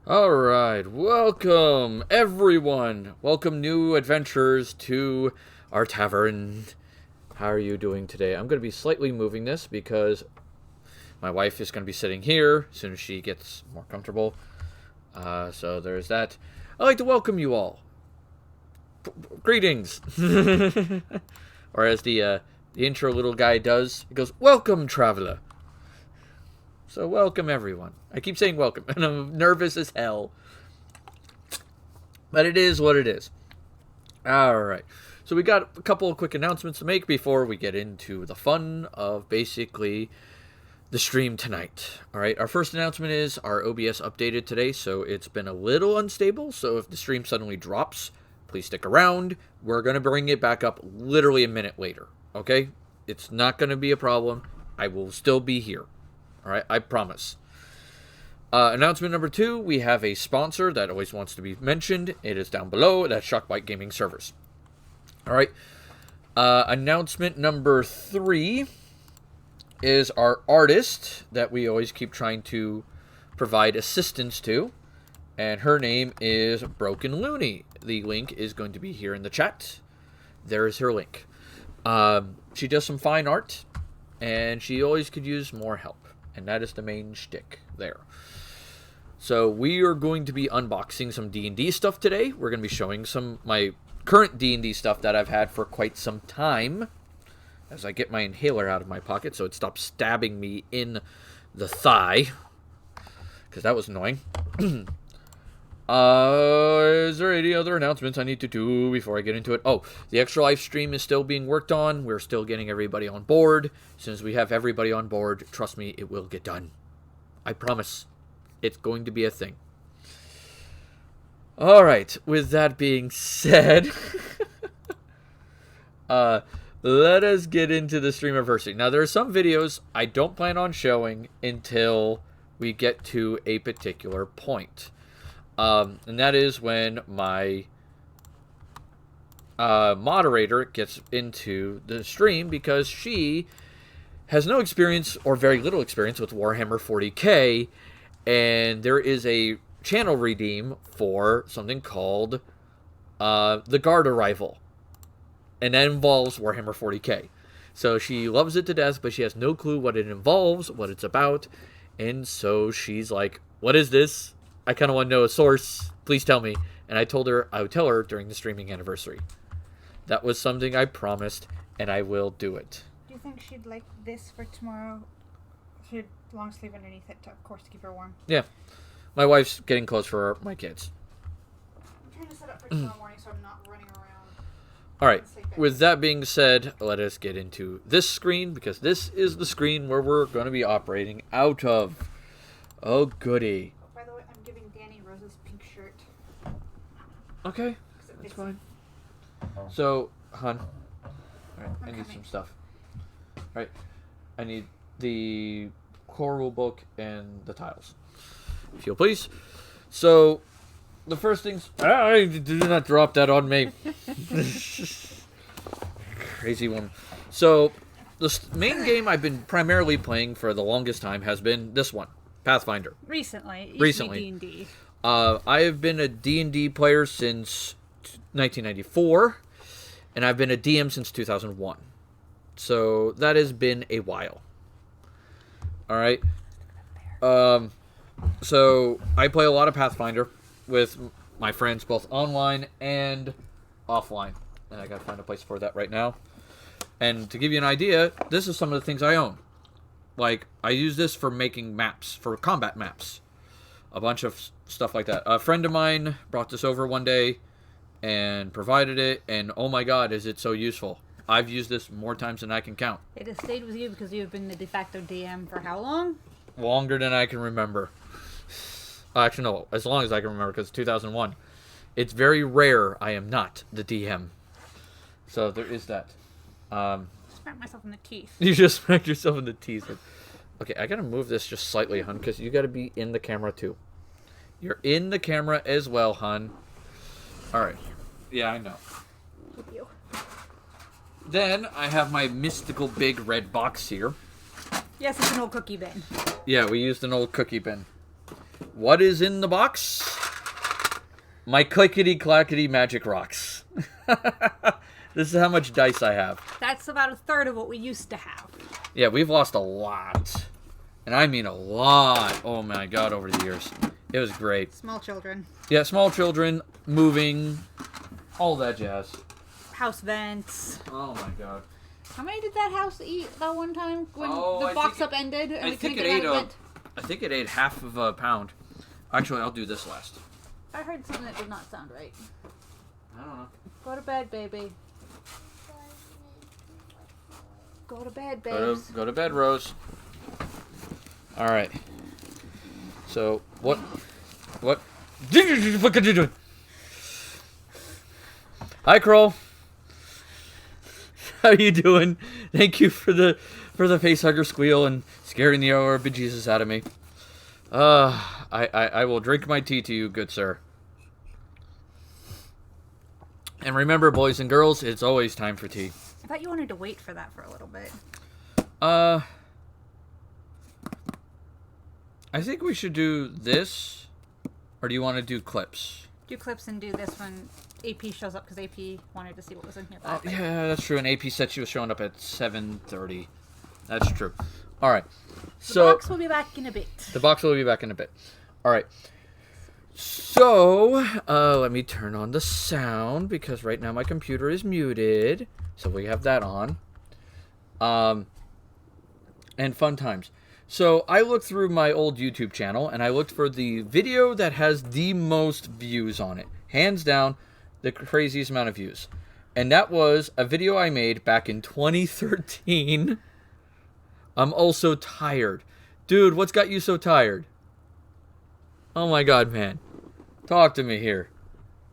Alright, welcome everyone! Welcome new adventurers to our tavern. How are you doing today? I'm going to be slightly moving this because my wife is going to be sitting here as soon as she gets more comfortable. So there's that. I'd like to welcome you all. Greetings! Or as the intro little guy does, it goes, "Welcome, traveler." So welcome everyone. I keep saying welcome, and I'm nervous as hell. But it is what it is. Alright. So we got a couple of quick announcements to make before we get into the fun of basically the stream tonight. Alright, our first announcement is our OBS updated today, so it's been a little unstable. So if the stream suddenly drops, please stick around. We're going to bring it back up literally a minute later. Okay? It's not going to be a problem. I will still be here. Alright, I promise. Announcement number 2, we have a sponsor that always wants to be mentioned. It is down below. That's Shockbite Gaming Servers. Alright. Announcement number 3 is our artist that we always keep trying to provide assistance to. And her name is Broken Looney. The link is going to be here in the chat. There is her link. She does some fine art, and she always could use more help. And that is the main shtick there. So we are going to be unboxing some D&D stuff today. We're going to be showing some my current D&D stuff that I've had for quite some time. As I get my inhaler out of my pocket so it stops stabbing me in the thigh. Because that was annoying. Is there any other announcements I need to do before I get into it? Oh, the Extra Life stream is still being worked on. We're still getting everybody on board. As soon as we have everybody on board, trust me, it will get done. I promise. It's going to be a thing. Alright, with that being said, let us get into the Streamaversary. Now, there are some videos I don't plan on showing until we get to a particular point. And that is when my moderator gets into the stream because she has no experience or very little experience with Warhammer 40k, and there is a channel redeem for something called the Guard Arrival, and that involves Warhammer 40k. So she loves it to death, but she has no clue what it involves, what it's about, and so she's like, "What is this? I kind of want to know a source. Please tell me." And I told her I would tell her during the streaming anniversary. That was something I promised, and I will do it. Do you think she'd like this for tomorrow? She'd long sleeve underneath it, of course, to keep her warm. Yeah. My wife's getting clothes for my kids. I'm trying to set up for tomorrow morning so I'm not running around. Alright, with that being said, let us get into this screen, because this is the screen where we're going to be operating out of. Oh, goody. By the way, I'm giving Danny Rose's pink shirt. Okay, that's fine. So, hon, alright, I need coming. some stuff. Alright, I need the core rule book and the tiles. If you'll please. So, the first things... do not drop that on me. Crazy one. So, the main game I've been primarily playing for the longest time has been this one, Pathfinder. Recently. D&D. I have been a D&D player since 1994, and I've been a DM since 2001. So that has been a while. Alright. So I play a lot of Pathfinder with my friends, both online and offline. And I gotta find a place for that right now. And to give you an idea, this is some of the things I own. Like, I use this for making maps, for combat maps. A bunch of stuff like that. A friend of mine brought this over one day and provided it, and oh my god, is it so useful. I've used this more times than I can count. It has stayed with you because you've been the de facto DM for how long? Longer than I can remember. Actually, no, as long as I can remember, because 2001. It's very rare I am not the DM. So there is that. Smack myself in the teeth. You just smacked yourself in the teeth. Okay, I gotta move this just slightly, hun, because you gotta be in the camera too. You're in the camera as well, hun. Alright. Yeah, I know. With you. Then I have my mystical big red box here. Yes, it's an old cookie bin. Yeah, we used an old cookie bin. what is in the box? My clickety-clackety magic rocks. This is how much dice I have. That's about a third of what we used to have. Yeah, we've lost a lot. And I mean a lot. Oh my god, over the years. It was great. Small children. Yeah, small children, moving, all that jazz. House vents. Oh my god. How many did that house eat that one time when Oh, the box up ended and we couldn't get out of it? I think it ate half of a pound. Actually, I'll do this last. I heard something that did not sound right. I don't know. Go to bed, baby. Go to bed, babes. Go to bed, Rose. All right. So what? What are you doing? Hi, Kroll. How you doing? Thank you for the facehugger squeal and scaring the bejesus out of me. I will drink my tea to you, good sir. And remember, boys and girls, it's always time for tea. I thought you wanted to wait for that for a little bit. I think we should do this, or do you want to do clips? Do clips and do this when AP shows up, because AP wanted to see what was in here. Yeah, that's true. And AP said she was showing up at 7:30. That's true. All right. So the box will be back in a bit. The box will be back in a bit. All right. So let me turn on the sound, because right now my computer is muted. So we have that on. And fun times. So I looked through my old YouTube channel, and I looked for the video that has the most views on it. Hands down, the craziest amount of views. And that was a video I made back in 2013. I'm also tired. Dude, what's got you so tired? Oh my god, man. Talk to me here.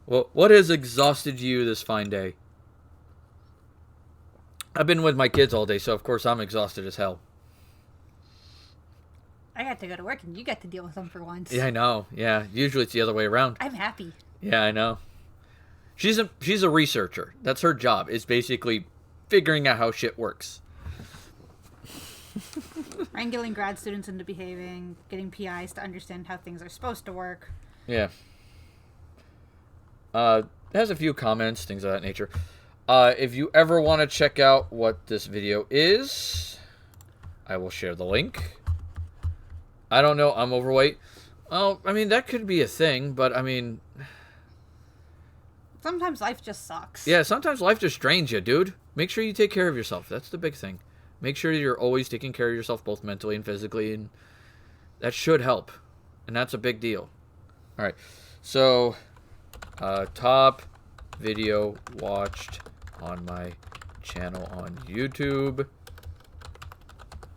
What has exhausted you this fine day? I've been with my kids all day, so of course I'm exhausted as hell. I got to go to work and you got to deal with them for once. Yeah, I know. Yeah, usually it's the other way around. I'm happy. Yeah, I know. She's a researcher. That's her job. Is basically figuring out how shit works. Wrangling grad students into behaving, getting PIs to understand how things are supposed to work. Yeah. It has a few comments, things of that nature. If you ever want to check out what this video is, I will share the link. I don't know, I'm overweight. Oh, I mean, that could be a thing, but I mean... Sometimes life just sucks. Yeah, sometimes life just drains you, dude. Make sure you take care of yourself. That's the big thing. Make sure you're always taking care of yourself, both mentally and physically, and that should help. And that's a big deal. Alright, so, top video watched on my channel on YouTube.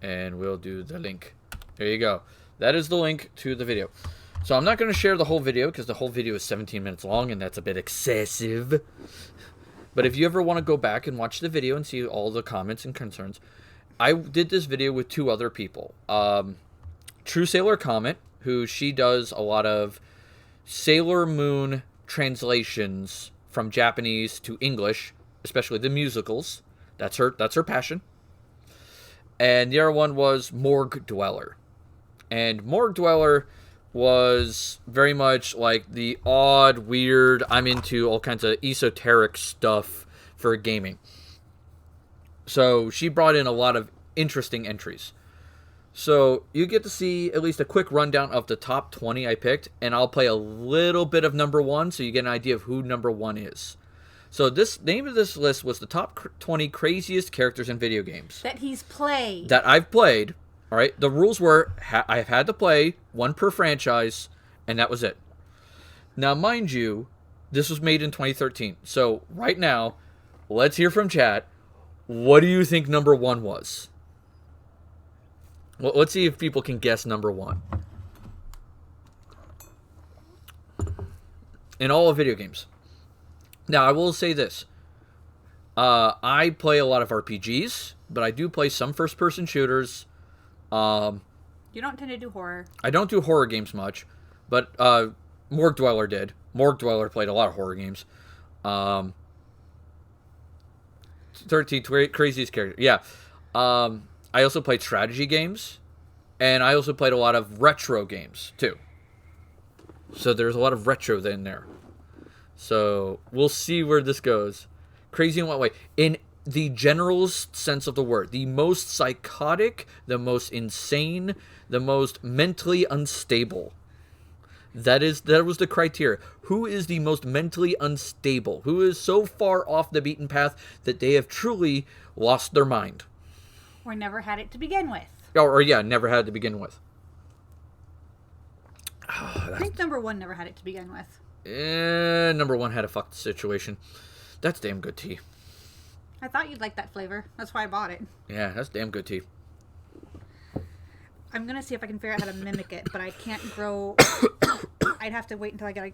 And we'll do the link. There you go. That is the link to the video. So I'm not going to share the whole video, because the whole video is 17 minutes long, and that's a bit excessive. But if you ever want to go back and watch the video and see all the comments and concerns, I did this video with two other people. True Sailor Comet, who she does a lot of Sailor Moon translations from Japanese to English, especially the musicals. That's her passion. And the other one was Morgue Dweller. And Morgue Dweller was very much like the odd, weird, I'm into all kinds of esoteric stuff for gaming. So she brought in a lot of interesting entries. So you get to see at least a quick rundown of the top 20 I picked, and I'll play a little bit of number 1 so you get an idea of who number 1 is. So this name of this list was the top 20 craziest characters in video games. That he's played. That I've played. All right. The rules were I've had to play one per franchise, and that was it. Now, mind you, this was made in 2013. So right now, let's hear from chat. What do you think number 1 was? Well, let's see if people can guess number 1. In all of video games. Now, I will say this. I play a lot of RPGs, but I do play some first-person shooters. You don't tend to do horror. I don't do horror games much, but Morgue Dweller did. Morgue Dweller played a lot of horror games. 13 craziest character. Yeah. I also played strategy games, and I also played a lot of retro games, too. So there's a lot of retro in there. So we'll see where this goes. Crazy in what way? In the general sense of the word. The most psychotic, the most insane, the most mentally unstable. That was the criteria. Who is the most mentally unstable? Who is so far off the beaten path that they have truly lost their mind? Or never had it to begin with. Or never had it to begin with. I think number 1 never had it to begin with. Number 1 had a fucked situation. That's damn good tea. I thought you'd like that flavor. That's why I bought it. Yeah, that's damn good tea. I'm going to see if I can figure out how to mimic it, but I can't grow... I'd have to wait until I get a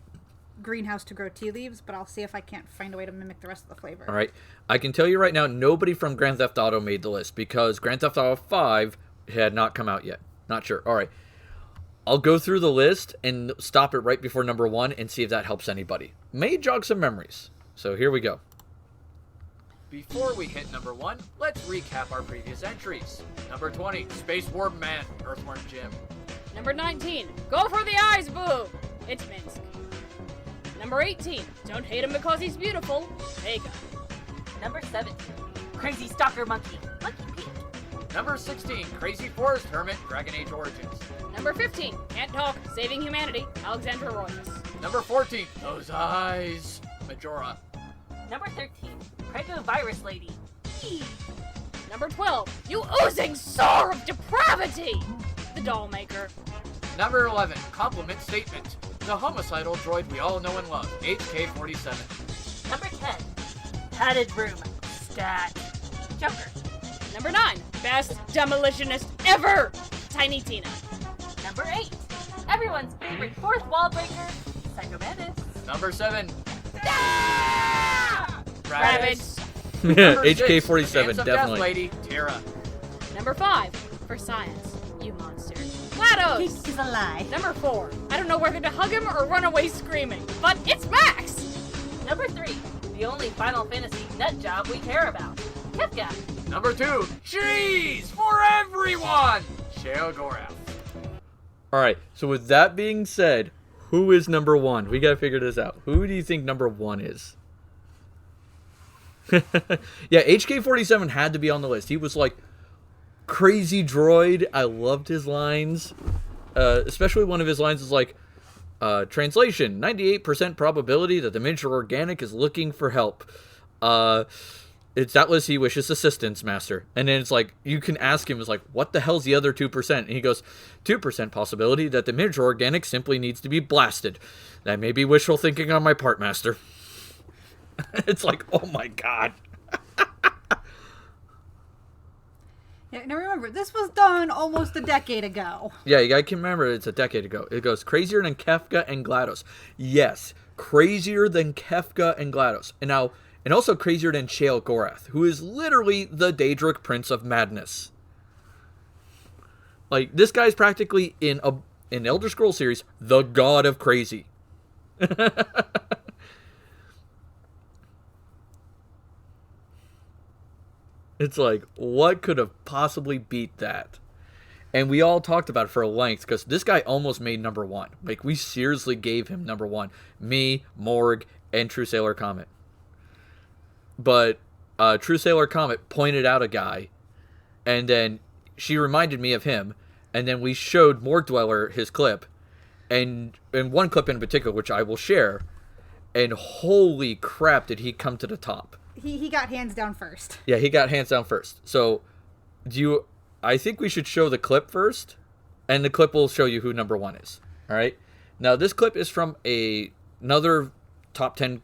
greenhouse to grow tea leaves, but I'll see if I can't find a way to mimic the rest of the flavor. All right. I can tell you right now, nobody from Grand Theft Auto made the list because Grand Theft Auto 5 had not come out yet. Not sure. All right. I'll go through the list and stop it right before number 1 and see if that helps anybody. May jog some memories. So here we go. Before we hit number 1, let's recap our previous entries. Number 20, Space Warp Man, Earthworm Jim. Number 19, Go for the Eyes, Boo! It's Minsk. Number 18, Don't Hate Him Because He's Beautiful, Vega. Number 17, Crazy Stalker Monkey, Monkey Pete. Number 16, Crazy Forest Hermit, Dragon Age Origins. Number 15, Can't Talk, Saving Humanity, Alexandra Royas. Number 14, Those Eyes, Majora. Number 13, Prego Virus Lady. Eee. Number 12, You Oozing Sour of Depravity, The Dollmaker. Number 11, Compliment Statement, the homicidal droid we all know and love, HK-47. Number 10, Padded Room, Stat. Joker. Number 9, Best Demolitionist Ever, Tiny Tina. Number 8, everyone's favorite fourth wall breaker, Psycho Mantis. Number 7, Rabbids. HK-47, definitely. Lady, Tara. Number 5, For Science, You Monster, GLaDOS. Pink is a lie. Number 4, I don't know whether to hug him or run away screaming, but it's Max! Number 3, the only Final Fantasy nut job we care about, Kefka. Number 2, cheese for everyone, Sheo Gorath. Alright, so with that being said, who is number 1? We gotta figure this out. Who do you think number 1 is? Yeah, HK-47 had to be on the list. He was like, crazy droid. I loved his lines. Especially one of his lines is like, translation, 98% probability that the miniature organic is looking for help. It's doubtless he wishes assistance, master. And then it's like, you can ask him, it's like, what the hell's the other 2%? And he goes, 2% possibility that the miniature organic simply needs to be blasted. That may be wishful thinking on my part, master. It's like, oh my god. Yeah, now remember, this was done almost a decade ago. Yeah, you gotta remember it's a decade ago. It goes crazier than Kefka and GLaDOS. Yes, crazier than Kefka and GLaDOS. And also crazier than Shale Gorath, who is literally the Daedric Prince of Madness. Like, this guy's practically in Elder Scrolls series, the god of crazy. It's like, what could have possibly beat that? And we all talked about it for a length, because this guy almost made number 1. Like, we seriously gave him number 1. Me, Morg, and True Sailor Comet. But True Sailor Comet pointed out a guy, and then she reminded me of him, and then we showed Morg Dweller his clip, and one clip in particular, which I will share, and holy crap did he come to the top. He got hands down first. Yeah, he got hands down first. So, I think we should show the clip first, and the clip will show you who number 1 is. All right? Now, this clip is from another top 10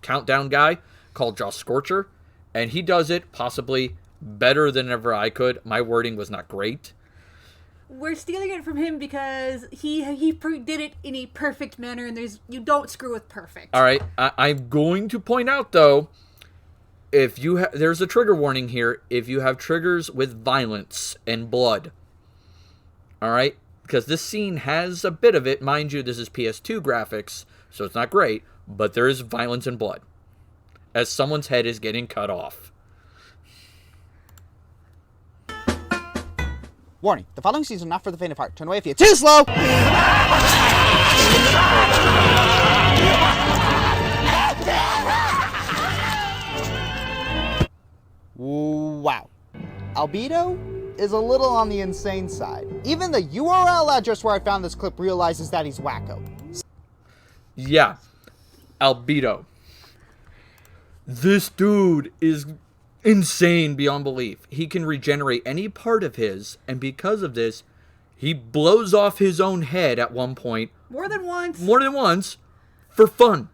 countdown guy called Josh Scorcher, and he does it possibly better than ever I could. My wording was not great. We're stealing it from him because he did it in a perfect manner, and you don't screw with perfect. All right, I'm going to point out though, if you there's a trigger warning here. If you have triggers with violence and blood, all right, because this scene has a bit of it. Mind you, this is PS2 graphics, so it's not great, but there is violence and blood, as someone's head is getting cut off. Warning, the following scenes are not for the faint of heart. Turn away if you're too slow! Wow. Albedo is a little on the insane side. Even the URL address where I found this clip realizes that he's wacko. Yeah. Albedo. This dude is insane beyond belief. He can regenerate any part of his, and because of this, he blows off his own head at one point. More than once. More than once. For fun.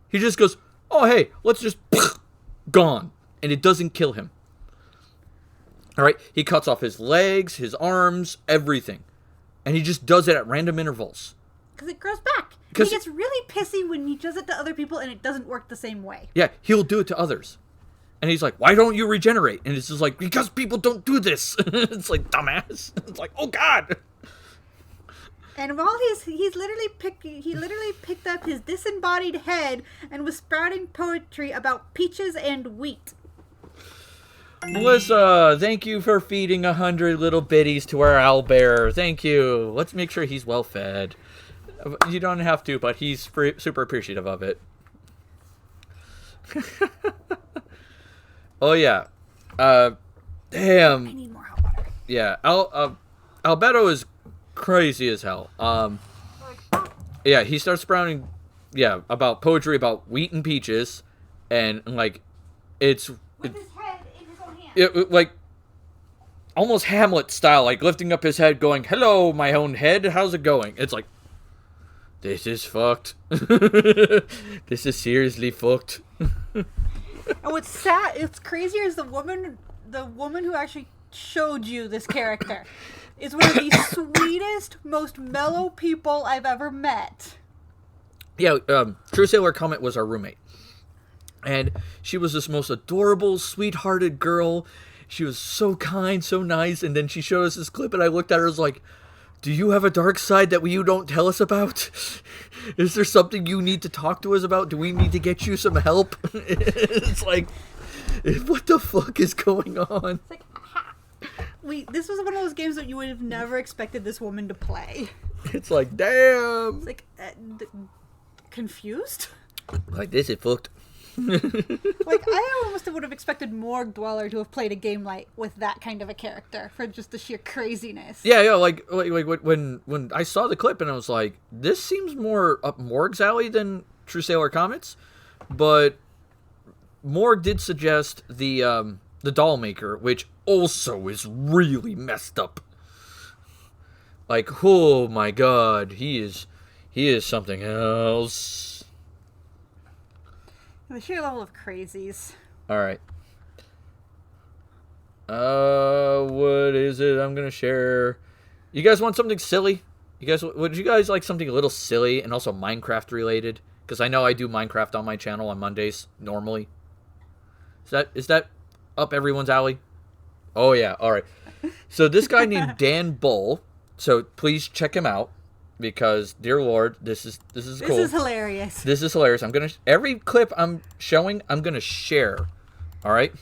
He just goes, oh, hey, let's just... gone. And it doesn't kill him. Alright? He cuts off his legs, his arms, everything. And he just does it at random intervals. Because it grows back. He gets really pissy when he does it to other people and it doesn't work the same way. Yeah, he'll do it to others. And he's like, why don't you regenerate? And it's just like, because people don't do this. It's like, dumbass. It's like, oh God. And while he literally picked up his disembodied head and was spouting poetry about peaches and wheat. Melissa, thank you for feeding 100 little bitties to our owlbear. Thank you. Let's make sure he's well fed. You don't have to, but he's super appreciative of it. Oh yeah. Damn. I need more hot water. Yeah. Albedo is crazy as hell. Yeah, he starts spouting, about poetry about wheat and peaches, and like, With his head in his own hand. it like almost Hamlet style, like lifting up his head, going, "Hello, my own head. How's it going?" It's like, this is fucked. This is seriously fucked. And what's sad, it's crazier is the woman who actually showed you this character is one of the sweetest, most mellow people I've ever met. Yeah, True Sailor Comet was our roommate. And she was this most adorable, sweethearted girl. She was so kind, so nice. And then she showed us this clip, and I looked at her and was like, do you have a dark side that you don't tell us about? Is there something you need to talk to us about? Do we need to get you some help? It's like, what the fuck is going on? It's like, this was one of those games that you would have never expected this woman to play. It's like, damn. It's like, confused? Like, this is fucked. Like, I almost would have expected Morg Dweller to have played a game like with that kind of a character for just the sheer craziness. Yeah, like when I saw the clip and I was like, this seems more up Morg's alley than True Sailor Comets, but Morg did suggest the doll maker, which also is really messed up. Like, oh my god, he is something else. The sheer level of crazies. Alright. What is it I'm gonna share? You guys want something silly? Would you guys like something a little silly and also Minecraft related? Because I know I do Minecraft on my channel on Mondays, normally. Is that up everyone's alley? Oh yeah, alright. So this guy named Dan Bull, so please check him out. Because, dear Lord, this is cool. This is hilarious. This is hilarious. Every clip I'm showing, I'm gonna share. All right.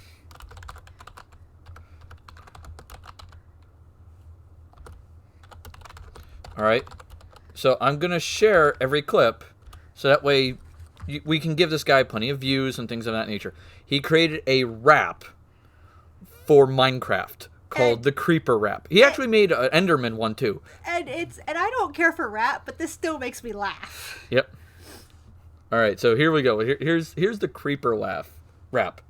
All right. So I'm gonna share every clip, so that way we can give this guy plenty of views and things of that nature. He created a rap for Minecraft called the Creeper Rap. He actually made an Enderman one too. And I don't care for rap, but this still makes me laugh. Yep. All right, so here we go. Here's the Creeper rap.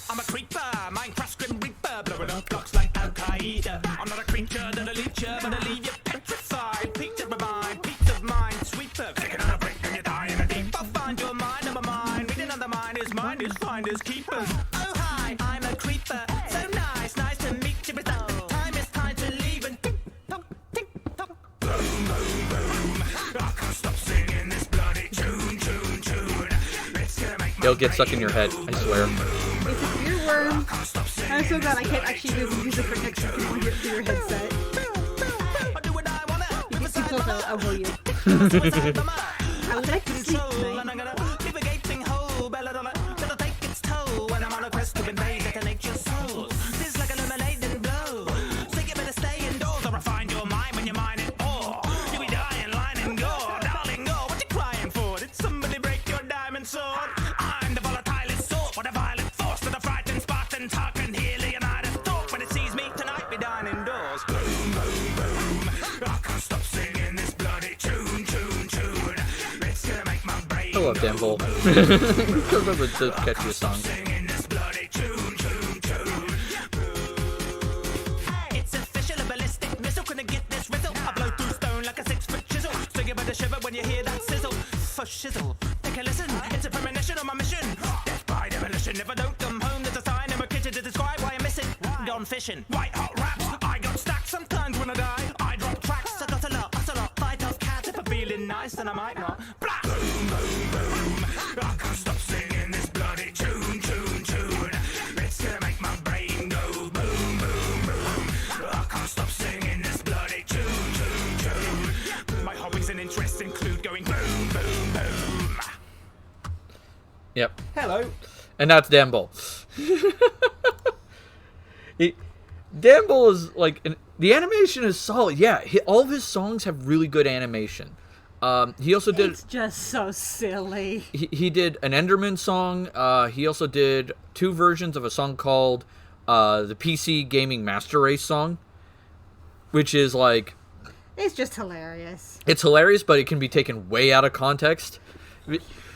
I'm a creeper, Minecraft Grim Reaper, blowing up blocks like Al Qaeda. I'm not a creature that'll leech you, but I'll leave you petrified. Peaked of my mind, peaked of mind, sweeper. Taking on a break and you die in a deep. I'll find your mind and my mind. Reading on the mind is finders keepers. Oh hi, I'm a creeper, so nice to meet you. But time is time to leave and tick tock, boom, boom, boom. I can't stop singing this bloody tune. It's gonna make my It'll get stuck in your head, I swear. It's a earworm. I'm so glad I can't actually use music protection through your headset. It's too close, I'll blow you. I would like to sleep tonight. still love Dan Bull. Because of the catchiest songs. It's official, a ballistic missile. Couldn't get this rizzle. I blow through stone like a 6-foot chisel. So you better shiver when you hear that sizzle. For shizzle, take a listen. It's a premonition on my mission. Death by demolition. If I don't come home, there's a sign in my kitchen to describe why I'm missing. Gone fishing. White hot raps. I got stacked sometimes when I die. I drop tracks. I got a lot. Fight off cats if I'm feeling nice, then I might not. Blah. Boom, boom, boom. I can't stop singing this bloody tune, tune, tune. It's gonna make my brain go boom, boom, boom. I can't stop singing this bloody tune, tune, tune. My hobbies and interests include going boom, boom, boom. Yep. Hello. And that's Dan Bull. Dan Bull is like... the animation is solid. Yeah, all of his songs have really good animation. He also did... It's just so silly. He did an Enderman song. He also did 2 versions of a song called the PC Gaming Master Race song, which is like... It's just hilarious. It's hilarious, but it can be taken way out of context.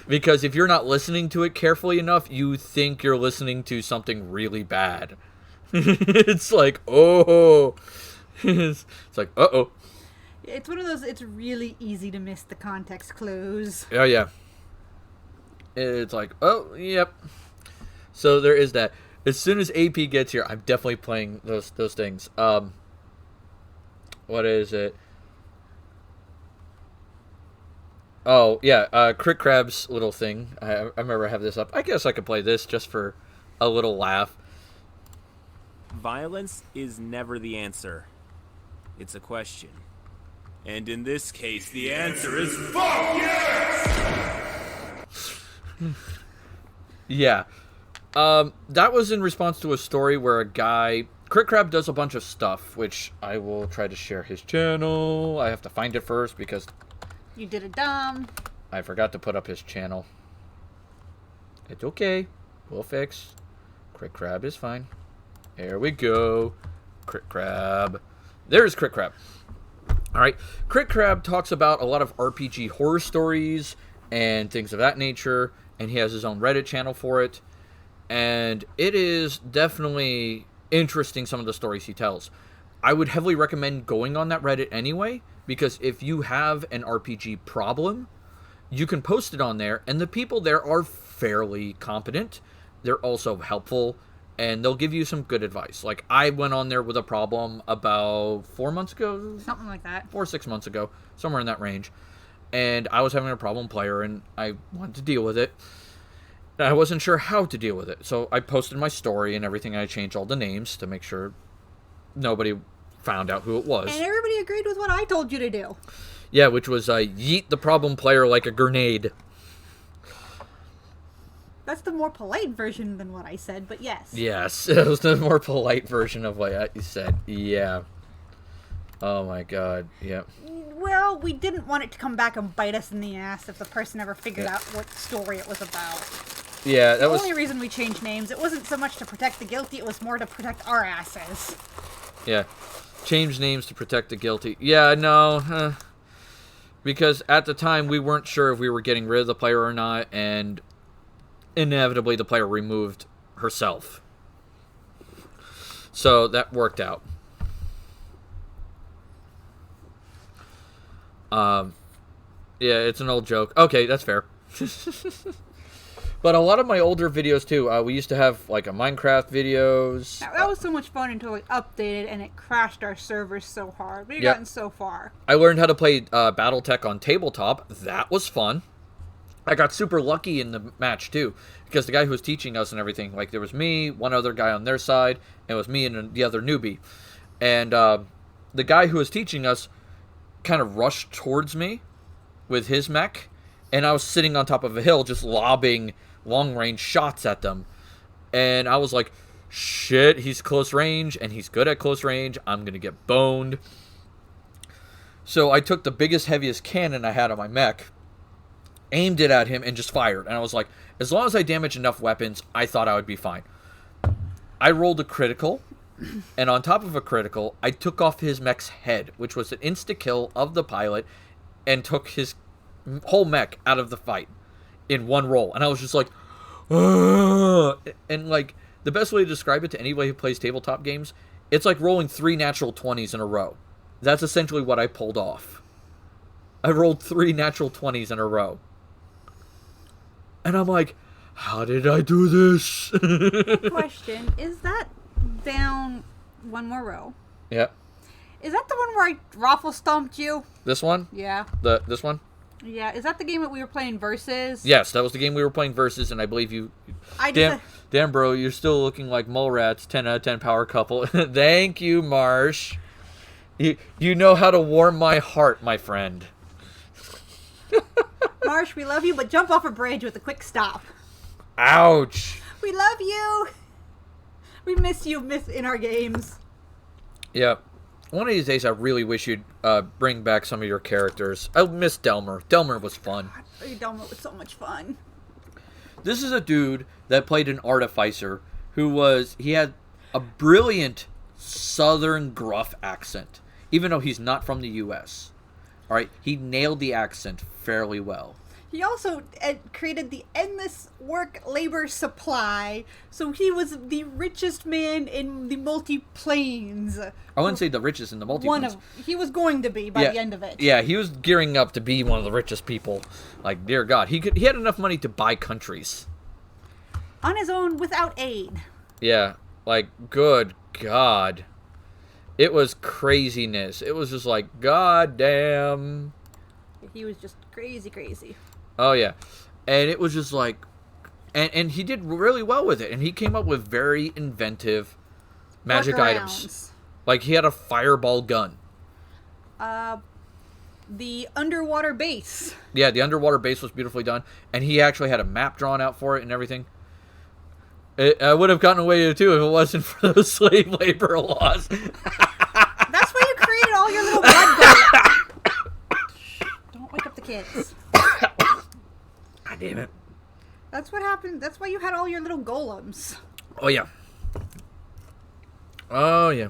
Because if you're not listening to it carefully enough, you think you're listening to something really bad. It's like, oh... it's like, uh-oh. It's one of those, it's really easy to miss the context clues. Oh, yeah. It's like, oh, yep. So there is that. As soon as AP gets here, I'm definitely playing those things. What is it? Oh, yeah, Crit Crab's little thing. I remember I have this up. I guess I could play this just for a little laugh. Violence is never the answer. It's a question. And in this case, the answer is fuck yes! Yeah. That was in response to a story where a guy... Crit Crab does a bunch of stuff, which I will try to share his channel. I have to find it first because... You did it dumb. I forgot to put up his channel. It's okay. We'll fix. Crit Crab is fine. There we go. Crit Crab. There's Crit Crab. Alright. Crit Crab talks about a lot of RPG horror stories and things of that nature. And he has his own Reddit channel for it. And it is definitely interesting, some of the stories he tells. I would heavily recommend going on that Reddit anyway. Because if you have an RPG problem, you can post it on there. And the people there are fairly competent. They're also helpful. And they'll give you some good advice. Like, I went on there with a problem about 4 months ago? Something like that. 4 or 6 months ago. Somewhere in that range. And I was having a problem player, and I wanted to deal with it. And I wasn't sure how to deal with it. So I posted my story and everything. I changed all the names to make sure nobody found out who it was. And everybody agreed with what I told you to do. Yeah, which was yeet the problem player like a grenade. That's the more polite version than what I said, but yes. Yes, it was the more polite version of what you said. Yeah. Oh my god, yeah. Well, we didn't want it to come back and bite us in the ass if the person ever figured out what story it was about. Yeah, that was... The only reason we changed names, it wasn't so much to protect the guilty, it was more to protect our asses. Yeah. Change names to protect the guilty. Yeah, no. Because at the time, we weren't sure if we were getting rid of the player or not, and inevitably the player removed herself. So that worked out. Yeah, it's an old joke. Okay, that's fair. But a lot of my older videos, too, we used to have, like, a Minecraft videos. That was so much fun until it updated and it crashed our servers so hard. We've gotten so far. I learned how to play Battletech on tabletop. That was fun. I got super lucky in the match, too, because the guy who was teaching us and everything, like, there was me, one other guy on their side, and it was me and the other newbie. And the guy who was teaching us kind of rushed towards me with his mech, and I was sitting on top of a hill just lobbing long-range shots at them. And I was like, shit, he's close range, and he's good at close range. I'm going to get boned. So I took the biggest, heaviest cannon I had on my mech, aimed it at him, and just fired. And I was like, as long as I damage enough weapons, I thought I would be fine. I rolled a critical, and on top of a critical, I took off his mech's head, which was an insta-kill of the pilot, and took his whole mech out of the fight. in one roll. And I was just like, ugh. And like, the best way to describe it to anybody who plays tabletop games, it's like rolling 3 natural 20s in a row. That's essentially what I pulled off. I rolled 3 natural 20s in a row. And I'm like, how did I do this? Question, is that down one more row? Yeah. Is that the one where I raffle stomped you? This one? Yeah. This one? Yeah. Is that the game that we were playing versus? Yes, that was the game we were playing versus, and I believe you... I just... Damn, bro, you're still looking like mole rats. 10 out of 10 power couple. Thank you, Marsh. You know how to warm my heart, my friend. Marsh, we love you, but jump off a bridge with a quick stop. Ouch. We love you. We miss you in our games. Yeah. One of these days, I really wish you'd bring back some of your characters. I miss Delmer. Delmer was fun. Delmer was so much fun. This is a dude that played an artificer he had a brilliant southern gruff accent, even though he's not from the U.S. All right, he nailed the accent fairly well. He also created the endless work labor supply, so he was the richest man in the multi-planes. I wouldn't say the richest in the multi-planes. He was going to be by the end of it. Yeah, he was gearing up to be one of the richest people. Like, dear God, he had enough money to buy countries. On his own, without aid. Yeah, like, good God. It was craziness. It was just like, God damn. He was just crazy. Oh, yeah. And it was just like... And he did really well with it. And he came up with very inventive magic items. Like, he had a fireball gun. The underwater base. Yeah, the underwater base was beautifully done. And he actually had a map drawn out for it and everything. I would have gotten away with it, too, if it wasn't for those slave labor laws. That's why you created all your little blood golems. Don't wake up the kids. God damn it. That's what happened. That's why you had all your little golems. Oh, yeah. Oh, yeah.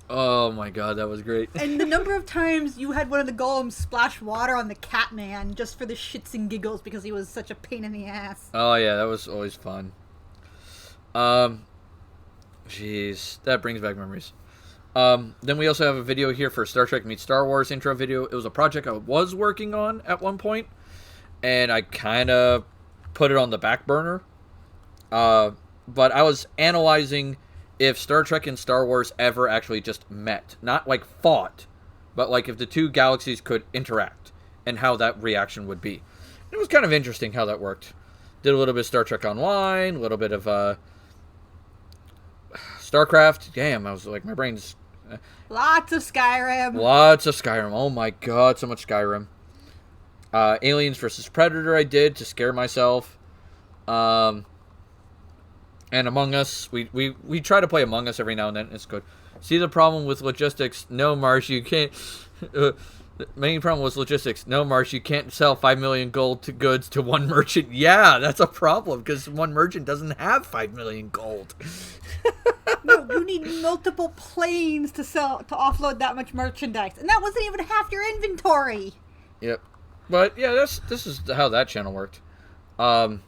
Oh, my God, that was great. And the number of times you had one of the golems splash water on the Catman just for the shits and giggles because he was such a pain in the ass. Oh, yeah, that was always fun. Jeez, that brings back memories. Then we also have a video here for Star Trek Meets Star Wars intro video. It was a project I was working on at one point, and I kind of put it on the back burner. But I was analyzing if Star Trek and Star Wars ever actually just met. Not like fought, but like if the two galaxies could interact and how that reaction would be. It was kind of interesting how that worked. Did a little bit of Star Trek Online, a little bit of StarCraft. Damn, I was like, my brain's... Lots of Skyrim. Lots of Skyrim. Oh my God, so much Skyrim. Aliens vs. Predator I did to scare myself. And Among Us. We try to play Among Us every now and then. It's good. See the problem with logistics? No, Marsh, you can't... the main problem was logistics. No, Marsh, you can't sell 5 million gold to goods to one merchant. Yeah, that's a problem, because one merchant doesn't have 5 million gold. No, you need multiple planes to offload that much merchandise. And that wasn't even half your inventory. Yep. But, yeah, this is how that channel worked. Oh,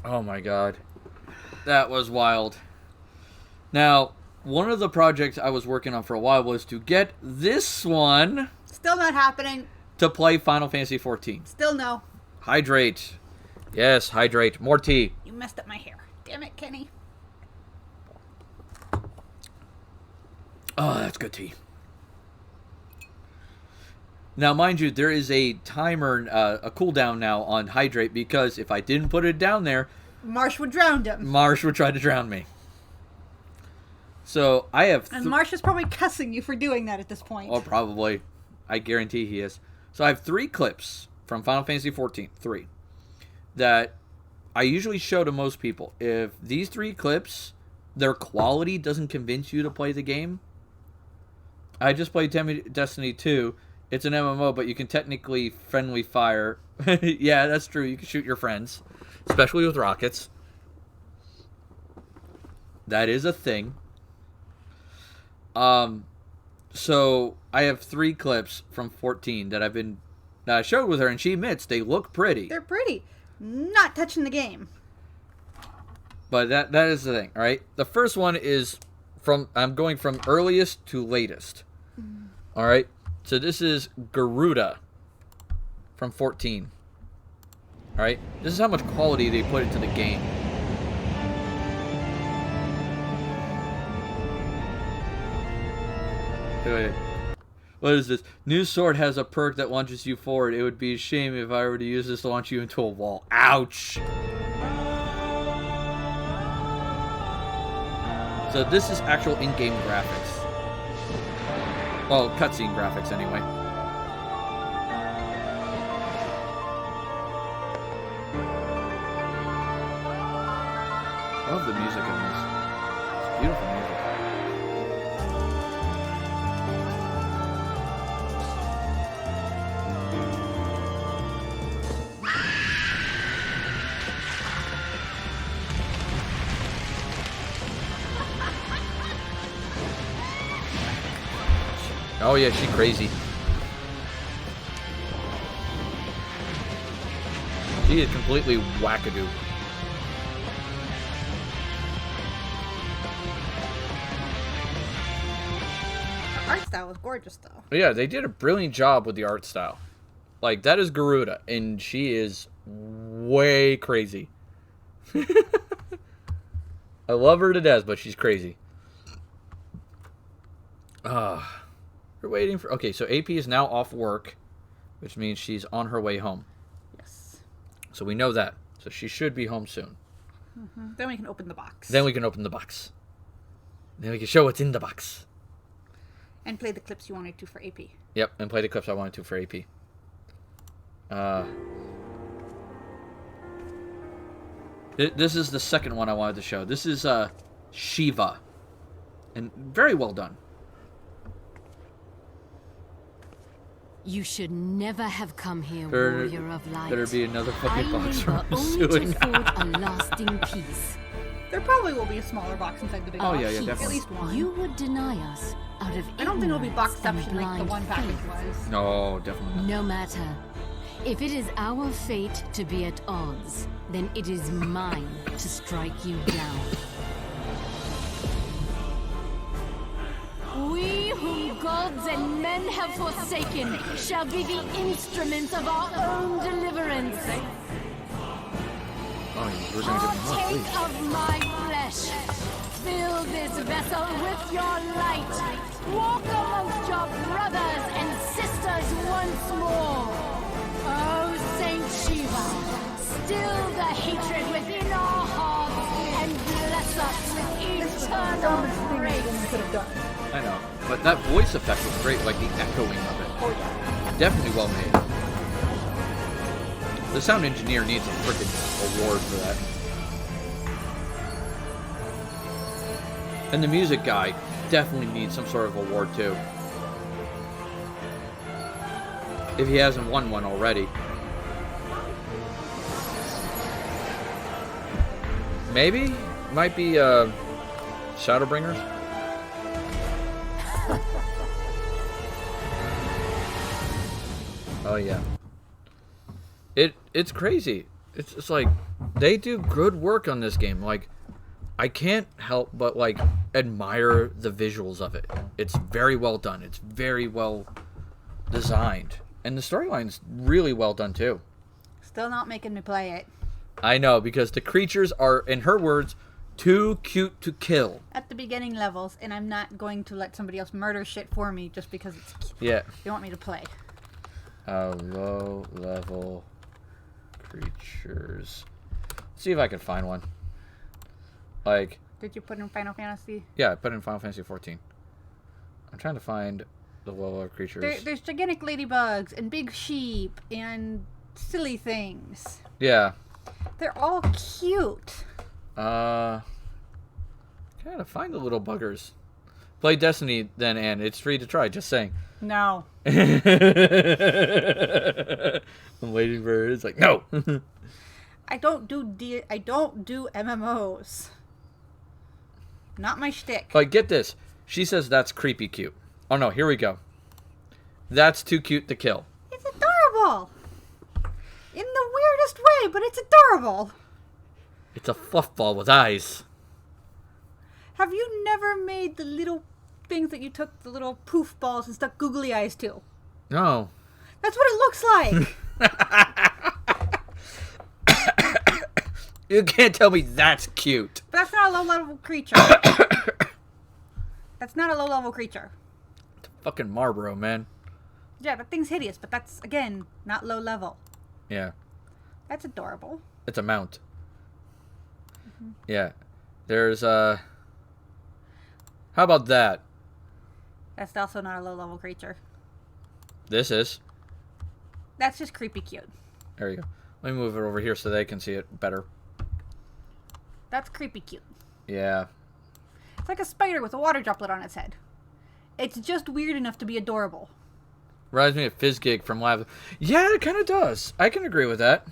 my God. That was wild. Now, one of the projects I was working on for a while was to get this one... Still not happening. ...to play Final Fantasy XIV. Still no. Hydrate. Yes, hydrate. More tea. You messed up my hair. Damn it, Kenny. Oh, that's good tea. Now, mind you, there is a timer, a cooldown now on hydrate, because if I didn't put it down there... Marsh would drown him. Marsh would try to drown me. So, I have... And Marsh is probably cussing you for doing that at this point. Oh, probably. I guarantee he is. So, I have 3 clips from Final Fantasy XIV, 3, that I usually show to most people. If these 3 clips, their quality doesn't convince you to play the game... I just played Destiny 2. It's an MMO, but you can technically friendly fire. Yeah, that's true. You can shoot your friends, especially with rockets. That is a thing. So I have 3 clips from 14 that I've been Now, I showed with her, and she admits they look pretty. They're pretty. Not touching the game. But that is the thing, all right? The first one is I'm going from earliest to latest. All right? So this is Garuda from 14. All right? This is how much quality they put into the game. Wait. What is this? New sword has a perk that launches you forward. It would be a shame if I were to use this to launch you into a wall. Ouch! So this is actual in-game graphics. Well, cutscene graphics anyway. I love the music in this. It's beautiful music. Oh yeah, she crazy. She is completely wackadoo. The art style was gorgeous, though. Yeah, they did a brilliant job with the art style. Like, that is Garuda, and she is way crazy. I love her to death, but she's crazy. We're waiting for... Okay, so AP is now off work, which means she's on her way home. Yes. So we know that. So she should be home soon. Then we can open the box. Then we can open the box. Then we can show what's in the box. And play the clips you wanted to for AP. Yep, and play the clips I wanted to for AP. This is the second one I wanted to show. This is Shiva. And very well done. You should never have come here, warrior of light. Better be another fucking box I from labor only suing. to forge a lasting peace. There probably will be a smaller box inside the big box. Yeah, At definitely. least one. You would deny us out of I don't think it'll be ignorance and boxception like the blind one package faith. was. No, definitely not. No matter. If it is our fate to be at odds, then it is mine to strike you down. We whom gods and men have forsaken shall be the instruments of our own deliverance. Oh, we're gonna get more, Partake please. of my flesh. Fill this vessel with your light. Walk amongst your brothers and sisters once more. Oh, Saint Shiva, still the hatred within our hearts and bless us with eternal grace. I know. But that voice effect was great, like the echoing of it. Definitely well made. The sound engineer needs a freaking award for that. And the music guy definitely needs some sort of award too. If he hasn't won one already. Maybe? Might be Shadowbringers? Oh yeah. It's crazy. It's like they do good work on this game. Like I can't help but like admire the visuals of it. It's very well done. It's very well designed. And the storyline's really well done too. Still not making me play it. I know, because the creatures are, in her words, too cute to kill. At the beginning levels, and I'm not going to let somebody else murder shit for me just because it's cute. Yeah. They want me to play. Low level creatures. Let's see if I can find one. Like, Did you put in Final Fantasy? yeah, I put in Final Fantasy 14. I'm trying to find the low level creatures. There's gigantic ladybugs and big sheep and silly things. Yeah. They're all cute. Gotta find the little buggers. Play Destiny then, Ann. It's free to try, just saying. No. I'm waiting for her. It's like, no! I don't do MMOs. Not my shtick. Like, get this. She says that's creepy cute. Oh no, here we go. That's too cute to kill. It's adorable. In the weirdest way, but it's adorable. It's a fluff ball with eyes. Have you never made the little things that you took the little poof balls and stuck googly eyes to? No. That's what it looks like. You can't tell me that's cute. But that's not a low-level creature. That's not a low-level creature. It's a fucking Marlboro, man. Yeah, that thing's hideous, but that's, again, not low-level. Yeah. That's adorable. It's a mount. Yeah. There's, How about that? That's also not a low-level creature. This is. That's just creepy cute. There you go. Let me move it over here so they can see it better. That's creepy cute. Yeah. It's like a spider with a water droplet on its head. It's just weird enough to be adorable. Reminds me of Fizzgig from Lava. Yeah, it kind of does. I can agree with that.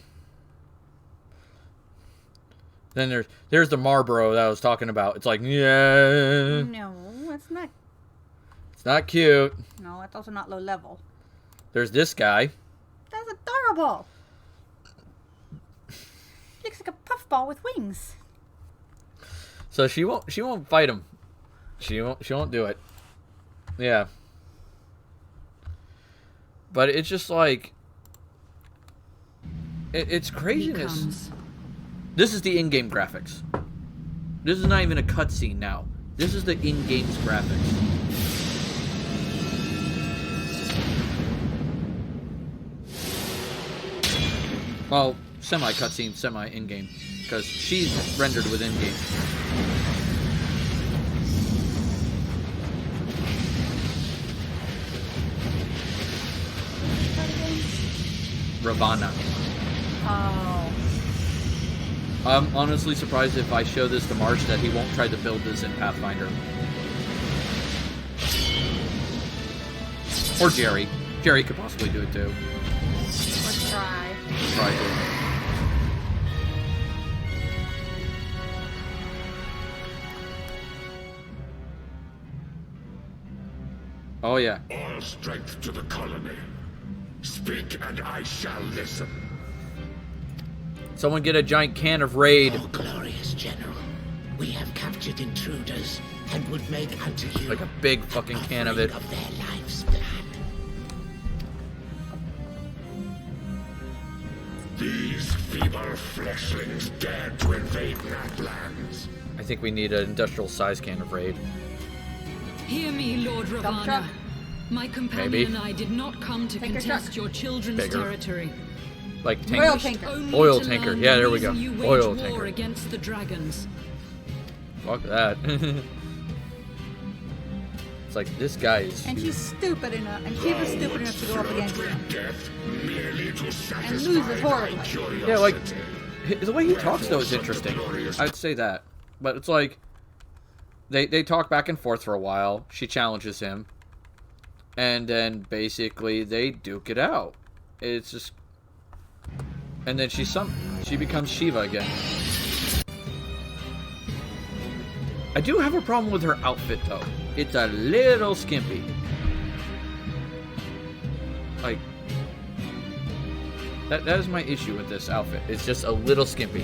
Then there's the Marlboro that I was talking about. It's like, yeah. No, that's not. It's not cute. No, that's also not low level. There's this guy. That's adorable. Looks like a puffball with wings. So she won't fight him. She won't do it. Yeah. But it's just like it's craziness. This is the in-game graphics. This is not even a cutscene now. This is the in-game's graphics. Well, semi-cutscene, semi-in-game. Because she's rendered with in-game. Ravana. Oh. I'm honestly surprised if I show this to Marsh that he won't try to build this in Pathfinder. Or Jerry. Jerry could possibly do it too. Let's try. Try to. Oh yeah. All strength to the colony. Speak and I shall listen. Someone get a giant can of Raid. Oh, glorious general, we have captured intruders and would make unto you like a big fucking can of it. Of their lives' blood. These feeble fleshlings dared to invade Natlands. I think we need an industrial size can of Raid. Hear me, Lord Ravana. My companion Maybe. and I did not come to contest your children's Bigger. territory. Like tanker. Oil tanker. Only Oil to tanker. learn Yeah, the there we go. reason you wage Oil war tanker. against the dragons. Fuck that. It's like this guy is. And she's stupid enough, and she was stupid enough to go up against him. Merely to And satisfy loses my horribly. curiosity. Yeah, like the way he talks though is interesting. I'd say that, but it's like they talk back and forth for a while. She challenges him, and then basically they duke it out. It's just, and then she becomes Shiva again. I do have a problem with her outfit though. It's a little skimpy. Like that is my issue with this outfit. It's just a little skimpy.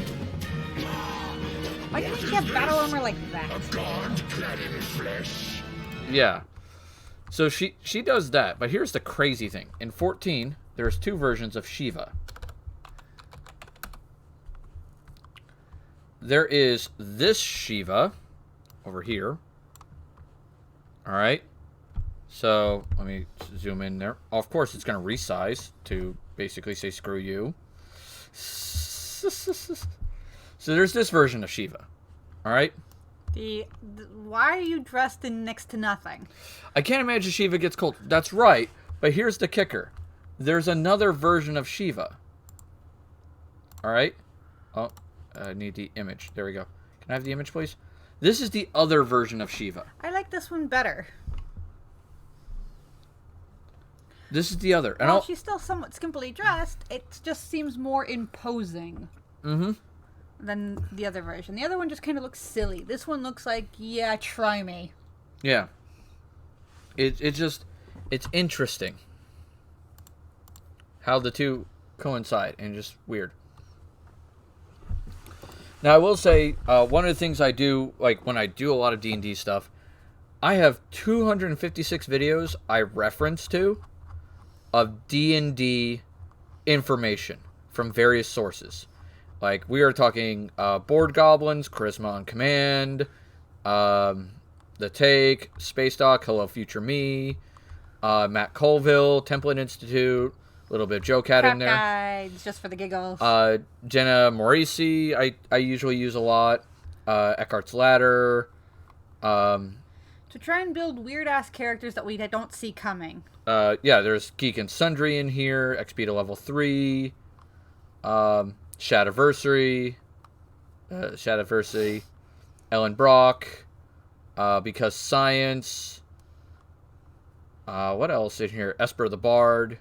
Why can't she have battle armor like that? A god clad in flesh. Yeah. So she does that, but here's the crazy thing. In 14, there's two versions of Shiva. There is this Shiva over here. Alright. So, let me zoom in there. Of course, it's going to resize to basically say screw you. So there's this version of Shiva. Alright? Why are you dressed in next to nothing? I can't imagine Shiva gets cold. That's right. But here's the kicker. There's another version of Shiva. Alright? Oh, I need the image. There we go. Can I have the image, please? This is the other version of Shiva. I like this one better. This is the other. And While she's still somewhat skimpily dressed, it just seems more imposing than the other version. The other one just kind of looks silly. This one looks like, yeah, try me. Yeah. It's interesting how the two coincide, and just weird. Now, I will say, one of the things I do, like, when I do a lot of D&D stuff, I have 256 videos I reference to of D&D information from various sources. Like, we are talking Board Goblins, Charisma on Command, The Take, Space Doc, Hello Future Me, Matt Colville, Template Institute, a little bit of Joe Cat in there. Guides, just for the giggles. Jenna Morisi, I usually use a lot. Eckhart's Ladder. To try and build weird-ass characters that we don't see coming. Yeah, there's Geek and Sundry in here. XP to level 3. Shadiversary. Ellen Brock. Because Science. What else in here? Esper the Bard.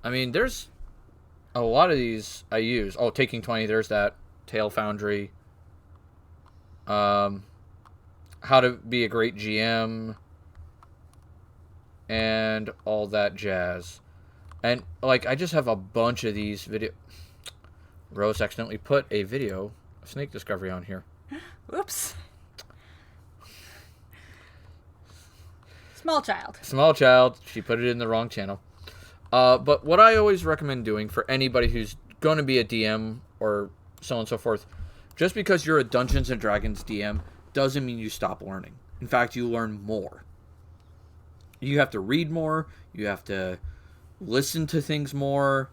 I mean, there's a lot of these I use. Oh, Taking 20, there's that. Tail Foundry. How to be a great GM. And all that jazz. And, like, I just have a bunch of these video... Rose accidentally put a video of Snake Discovery on here. Oops. Small child. Small child. She put it in the wrong channel. But what I always recommend doing for anybody who's going to be a DM or so on and so forth, just because you're a Dungeons & Dragons DM doesn't mean you stop learning. In fact, you learn more. You have to read more. You have to listen to things more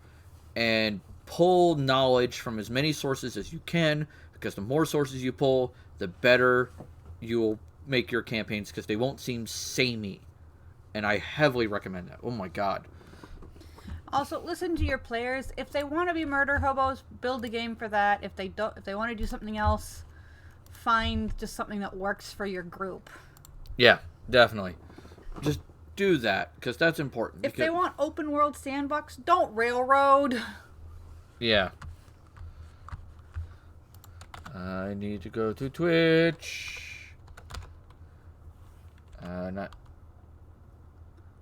and pull knowledge from as many sources as you can, because the more sources you pull, the better you'll make your campaigns, because they won't seem samey. And I heavily recommend that. Oh my god. Also, listen to your players. If they want to be murder hobos, build a game for that. If they don't, if they want to do something else, find just something that works for your group. Yeah, definitely. Just do that, because that's important. If they want open world sandbox, don't railroad. Yeah. I need to go to Twitch.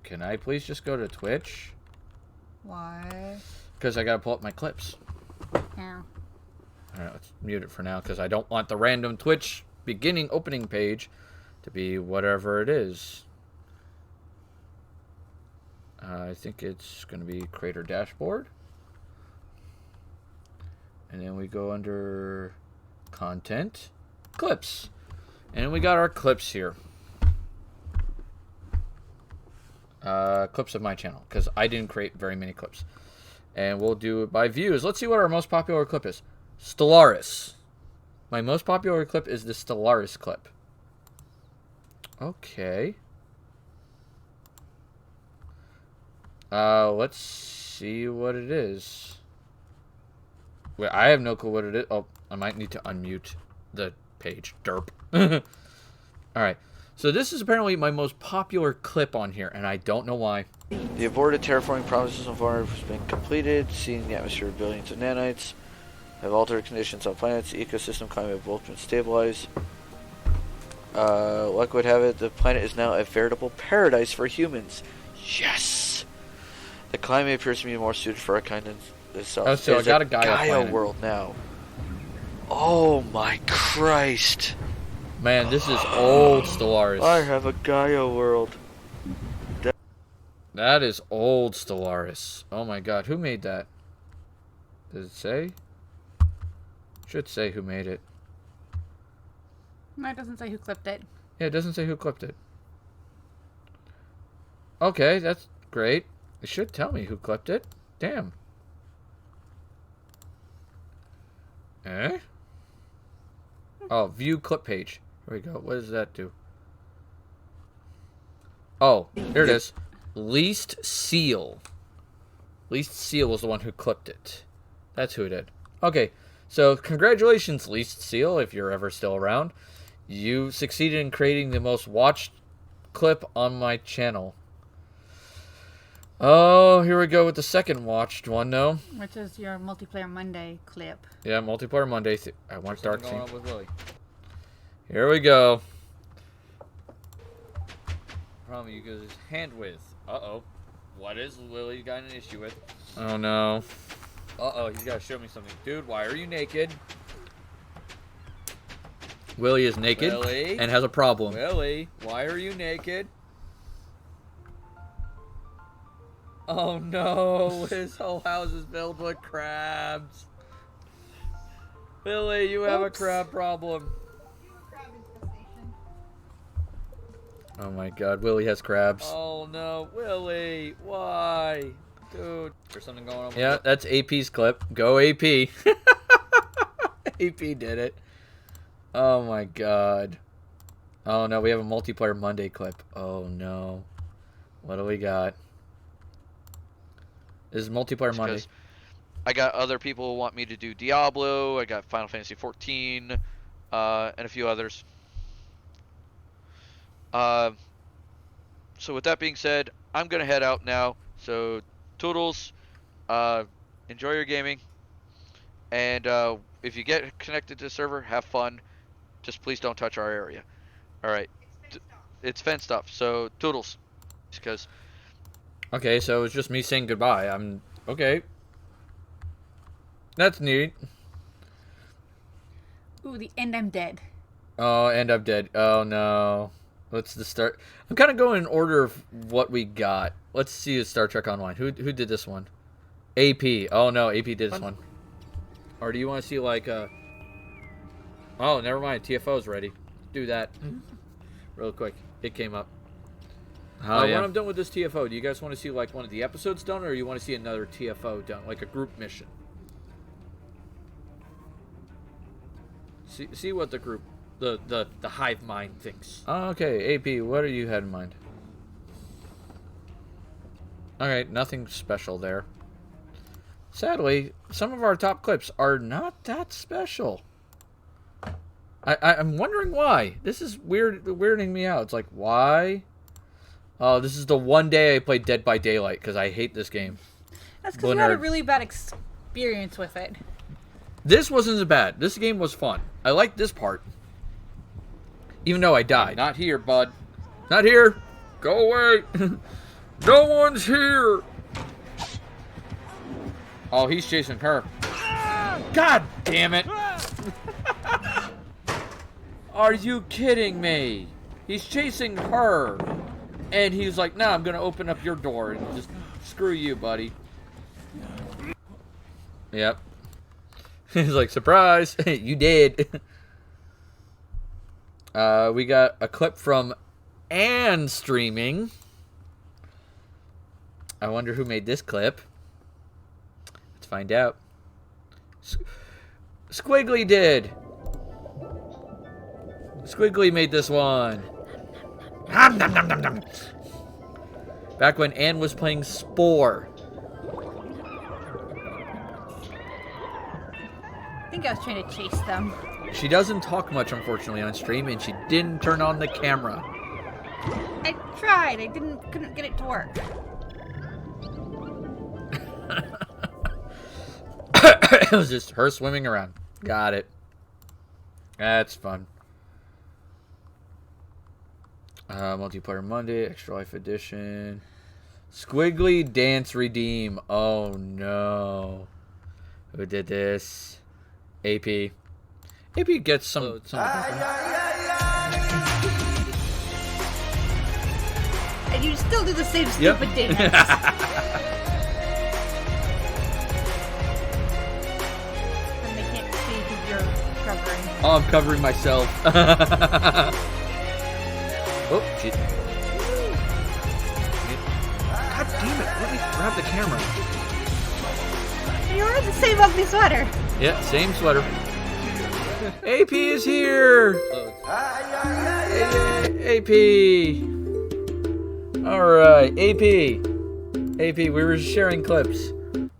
Can I please just go to Twitch? Why? Because I gotta pull up my clips. Yeah. Alright, let's mute it for now, because I don't want the random Twitch opening page to be whatever it is. I think it's going to be Creator Dashboard. And then we go under Content, Clips. And we got our clips here. Clips of my channel, because I didn't create very many clips. And we'll do it by views. Let's see what our most popular clip is. Stellaris. My most popular clip is the Stellaris clip. Okay. Let's see what it is. Wait, I have no clue what it is. Oh, I might need to unmute the page. Derp. Alright. So this is apparently my most popular clip on here, and I don't know why. The aborted terraforming promises of Varn has been completed. Seeing the atmosphere of billions of nanites have altered conditions on planets. The ecosystem climate have both been stabilized. Luck would have it, the planet is now a veritable paradise for humans. Yes! The climate appears to be more suited for our kind of itself. Oh, so I got a Gaia world now. Oh my Christ. Man, this is old Stellaris. I have a Gaia world. That is old Stellaris. Oh my god, who made that? Does it say? Should say who made it. No, it doesn't say who clipped it. Yeah, it doesn't say who clipped it. Okay, that's great. It should tell me who clipped it. Damn. Eh? Oh, view clip page. Here we go. What does that do? Oh, there it is. Least Seal. Least Seal was the one who clipped it. That's who it did. Okay, so congratulations, Least Seal, if you're ever still around. You succeeded in creating the most watched clip on my channel. Oh, here we go with the second watched one, though. Which is your Multiplayer Monday clip. Yeah, Multiplayer Monday. I want Dark Scene. Here we go. Problem you guys hand width. Uh-oh. What is Willie got an issue with? Oh no. Uh-oh, he's got to show me something. Dude, why are you naked? Willie is naked and has a problem. Willie, why are you naked? Oh no, his whole house is filled with crabs. Willie, you have a crab problem. Oh my god, Willie has crabs. Oh no, Willie, why? Dude, there's something going on with Yeah, that's AP's clip. Go AP. AP did it. Oh my god. Oh no, we have a multiplayer Monday clip. Oh no. What do we got? This is multiplayer Monday. I got other people who want me to do Diablo. I got Final Fantasy 14, and a few others. So with that being said, I'm gonna head out now. So Toodles, enjoy your gaming, and if you get connected to the server, have fun. Just please don't touch our area. All right, it's fenced up. So Toodles, because. Okay, so it's just me saying goodbye. I'm okay. That's neat. Ooh, the end. I'm dead. Oh, and I'm dead. Oh no. Let's the start. I'm kind of going in order of what we got. Let's see the Star Trek Online. Who did this one? AP. Oh no, AP did this one. Or do you want to see like Oh, never mind. TFO's ready. Do that. Real quick. It came up. Oh, yeah. When I'm done with this TFO, do you guys want to see like one of the episodes done, or you want to see another TFO done, like a group mission? See what the group, the hive mind thinks. Okay, AP, what do you had in mind? Alright, nothing special there. Sadly, some of our top clips are not that special. I'm wondering why. This is weirding me out. It's like, why? Oh, this is the one day I played Dead by Daylight because I hate this game. That's because you had a really bad experience with it. This wasn't as bad. This game was fun. I liked this part. Even though I died. Not here, bud. Not here. Go away. No one's here. Oh, he's chasing her. God damn it. Are you kidding me? He's chasing her. And he's like, nah, I'm going to open up your door and just screw you, buddy. Yep. He's like, surprise, you did. We got a clip from Ann streaming. I wonder who made this clip. Let's find out. Squiggly did. Squiggly made this one. Nom, nom, nom, nom, nom. Back when Ann was playing Spore. I think I was trying to chase them. She doesn't talk much, unfortunately, on stream, and she didn't turn on the camera. I tried. I couldn't get it to work. It was just her swimming around. Got it. That's fun. Multiplayer Monday, Extra Life Edition. Squiggly Dance Redeem. Oh no. Who did this? AP. AP gets some And you still do the same stupid dance. And they can't see because you're covering. Oh, I'm covering myself. Oh, shit. God damn it. Let me grab the camera. You're wearing the same ugly sweater. Yeah, same sweater. AP is here. AP. Alright, AP. AP, we were sharing clips.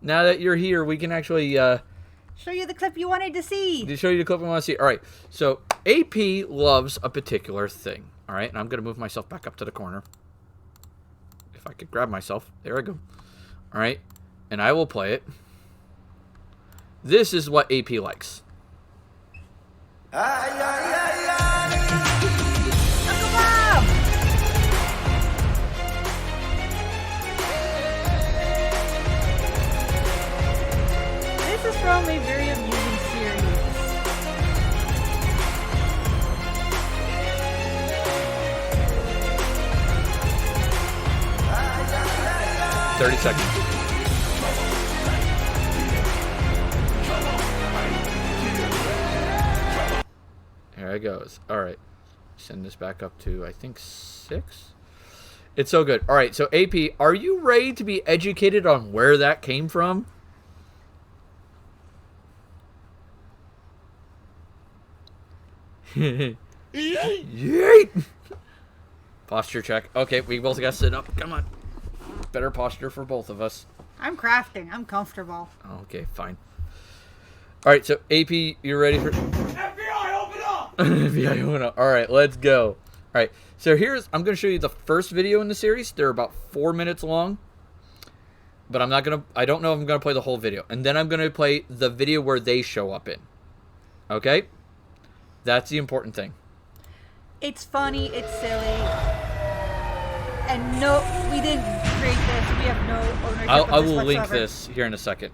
Now that you're here, we can actually show you the clip you wanted to see. To show you the clip we want to see. Alright, so AP loves a particular thing. Alright, and I'm going to move myself back up to the corner. If I could grab myself. There I go. Alright, and I will play it. This is what AP likes. Uncle Bob! 30 seconds. There it goes. All right. Send this back up to, I think, 6. It's so good. All right. So, AP, are you ready to be educated on where that came from? Yeet! Posture check. Okay, we both got to sit up. Come on. Better posture for both of us. I'm crafting. I'm comfortable. Okay, fine. All right, so AP, you ready for... FBI, open up! FBI, open up. All right, let's go. All right, so I'm going to show you the first video in the series. They're about 4 minutes long. But I don't know if I'm going to play the whole video. And then I'm going to play the video where they show up in. Okay? That's the important thing. It's funny, it's silly, and no, we didn't create this. We have no ownership of this I will link whatsoever. this here in a second.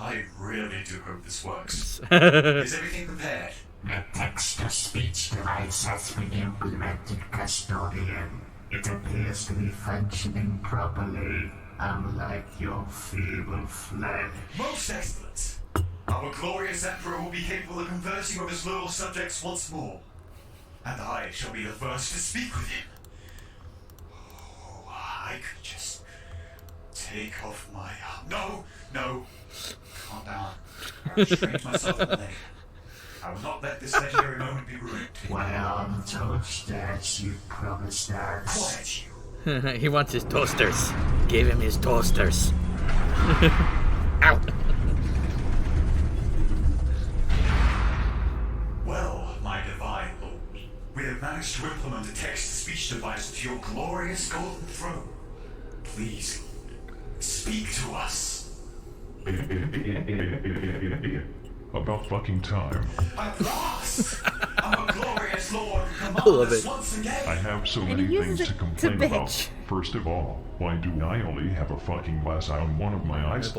I really do hope this works. Is everything prepared? The text-to-speech device has been implemented, custodian. It appears to be functioning properly, unlike your feeble flesh. Most excellent. Our glorious Emperor will be capable of conversing with his loyal subjects once more. And I shall be the first to speak with him. Oh, I could just take off my... No! Calm down. I restrained myself in the name. I will not let this legendary moment be ruined. Well, toasters, you promised us. Quiet you. He wants his toasters. Give him his toasters. Ow. Well, my divine lord, we have managed to implement a text-to-speech device to your glorious golden throne. Please, speak to us. About fucking time. At last, our glorious lord I love it. once again. I have so And many he uses things to it to complain about. bitch. First of all, why do I only have a fucking glass eye on one of my eyes?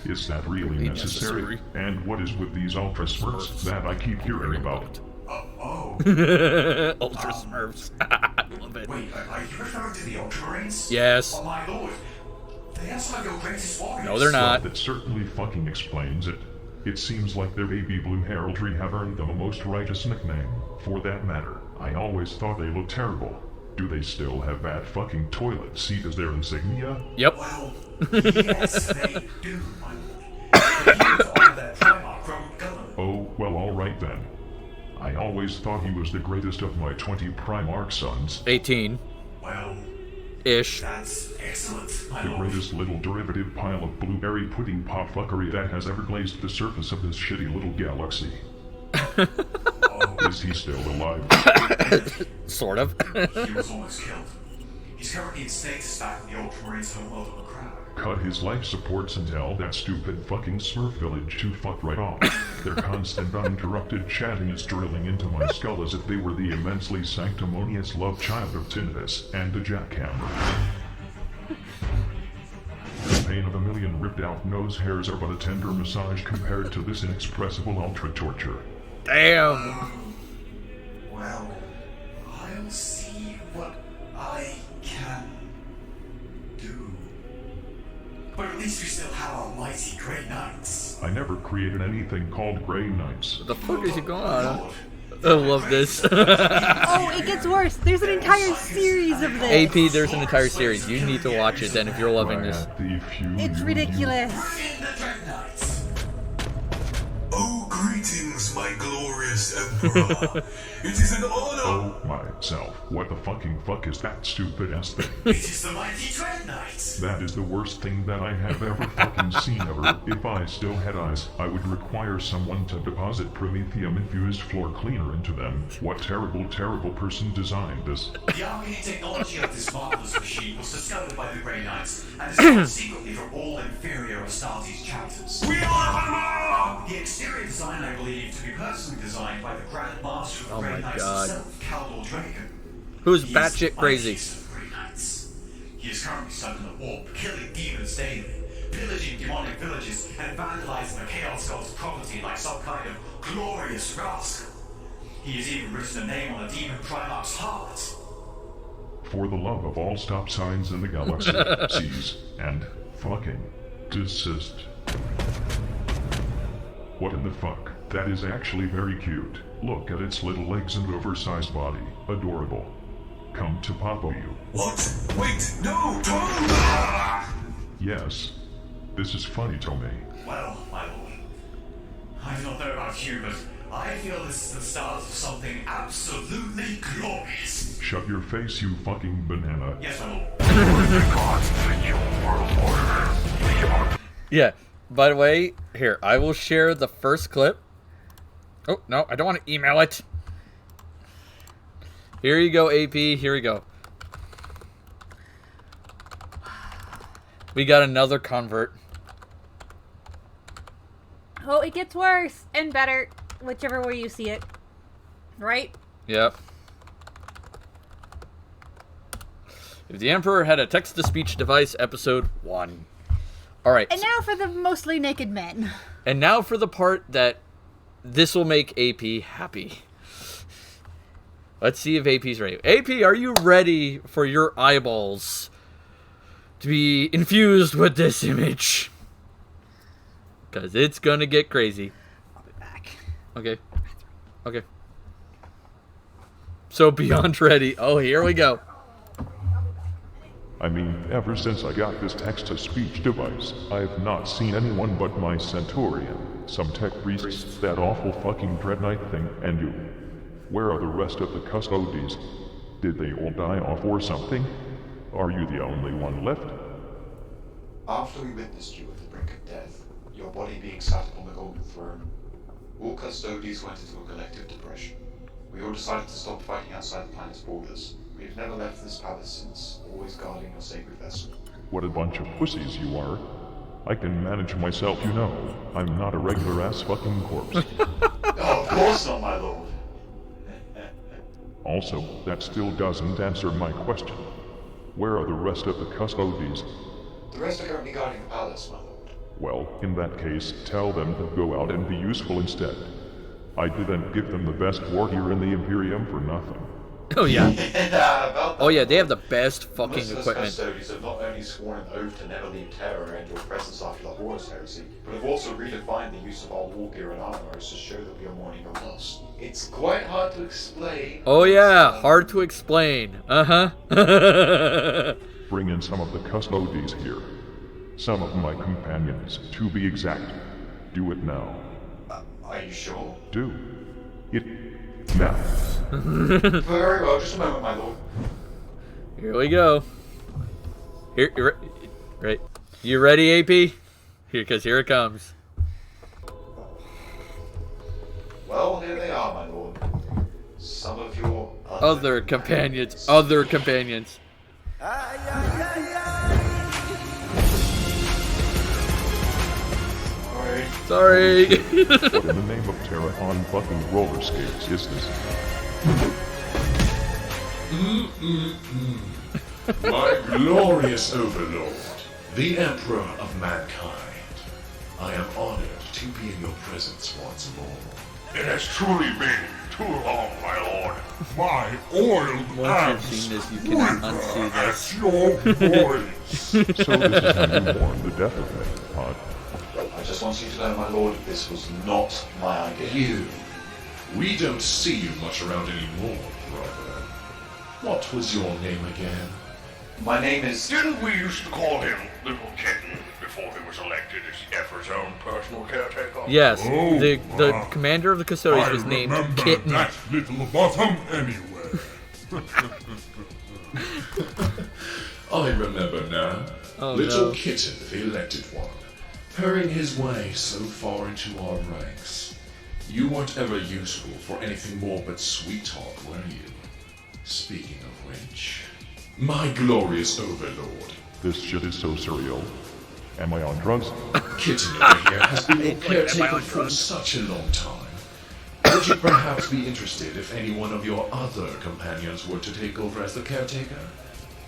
Is that really necessary? And what is with these ultra smurfs that I keep hearing about? Ultra Smurfs. I love it. Wait, are you referring to the Ultramarines? Yes. Oh my lord, they are some of your greatest warriors. No, they're not. Well, that certainly fucking explains it. It seems like their baby blue heraldry have earned them a most righteous nickname. For that matter, I always thought they looked terrible. Do they still have that fucking toilet seat as their insignia? Yep. Well, yes, they do, my lord. They use all of that Primarch chrome color. Oh, well, alright then. I always thought he was the greatest of my 20 Primarch sons. 18. Well, ish. That's excellent, my The lord. greatest little derivative pile of blueberry pudding pop fuckery that has ever glazed the surface of this shitty little galaxy. Is he still alive? Sort of. He was almost killed. He's currently in status back in the Ultramarines' home world of the crowd. Cut his life supports and tell that stupid fucking Smurf village to fuck right off. Their constant uninterrupted chatting is drilling into my skull as if they were the immensely sanctimonious love child of tinnitus and a jackhammer. The pain of a million ripped out nose hairs are but a tender massage compared to this inexpressible ultra torture. Damn. Well, I'll see what I can do. But at least we still have our mighty Grey Knights. I never created anything called Grey Knights. What the fuck is going on? I love this. Oh, it gets worse. There's an entire series of this. AP, there's an entire series. You need to watch it then if you're loving this. It's ridiculous. Oh, greetings, my glorious Emperor. It is an honor. Oh myself. What the fucking fuck is that stupid ass thing? It is the mighty Dread Knights. That is the worst thing that I have ever fucking seen ever. If I still had eyes, I would require someone to deposit promethium-infused floor cleaner into them. What terrible, terrible person designed this? The arcane technology of this marvelous machine was discovered by the Grey Knights and is kept secretly from all inferior Astartes chapters. We are the exterior design, I believe, to be personally designed by the Grand Master of the Oh Grey my Knights God. himself, Caldor Draken. Who's He is batshit crazy? mightiest of the Grey Knights. He is currently stuck in the warp, killing demons daily, pillaging demonic villages, and vandalizing the Chaos God's property like some kind of glorious rascal. He has even written a name on the demon Primarch's heart. for the love of all stop signs in the galaxy, cease and fucking desist. What in the fuck? That is actually very cute. Look at its little legs and oversized body. Adorable. Come to Papa you. What? Wait, no, don't! Yes. This is funny, Tomei. Well, my lord, I do not know about you, but I feel this is the start of something absolutely glorious. Shut your face, you fucking banana. Yes, my lord. Yeah, by the way, here, I will share the first clip. Oh, no, I don't want to email it. Here you go, AP, here we go. We got another convert. Oh, it gets worse and better, whichever way you see it. Right? Yep. If the Emperor had a text-to-speech device, episode 1. Alright. And now for the mostly naked men. And now for the part that this will make AP happy. Let's see if AP's ready. AP, are you ready for your eyeballs to be infused with this image? Because it's going to get crazy. I'll be back. Okay. Okay. So beyond ready. Oh, here we go. I mean, ever since I got this text-to-speech device, I have not seen anyone but my Centurion, some tech priests, that awful fucking Dread Knight thing, and you. Where are the rest of the custodies? Did they all die off or something? Are you the only one left? After we witnessed you at the brink of death, your body being sat upon the golden throne, all custodies went into a collective depression. We all decided to stop fighting outside the planet's borders. We've never left this palace since, always guarding your sacred vessel. What a bunch of pussies you are. I can manage myself, you know. I'm not a regular-ass fucking corpse. Oh, of course not, my lord. Also, that still doesn't answer my question. Where are the rest of the custodies? The rest are currently guarding the palace, my lord. Well, in that case, tell them to go out and be useful instead. I didn't give them the best war gear in the Imperium for nothing. Oh yeah. Oh yeah, they have the best fucking Most of the equipment. custodies have not only sworn an oath to never leave terror and your presence after the Horus heresy, but have also redefined the use of our war gear and armor as to show that we are mourning your loss. It's quite hard to explain. Oh yeah, hard to explain. Uh-huh. Bring in some of the custodies here. Some of my companions, to be exact. Do it now. Are you sure? Do it now. Very well, just a moment, my lord. Here we go. Here, right. You ready, AP? Here, because here it comes. Well, here they are, my lord. Some of your Other companions. Other companions. Sorry. What in the name of terror on fucking roller skates is this? My glorious overlord, the Emperor of Mankind. I am honored to be in your presence once more. It has truly been too long, my lord. My oiled Once you've seen this, you cannot unsee this. your voice. So this is how you mourn the death of me, huh? I just want you to know, my lord, this was not my idea. You. We don't see you much around anymore, brother. What was your name again? My name is... Didn't we used to call him Little Kitten before he was elected as Effort's own personal caretaker? Yes, Oh, the commander of the custodians was named Kitten. that little bottom anyway. I remember now. Oh, Little no. Kitten, the elected one, hurrying his way so far into our ranks. You weren't ever useful for anything more but sweet talk, were you? Speaking of which, my glorious overlord. This shit is so surreal. Am I on drugs? Kitten over here has been your caretaker for such a long time. Would you perhaps be interested if any one of your other companions were to take over as the caretaker?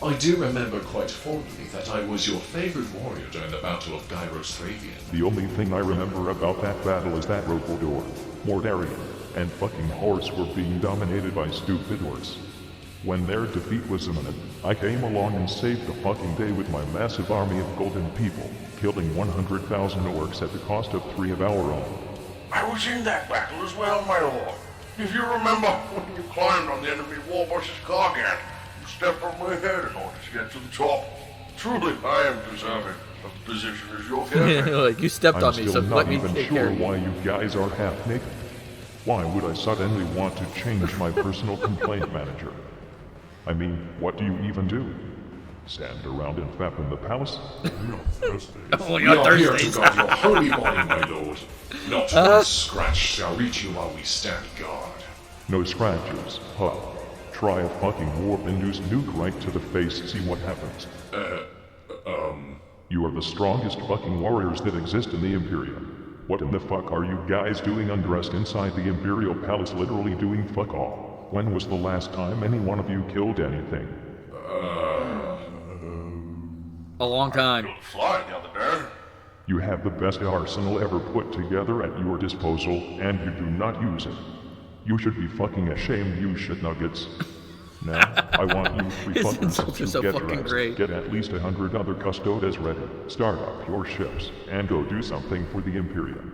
I do remember quite fondly that I was your favorite warrior during the Battle of Gyrostravian. The only thing I remember about that battle is that Rokodor, Mordarian, and fucking Horse were being dominated by stupid horse. When their defeat was imminent, I came along and saved the fucking day with my massive army of golden people, killing 100,000 orcs at the cost of 3 of our own. I was in that battle as well, my lord. If you remember when you climbed on the enemy wall versus Gargant, you stepped on my head in order to get to the top. Truly, I am deserving of the position as your caretaker. Like, you stepped on me, so let me I'm take still care not of even you. sure why you guys are half naked. Why would I suddenly want to change my personal complaint manager? I mean, what do you even do? Stand around and fap in the palace? We are here to guard your holy body, my lord. Not one scratch shall reach you while we stand guard. No scratches, huh? Try a fucking warp-induced nuke right to the face, see what happens. You are the strongest fucking warriors that exist in the Imperium. What in the fuck are you guys doing undressed inside the Imperial Palace, literally doing fuck all? When was the last time any one of you killed anything? A long time. Fly the other day. You have the best arsenal ever put together at your disposal, and you do not use it. You should be fucking ashamed, you shit nuggets. Now, I want you three His fuckers insults are to so get fucking dressed, great. get at least 100 other custodes ready, start up your ships, and go do something for the Imperium.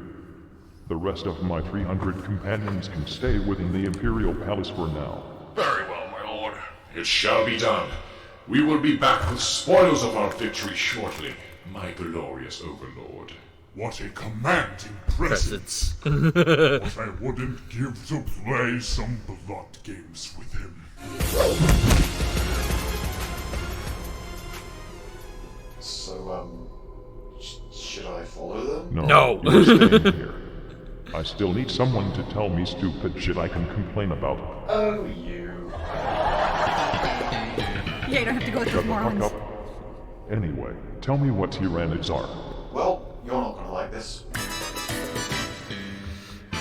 The rest of my 300 companions can stay within the Imperial Palace for now. Very well, my lord. It shall be done. We will be back with spoils of our victory shortly, my glorious overlord. What a commanding presence. What I wouldn't give to play some blood games with him. So, should I follow them? No. You're staying here. I still need someone to tell me stupid shit I can complain about. Oh, you. Yeah, you don't have to go Shut through the fuck morons. up. Anyway, tell me what tyrannids are. Well, you're not gonna like this.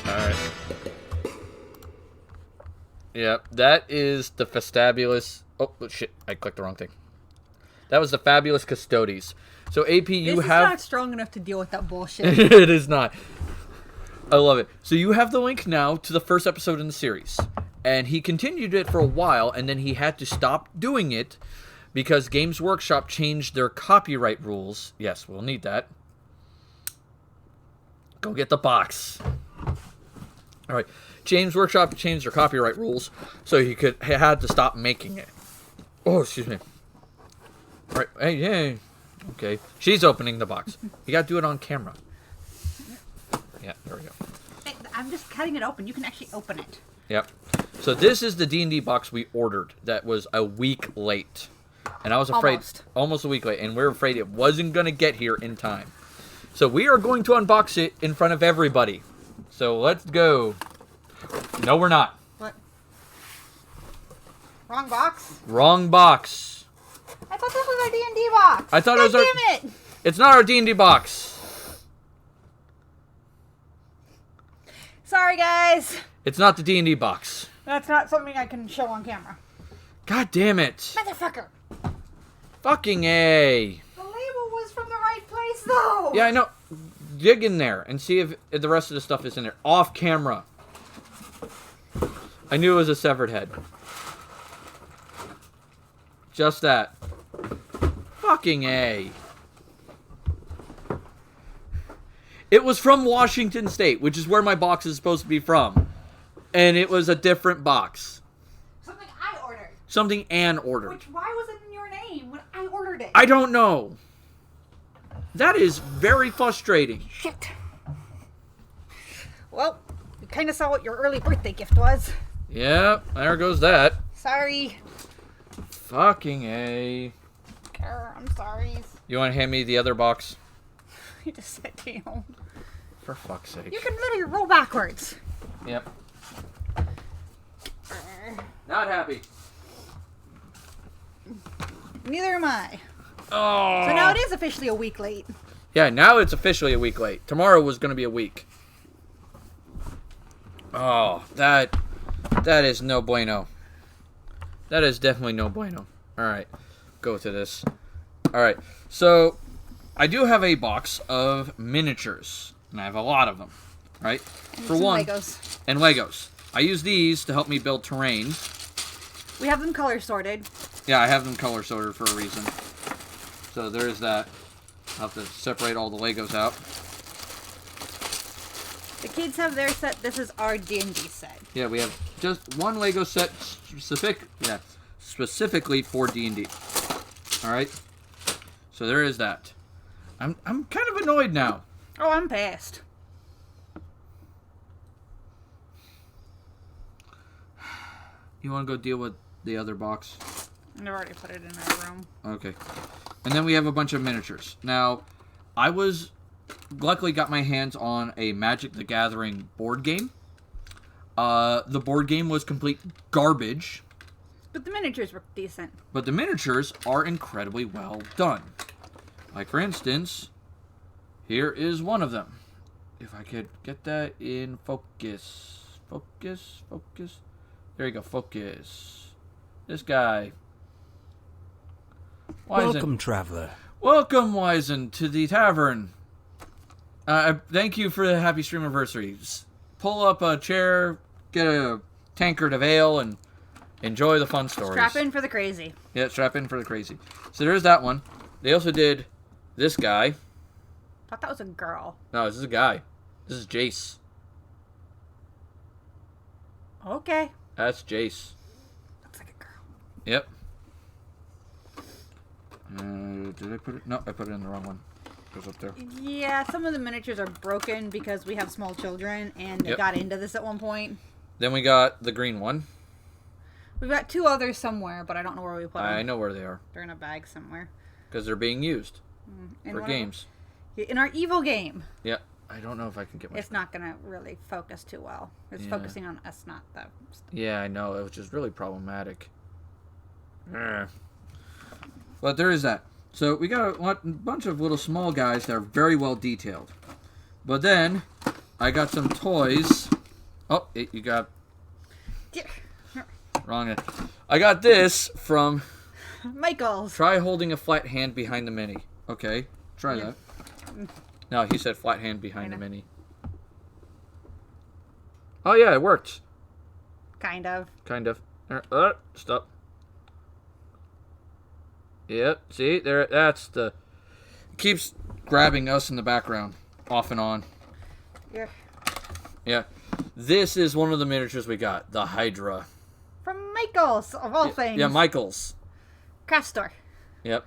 Alright. Yep, that is the Festabulous... Oh, shit, I clicked the wrong thing. That was the Fabulous Custodes. So, AP, you This have... is not strong enough to deal with that bullshit. It is not. I love it. So, you have the link now to the first episode in the series. And he continued it for a while, and then he had to stop doing it because Games Workshop changed their copyright rules. Yes, we'll need that. Go get the box. All right. Games Workshop changed their copyright rules, so he had to stop making it. Oh, excuse me. All right. Hey, yeah. Okay. She's opening the box. You got to do it on camera. Yeah, there we go. Hey, I'm just cutting it open. You can actually open it. Yep. So this is the D&D box we ordered that was a week late. And I was afraid... Almost a week late. And we were afraid it wasn't going to get here in time. So we are going to unbox it in front of everybody. So let's go. No, we're not. What? Wrong box? Wrong box. I thought this was our D&D box. I thought it was our... Damn it! It's not our D&D box. Sorry, guys. It's not the D&D box. That's not something I can show on camera. God damn it. Motherfucker. Fucking A. The label was from the right place, though. Yeah, I know. Dig in there and see if the rest of the stuff is in there. Off camera. I knew it was a severed head. Just that. Fucking A. It was from Washington State, which is where my box is supposed to be from. And it was a different box. Something I ordered. Something Anne ordered. Why was it in your name when I ordered it? I don't know. That is very frustrating. Shit. Well, you kind of saw what your early birthday gift was. Yep, there goes that. Sorry. Fucking A. I'm sorry. You want to hand me the other box? You just said down. For fuck's sake. You can literally roll backwards. Yep. Not happy. Neither am I. Oh. So now it is officially a week late. Yeah, now it's officially a week late. Tomorrow was going to be a week. Oh, that is no bueno. That is definitely no bueno. Alright, go to this. Alright, so I do have a box of miniatures. And I have a lot of them. Right? For one. Legos. And Legos. I use these to help me build terrain. We have them color sorted. Yeah, I have them color sorted for a reason. So there's that. I'll have to separate all the Legos out. The kids have their set. This is our D&D set. Yeah, we have just one Lego set specifically for D&D. All right. So there is that. I'm kind of annoyed now. Oh, I'm pissed. You want to go deal with the other box? I've already put it in our room. Okay. And then we have a bunch of miniatures. Now, I luckily got my hands on a Magic the Gathering board game. The board game was complete garbage. But the miniatures were decent. But the miniatures are incredibly well done. Like, for instance, here is one of them. If I could get that in focus. Focus. There you go, focus. This guy. Welcome, traveler. Welcome, Wizen, to the tavern. Thank you for the happy Streamaversary. Just pull up a chair, get a tankard of ale, and enjoy the fun stories. Strap in for the crazy. Yeah, strap in for the crazy. So there's that one. They also did this guy. I thought that was a girl. No, this is a guy. This is Jace. Okay. That's Jace. Looks like a girl. Yep. Did I put it? No, I put it in the wrong one. It goes up there. Yeah, some of the miniatures are broken because we have small children and they got into this at one point. Then we got the green one. We've got two others somewhere, but I don't know where we put them. I know where they are. They're in a bag somewhere. Because they're being used for games. In our evil game. Yeah, I don't know if I can get my... It's not going to really focus too well. It's focusing on us, not the... Yeah, I know, which is really problematic. But there is that. So we got a bunch of little small guys that are very well detailed. But then, I got some toys. Oh, you got... Wrong. I got this from... Michael's. Try holding a flat hand behind the mini. Okay, try that. No, he said flat hand behind the mini. Oh yeah, it worked. Kind of. Kind of. Stop. Yep, see? There, that's the... It keeps grabbing us in the background. Off and on. Yeah. Yeah. This is one of the miniatures we got. The Hydra. From Michael's, of all things. Yeah, Michael's. Craft store. Yep.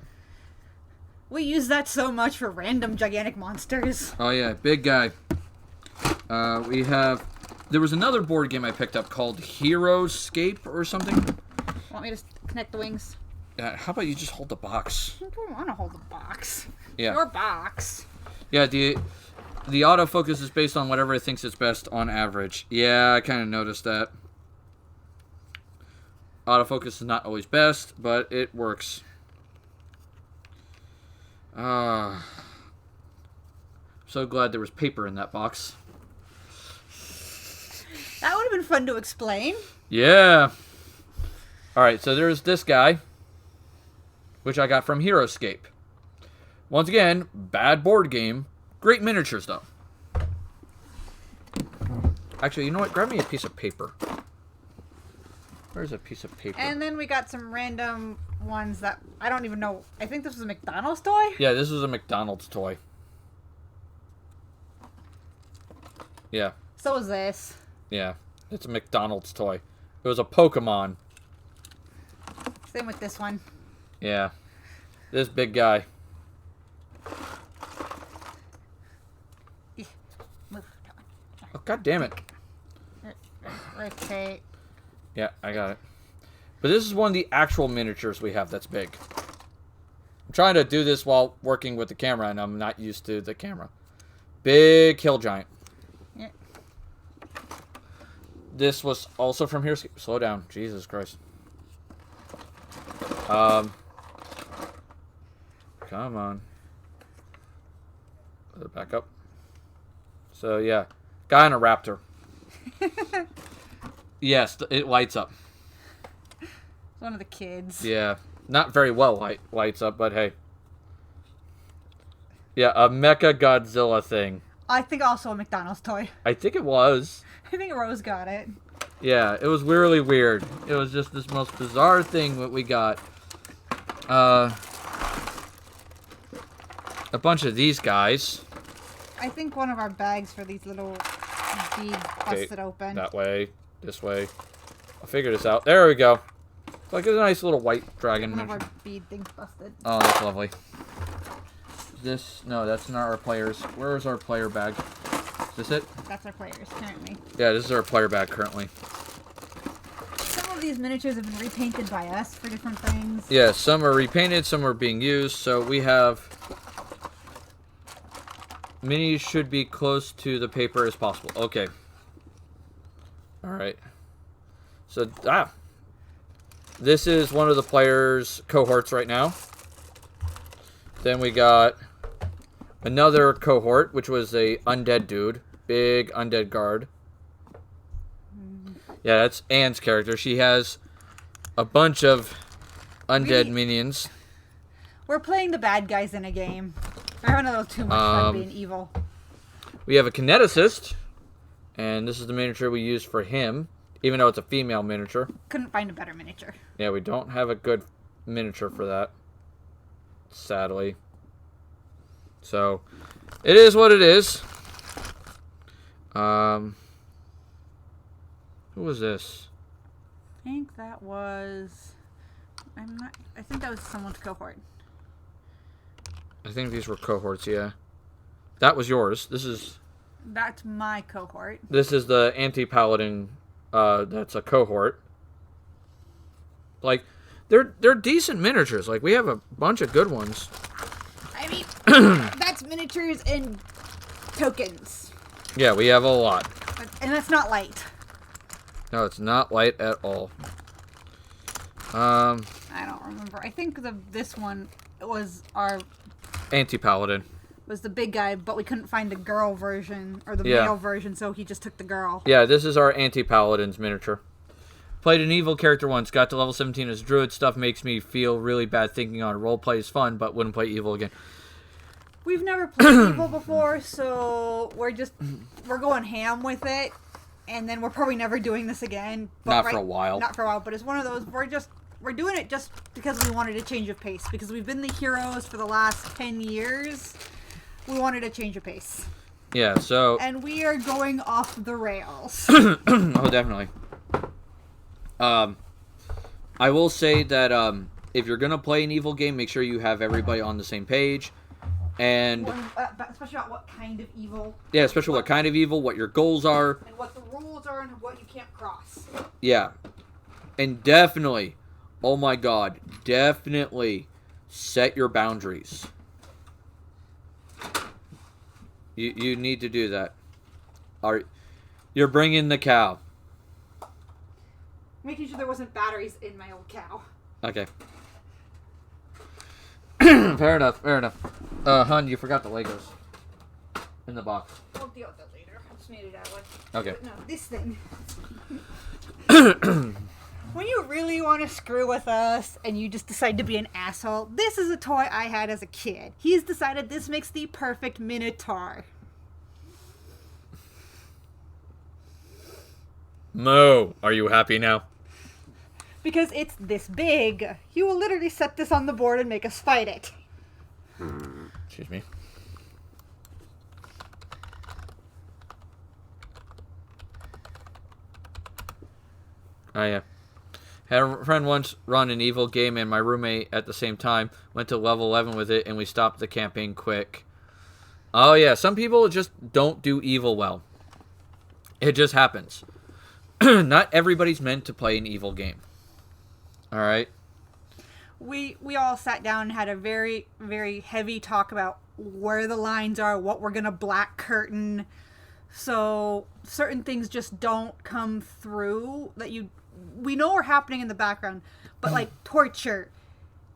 We use that so much for random gigantic monsters. Oh yeah, big guy. We have... There was another board game I picked up called Heroescape or something. Want me to connect the wings? How about you just hold the box? I don't want to hold the box. Yeah. Your box. Yeah, the autofocus is based on whatever it thinks is best on average. Yeah, I kind of noticed that. Autofocus is not always best, but it works. So glad there was paper in that box. That would have been fun to explain. Yeah. Alright, so there's this guy, which I got from Heroescape. Once again, bad board game. Great miniatures, though. Actually, you know what? Grab me a piece of paper. Where's a piece of paper? And then we got some random ones that I don't even know. I think this was a McDonald's toy. Yeah, this was a McDonald's toy. Yeah. So was this. Yeah, it's a McDonald's toy. It was a Pokemon. Same with this one. Yeah. This big guy. Move. Oh, God damn it. Okay. Yeah, I got it. But this is one of the actual miniatures we have that's big. I'm trying to do this while working with the camera, and I'm not used to the camera. Big hill giant. Yeah. This was also from here. Slow down. Jesus Christ. Come on. Back up. So, yeah. Guy on a raptor. Yes, it lights up. One of the kids. Yeah. Not very well lights up, but hey. Yeah, a Mecha Godzilla thing. I think also a McDonald's toy. I think it was. I think Rose got it. Yeah, it was really weird. It was just this most bizarre thing that we got. A bunch of these guys. I think one of our bags for these little beads busted open. That way, this way. I'll figure this out. There we go. It's like a nice little white dragon. One of our bead things busted. Oh, that's lovely. No, that's not our players. Where is our player bag? Is this it? That's our players currently. Yeah, this is our player bag currently. Some of these miniatures have been repainted by us for different things. Yeah, some are repainted, some are being used. So we have... Minis should be close to the paper as possible. Okay. Alright. So, this is one of the players' cohorts right now. Then we got another cohort, which was a undead dude. Big undead guard. Yeah, that's Anne's character. She has a bunch of undead minions. We're playing the bad guys in a game. We're having a little too much fun being evil. We have a kineticist. And this is the miniature we used for him. Even though it's a female miniature. Couldn't find a better miniature. Yeah, we don't have a good miniature for that. Sadly. So, it is what it is. Who was this? I think that was... I think that was someone's cohort. I think these were cohorts, yeah. That was yours. That's my cohort. This is the anti-paladin, that's a cohort. Like, they're decent miniatures. Like, we have a bunch of good ones. I mean, that's miniatures and tokens. Yeah, we have a lot. And that's not light. No, it's not light at all. I don't remember. I think this one was our... Anti-paladin. Was the big guy, but we couldn't find the girl version, or the male version, so he just took the girl. Yeah, this is our anti-paladin's miniature. Played an evil character once, got to level 17 as druid. Stuff makes me feel really bad thinking on roleplay is fun, but wouldn't play evil again. We've never played evil before, so we're going ham with it, and then we're probably never doing this again. Not for a while. Not for a while, but it's one of those, we're doing it just because we wanted a change of pace, because we've been the heroes for the last 10 years. We wanted a change of pace. Yeah, so... And we are going off the rails. Oh, definitely. I will say that if you're going to play an evil game, make sure you have everybody on the same page. And... especially about what kind of evil. Yeah, especially what kind of evil, what your goals are. And what the rules are and what you can't cross. Yeah. And definitely, oh my god, definitely set your boundaries. You need to do that. You're bringing the cow. Making sure there wasn't batteries in my old cow. Okay. Fair enough, fair enough. Hun, you forgot the Legos. In the box. We'll deal with that later. I just needed that one. Okay. But no, this thing. When you really want to screw with us and you just decide to be an asshole, this is a toy I had as a kid. He's decided this makes the perfect Minotaur. Mo, are you happy now? Because it's this big. He will literally set this on the board and make us fight it. Excuse me. Oh, yeah. Had a friend once run an evil game and my roommate at the same time went to level 11 with it and we stopped the campaign quick. Oh, yeah. Some people just don't do evil well. It just happens. Not everybody's meant to play an evil game. Alright? We all sat down and had a very, very heavy talk about where the lines are, what we're going to black curtain. So certain things just don't come through that we know are happening in the background, but like torture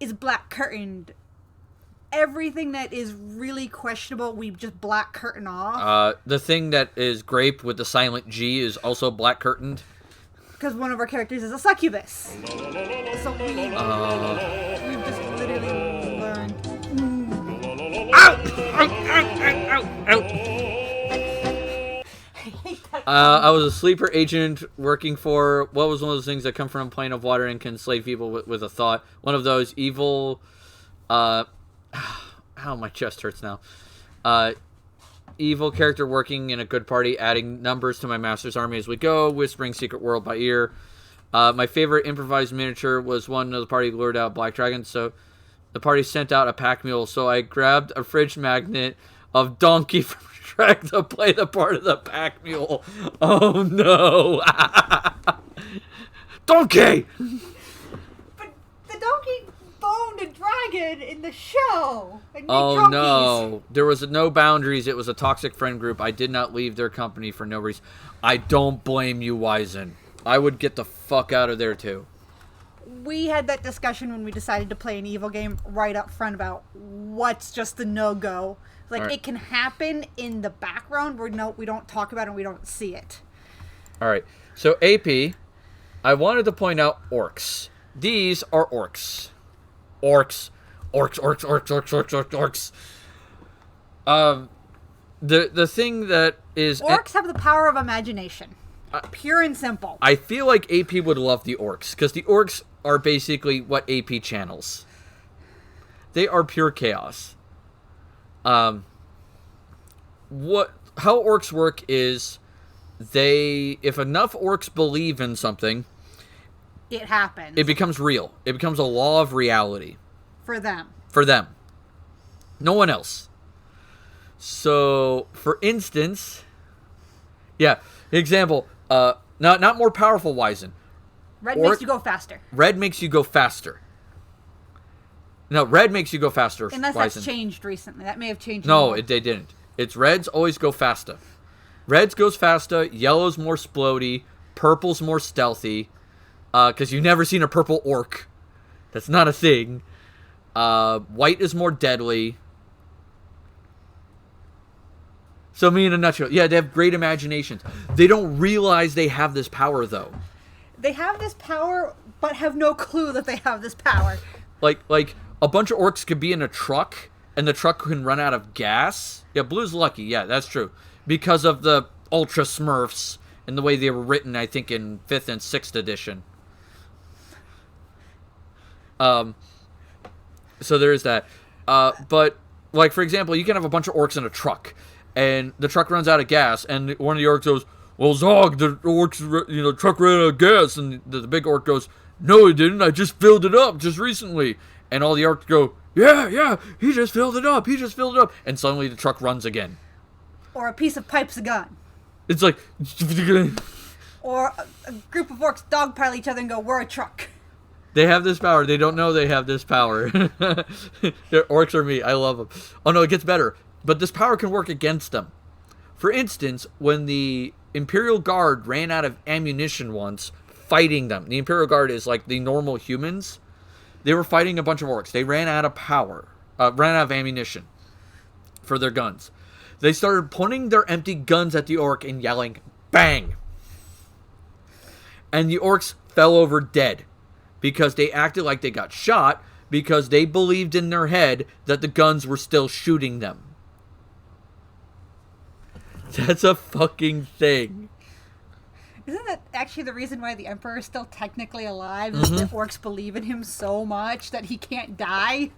is black curtained. Everything that is really questionable, we just black curtain off. The thing that is grape with the silent G is also black curtained. Because one of our characters is a succubus. So we've just literally learned. Ow! Ow! Ow! Ow! Ow! I hate that I was a sleeper agent working for, what was one of those things that come from a plane of water and can slay people with a thought? One of those evil, how my chest hurts now. Evil character working in a good party, adding numbers to my master's army as we go, whispering secret world by ear. My favorite improvised miniature was one of the party lured out black dragons, so the party sent out a pack mule, so I grabbed a fridge magnet of Donkey from Shrek to play the part of the pack mule. Oh no! Donkey! But the donkey boned a dragon in the show. And made Oh drunkies. no! There was no boundaries. It was a toxic friend group. I did not leave their company for no reason. I don't blame you, Wizen. I would get the fuck out of there too. We had that discussion when we decided to play an evil game right up front about what's just the no-go. Like, All right. it can happen in the background where we don't talk about it and we don't see it. All right. So AP, I wanted to point out orcs. These are orcs. Orcs. The thing that is Orcs have the power of imagination. Pure and simple. I feel like AP would love the orcs because the orcs are basically what AP channels. They are pure chaos. How orcs work is if enough orcs believe in something, It happens. it becomes real. It becomes a law of reality For them. for them. No one else. So, for instance, example, not more powerful Wizen. Red makes you go faster. Red makes you go faster. No, red makes you go faster. Unless Wizen. that's changed recently. That may have changed. No, they didn't. It's reds always go faster. Reds goes faster. Yellow's more splody. Purple's more stealthy. Because you've never seen a purple orc. That's not a thing. White is more deadly. So me in a nutshell. Yeah, they have great imaginations. They don't realize they have this power, though. They have this power, but have no clue that they have this power. Like a bunch of orcs could be in a truck, and the truck can run out of gas. Yeah, Blue's lucky. Yeah, that's true. Because of the Ultra Smurfs and the way they were written, I think, in 5th and 6th edition. So there is that. But, like, for example, you can have a bunch of orcs in a truck, and the truck runs out of gas, and one of the orcs goes, "Well, Zog, the orcs, truck ran out of gas," and the big orc goes, "No, it didn't. I just filled it up just recently." And all the orcs go, Yeah, he just filled it up. And suddenly the truck runs again. Or a piece of pipe's a gun. It's like... Or a group of orcs dogpile each other and go, "We're a truck." They have this power. They don't know they have this power. Orcs are me. I love them. Oh, no, it gets better. But this power can work against them. For instance, when the Imperial Guard ran out of ammunition once, fighting them. The Imperial Guard is like the normal humans. They were fighting a bunch of orcs. They ran out of ran out of ammunition for their guns. They started pointing their empty guns at the orc and yelling, "Bang!" And the orcs fell over dead because they acted like they got shot because they believed in their head that the guns were still shooting them. That's a fucking thing. Isn't that actually the reason why the Emperor is still technically alive? Is that orcs believe in him so much that he can't die?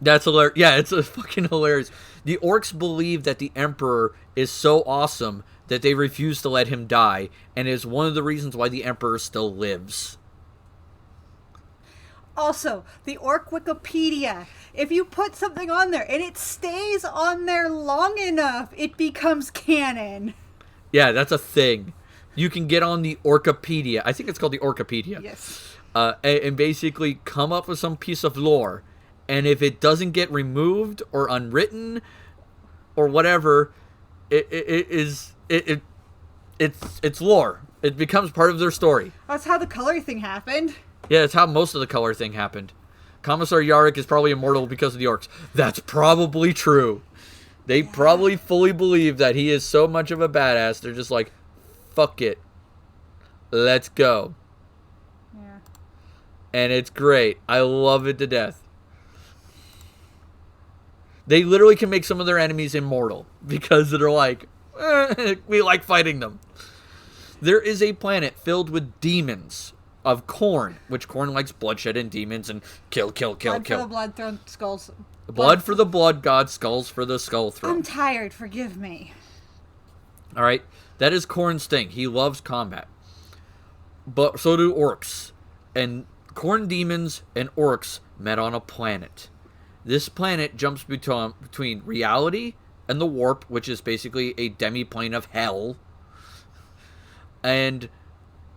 That's hilarious. Yeah, it's a fucking hilarious. The orcs believe that the Emperor is so awesome that they refuse to let him die, and is one of the reasons why the Emperor still lives. Also, the Orc Wikipedia. If you put something on there and it stays on there long enough, it becomes canon. Yeah, that's a thing. You can get on the Orcapedia. I think it's called the Orcapedia. Yes. And basically come up with some piece of lore. And if it doesn't get removed or unwritten or whatever, it's lore. It becomes part of their story. That's how the color thing happened. Yeah, that's how most of the color thing happened. Commissar Yarrick is probably immortal because of the orcs. That's probably true. They probably fully believe that he is so much of a badass, they're just like, fuck it. Let's go. Yeah. And it's great. I love it to death. They literally can make some of their enemies immortal because they're like, we like fighting them. There is a planet filled with demons of Khorne, which Khorne likes bloodshed and demons and kill. Blood for the blood throne skulls. Blood for the blood god, skulls for the skull throne. I'm tired, forgive me. Alright? That is Khorne's thing. He loves combat. But so do orcs. And Khorne demons and orcs met on a planet. This planet jumps between reality and the warp, which is basically a demi-plane of hell. And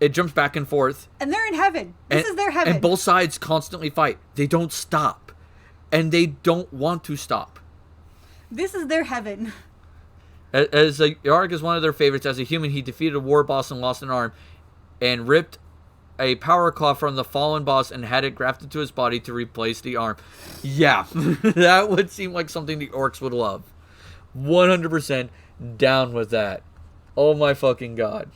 it jumps back and forth. And they're in heaven. This is their heaven. And both sides constantly fight. They don't stop. And they don't want to stop. This is their heaven. As Yarg is one of their favorites. As a human, he defeated a war boss and lost an arm. And ripped a power claw from the fallen boss and had it grafted to his body to replace the arm. Yeah, that would seem like something the orcs would love. 100% down with that. Oh my fucking god.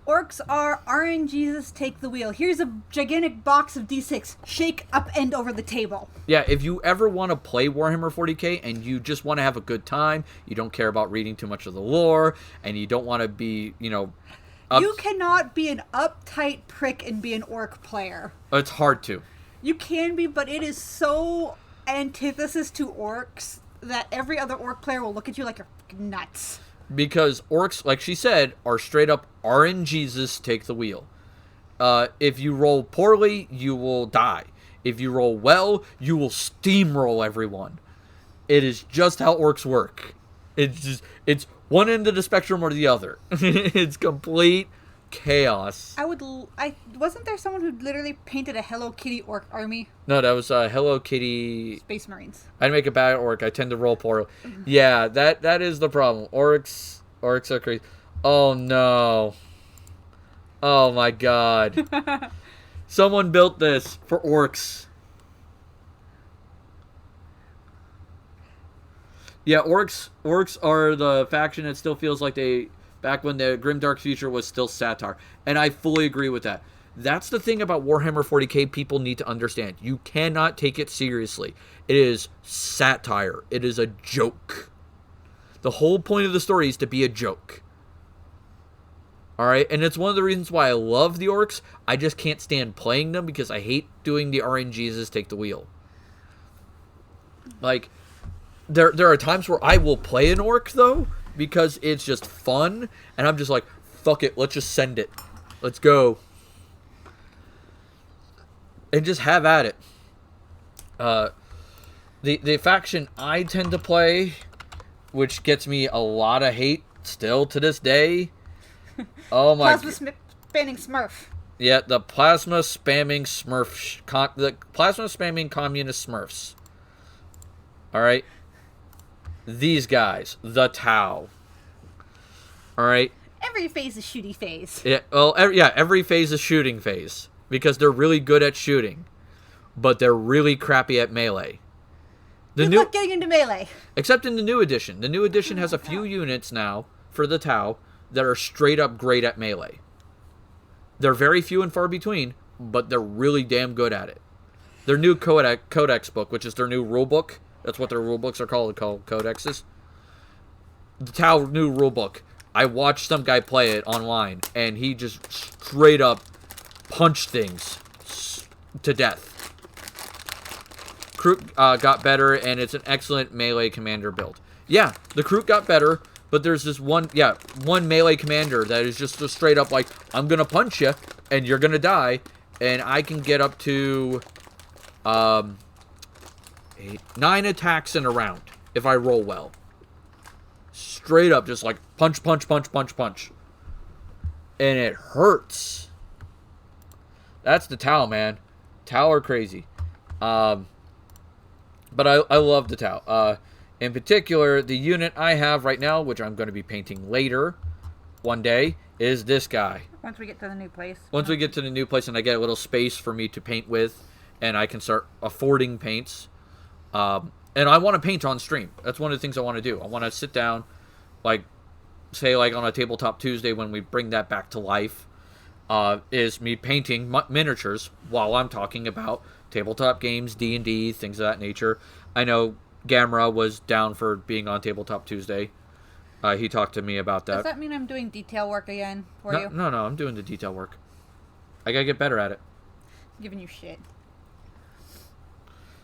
Orcs are RNGesus take the wheel. Here's a gigantic box of D6. Shake up and over the table. Yeah, if you ever want to play Warhammer 40k and you just want to have a good time, you don't care about reading too much of the lore, and you don't want to be, you cannot be an uptight prick and be an orc player. It's hard to. You can be, but it is so antithesis to orcs that every other orc player will look at you like you're nuts. Because orcs, like she said, are straight up RNGesus take the wheel. If you roll poorly, you will die. If you roll well, you will steamroll everyone. It is just how orcs work. It's one end of the spectrum or the other. It's complete chaos. Wasn't there someone who literally painted a Hello Kitty orc army? No, that was Hello Kitty Space Marines. I'd make a bad orc. I tend to roll poorly. Yeah, that is the problem. Orcs are crazy. Oh no. Oh my god. Someone built this for orcs. Yeah, orcs are the faction that still feels like back when the Grimdark future was still satire. And I fully agree with that. That's the thing about Warhammer 40k people need to understand. You cannot take it seriously. It is satire. It is a joke. The whole point of the story is to be a joke. Alright? And it's one of the reasons why I love the orcs. I just can't stand playing them because I hate doing the RNGesus take the wheel. Like, there are times where I will play an orc, though, because it's just fun, and I'm just like, fuck it, let's just send it. Let's go. And just have at it. The faction I tend to play, which gets me a lot of hate still to this day. Oh my god. Plasma spamming Smurf. Yeah, the plasma spamming Smurf. The plasma spamming communist Smurfs. Alright? These guys. The Tau. Alright? Every phase is shooty phase. Yeah, well, every phase is shooting phase. Because they're really good at shooting. But they're really crappy at melee. Good luck getting into melee. Except in the new edition. The new edition has a few units now for the Tau that are straight up great at melee. They're very few and far between, but they're really damn good at it. Their new codex book, which is their new rule book. That's what their rule books are called codexes. The Tau new rule book. I watched some guy play it online, and he just straight up punched things to death. Kroot got better, and it's an excellent melee commander build. Yeah, the Kroot got better, but there's this one melee commander that is just straight up like, I'm gonna punch you, and you're gonna die, and I can get up to 9 attacks in a round if I roll well. Straight up, just like punch, punch, punch, punch, punch. And it hurts. That's the Tau, man. Tau are crazy. But I love the Tau. In particular, the unit I have right now, which I'm going to be painting later, one day, is this guy. Once we get to the new place. Once we get to the new place and I get a little space for me to paint with, and I can start affording paints. And I want to paint on stream. That's one of the things I want to do. I want to sit down, like, say, like on a Tabletop Tuesday when we bring that back to life, is me painting miniatures while I'm talking about tabletop games, D&D, things of that nature. I know Gamera was down for being on Tabletop Tuesday. He talked to me about that. Does that mean I'm doing detail work again for you? No, I'm doing the detail work. I gotta get better at it. I'm giving you shit.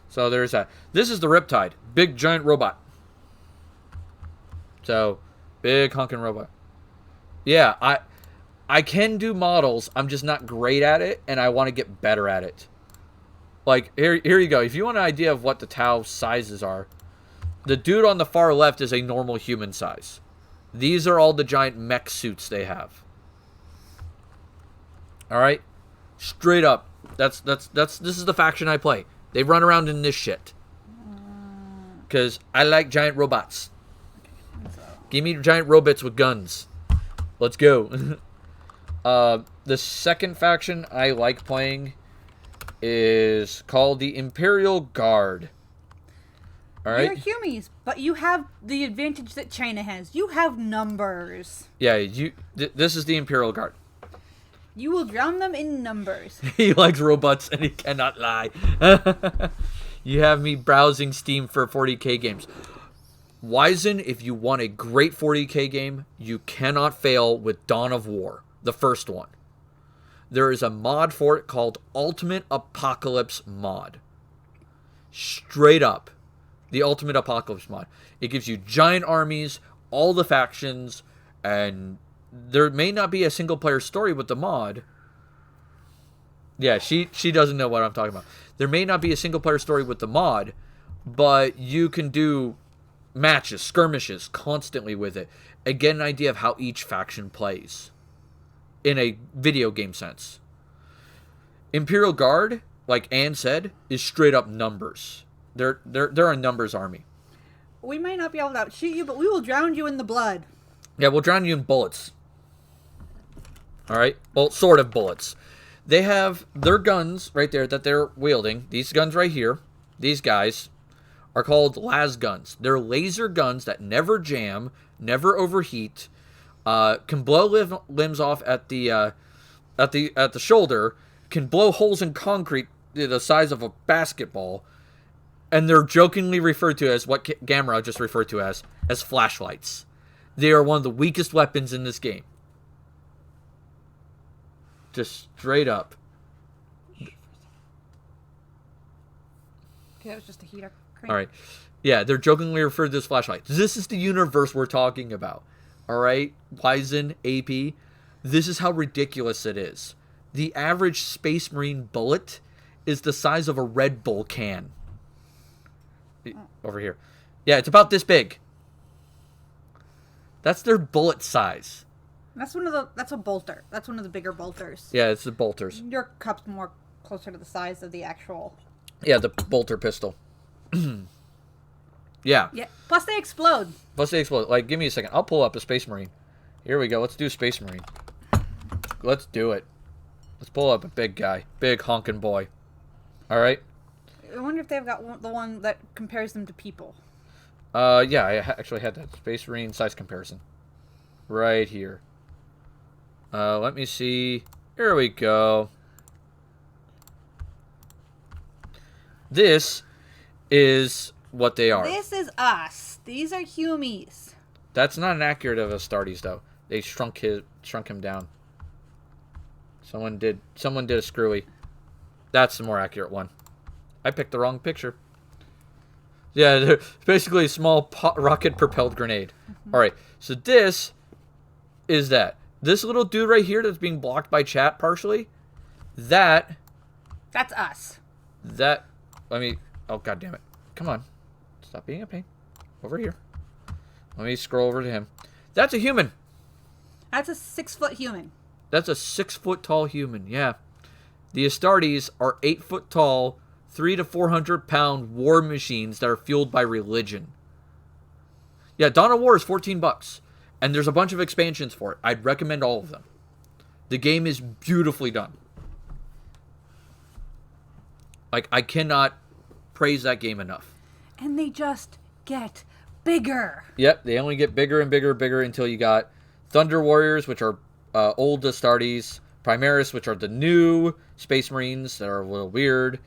So there's that. This is the Riptide. Big giant robot. So, big honking robot. Yeah, I can do models. I'm just not great at it, and I want to get better at it. Like, here you go. If you want an idea of what the Tau sizes are, the dude on the far left is a normal human size. These are all the giant mech suits they have. All right? Straight up. This is the faction I play. They run around in this shit. Because I like giant robots. Give me giant robots with guns. Let's go. The second faction I like playing is called the Imperial Guard. All right? You're Humies, but you have the advantage that China has. You have numbers. Yeah, this is the Imperial Guard. You will drown them in numbers. He likes robots and he cannot lie. You have me browsing Steam for 40k games. Wizen, if you want a great 40k game, you cannot fail with Dawn of War, the first one. There is a mod for it called Ultimate Apocalypse Mod. Straight up, the Ultimate Apocalypse Mod. It gives you giant armies, all the factions, and there may not be a single player story with the mod. Yeah, she doesn't know what I'm talking about. There may not be a single player story with the mod, but you can do matches, skirmishes constantly with it, and get an idea of how each faction plays in a video game sense. Imperial Guard, like Anne said, is straight up numbers. They're a numbers army. We might not be able to outshoot you, but we will drown you in the blood. Yeah, we'll drown you in bullets. Alright? Well, sort of bullets. They have their guns right there that they're wielding. These guns right here, these guys, are called las guns. They're laser guns that never jam, never overheat, can blow limbs off at the shoulder, can blow holes in concrete the size of a basketball, and they're jokingly referred to as what Gamera just referred to as flashlights. They are one of the weakest weapons in this game. Just straight up. Okay, that was just a heater. Crank. All right. Yeah, they're jokingly referred to as flashlights. This is the universe we're talking about. All right? Wizen, AP. This is how ridiculous it is. The average Space Marine bullet is the size of a Red Bull can. Over here. Yeah, it's about this big. That's their bullet size. That's a bolter. That's one of the bigger bolters. Yeah, it's the bolters. Your cup's more closer to the size of the actual. Yeah, the bolter pistol. Yeah. Yeah. Plus they explode. Like, give me a second. I'll pull up a Space Marine. Here we go. Let's do Space Marine. Let's do it. Let's pull up a big guy. Big honking boy. All right. I wonder if they've got the one that compares them to people. Yeah, I actually had that Space Marine size comparison. Right here. Let me see. Here we go. This is what they are. This is us. These are Humies. That's not an accurate of Astartes, though. They shrunk him down. Someone did a screwy. That's the more accurate one. I picked the wrong picture. Yeah, they're basically a small rocket-propelled grenade. Mm-hmm. All right, so this is that. This little dude right here that's being blocked by chat partially, that's us. Oh, God damn it. Come on. Stop being a pain. Over here. Let me scroll over to him. That's a human. That's a 6-foot human. That's a 6-foot tall human, yeah. The Astartes are 8 foot tall, 300 to 400 pound war machines that are fueled by religion. Yeah, Dawn of War is $14. And there's a bunch of expansions for it. I'd recommend all of them. The game is beautifully done. Like, I cannot praise that game enough. And they just get bigger. Yep, they only get bigger and bigger and bigger until you got Thunder Warriors, which are old Astartes. Primaris, which are the new Space Marines that are a little weird.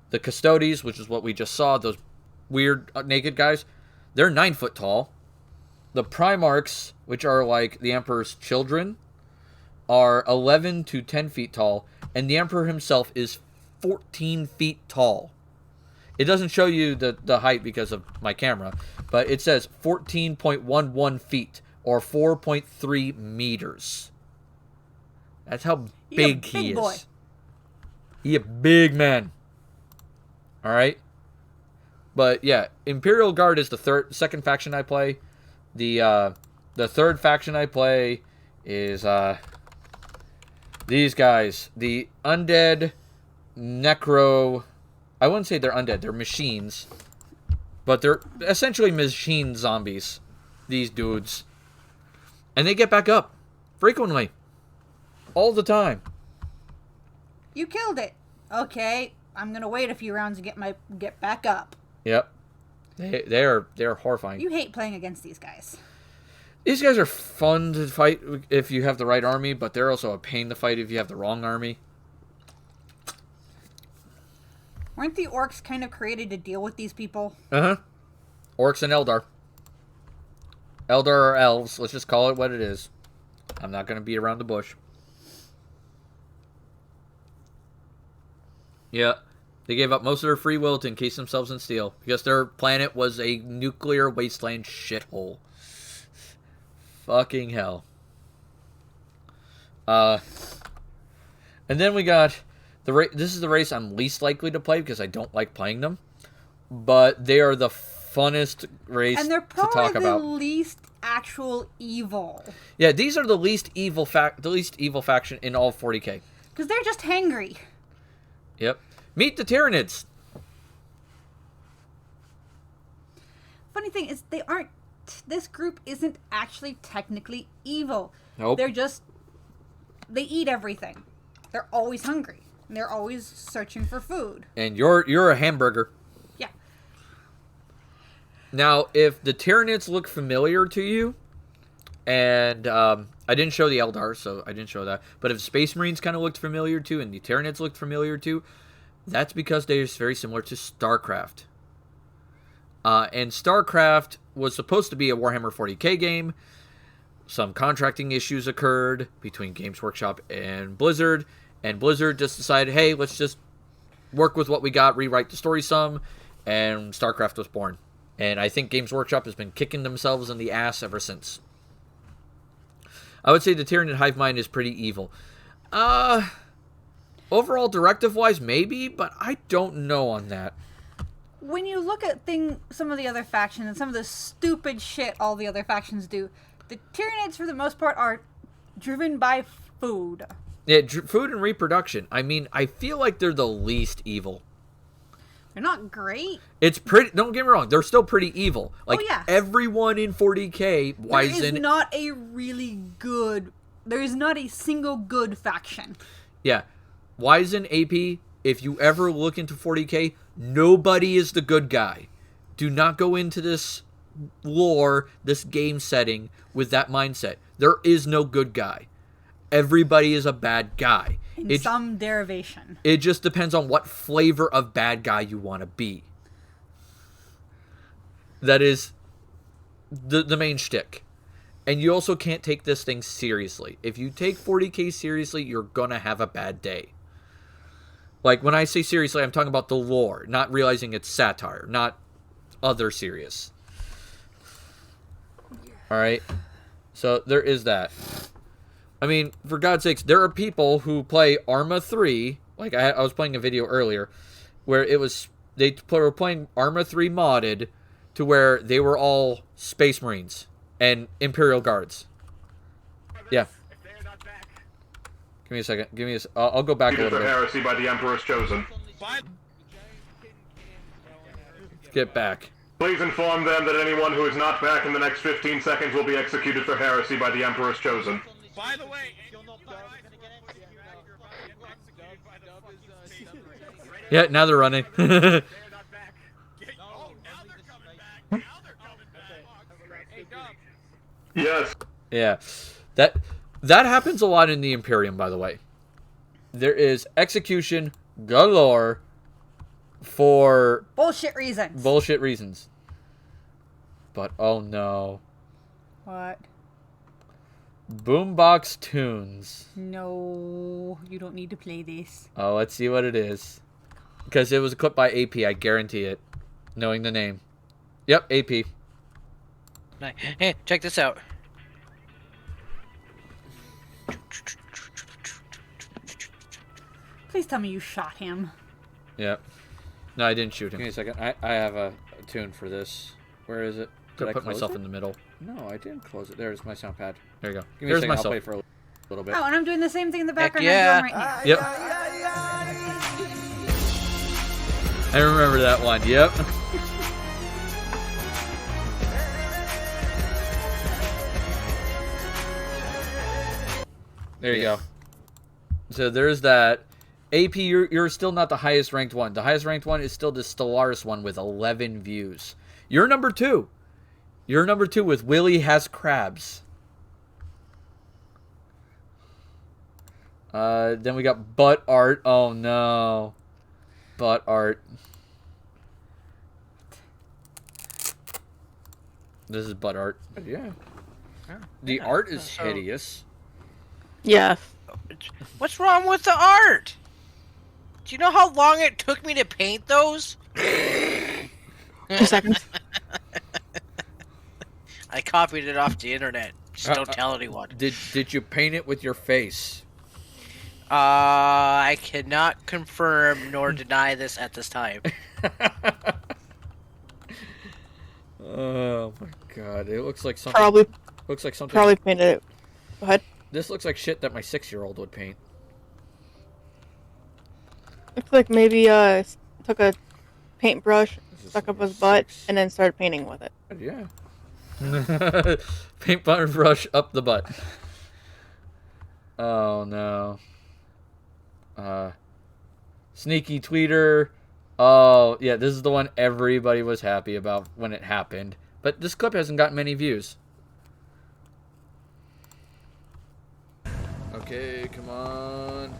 The Custodes, which is what we just saw, those weird naked guys. They're 9 foot tall. The Primarchs, which are like the Emperor's children, are 11 to 10 feet tall, and the Emperor himself is 14 feet tall. It doesn't show you the height because of my camera, but it says 14.11 feet, or 4.3 meters. That's how big he is. Boy. He a big man. All right? But yeah, Imperial Guard is the second faction I play. The third faction I play is these guys, the undead necro. I wouldn't say they're undead; they're machines, but they're essentially machine zombies. These dudes, and they get back up frequently, all the time. You killed it. Okay, I'm gonna wait a few rounds and get back up. Yep, they're horrifying. You hate playing against these guys. These guys are fun to fight if you have the right army, but they're also a pain to fight if you have the wrong army. Weren't the orcs kind of created to deal with these people? Uh-huh. Orcs and Eldar. Eldar or elves, let's just call it what it is. I'm not going to beat around the bush. Yeah. They gave up most of their free will to encase themselves in steel because their planet was a nuclear wasteland shithole. Fucking hell. And then we got this is the race I'm least likely to play because I don't like playing them, but they are the funnest race and they're to probably talk about. the least actual evil. Yeah, these are the least evil faction in all 40K. Because they're just hangry. Yep. Meet the Tyranids. Funny thing is, they aren't. This group isn't actually technically evil. Nope. They're just. They eat everything. They're always hungry. And they're always searching for food. And you're a hamburger. Yeah. Now, if the Tyranids look familiar to you, and I didn't show the Eldar, so I didn't show that. But if Space Marines kind of looked familiar to, and the Tyranids looked familiar to, that's because they're very similar to StarCraft. And StarCraft was supposed to be a Warhammer 40K game. Some contracting issues occurred between Games Workshop and Blizzard just decided, hey, let's just work with what we got, rewrite the story some, and StarCraft was born. And I think Games Workshop has been kicking themselves in the ass ever since. I would say the Tyranid Hive Mind is pretty evil. Overall, directive-wise, maybe, but I don't know on that. When you look at some of the other factions and some of the stupid shit all the other factions do, the Tyranids, for the most part, are driven by food. Yeah, food and reproduction. I mean, I feel like they're the least evil. They're not great. It's pretty. Don't get me wrong. They're still pretty evil. Like, yeah. Everyone in 40K, there is not a single good faction. Yeah. Wizen AP, if you ever look into 40K, nobody is the good guy. Do not go into this lore, this game setting, with that mindset. There is no good guy. Everybody is a bad guy. In some derivation. It just depends on what flavor of bad guy you want to be. That is the main shtick. And you also can't take this thing seriously. If you take 40K seriously, you're gonna have a bad day. Like, when I say seriously, I'm talking about the lore, not realizing it's satire, not other serious. Alright? So, there is that. I mean, for God's sakes, there are people who play Arma 3, like I was playing a video earlier, where they were playing Arma 3 modded to where they were all Space Marines and Imperial Guards. Yeah. Give me a second. I'll go back a little bit. Heresy by the Emperor's Chosen. Get back. Please inform them that anyone who is not back in the next 15 seconds will be executed for heresy by the Emperor's Chosen. By the way, Yeah, now they're running. Yes. Yeah. That happens a lot in the Imperium, by the way. There is execution galore for bullshit reasons. But oh no. What? Boombox Tunes. No, you don't need to play this. Oh, let's see what it is. Because it was a clip by AP, I guarantee it. Knowing the name. Yep, AP. Hey, check this out. Please tell me you shot him. Yep. No, I didn't shoot him. Give me a second. I have a tune for this. Where is it? Did I put myself in the middle? No, I didn't close it. There's my sound pad. There you go. Give me a second. I'll play for a little bit. Oh, and I'm doing the same thing in the background yeah. I'm doing right now. Yep. I remember that one. Yep. There you go. So there's that. AP, you're still not the highest ranked one. The highest ranked one is still the Stellaris one with 11 views. You're number 2. You're number 2 with Willie Has Crabs. Then we got Butt Art. Oh no. Butt Art. This is Butt Art. Yeah. The art is hideous. Yeah. What's wrong with the art? Do you know how long it took me to paint those? 2 seconds. I copied it off the internet. Just don't tell anyone. Did you paint it with your face? I cannot confirm nor deny this at this time. Oh my god! It looks like something. Looks like something. Probably painted it. Go ahead. This looks like shit that my 6-year-old would paint. Looks like maybe took a paintbrush, stuck up his butt, and then started painting with it. Yeah. Paint brush up the butt. Oh no. Sneaky tweeter. Oh yeah, this is the one everybody was happy about when it happened. But this clip hasn't gotten many views. Okay, come on.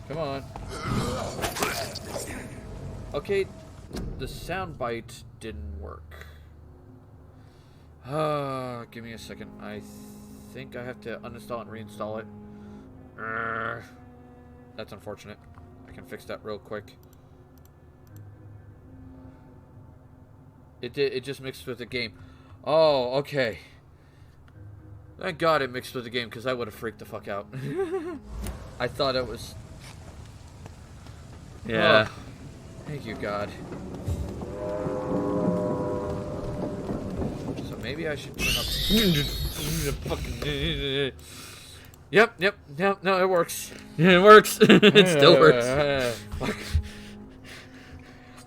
Come on. Okay, the soundbite didn't work. Give me a second. I think I have to uninstall and reinstall it. That's unfortunate. I can fix that real quick. It just mixed with the game. Oh, okay. Thank God it mixed with the game, because I would have freaked the fuck out. I thought it was... Yeah. Oh, thank you, God. So maybe I should turn up... Yep, no, it works. It works. It still works. Fuck.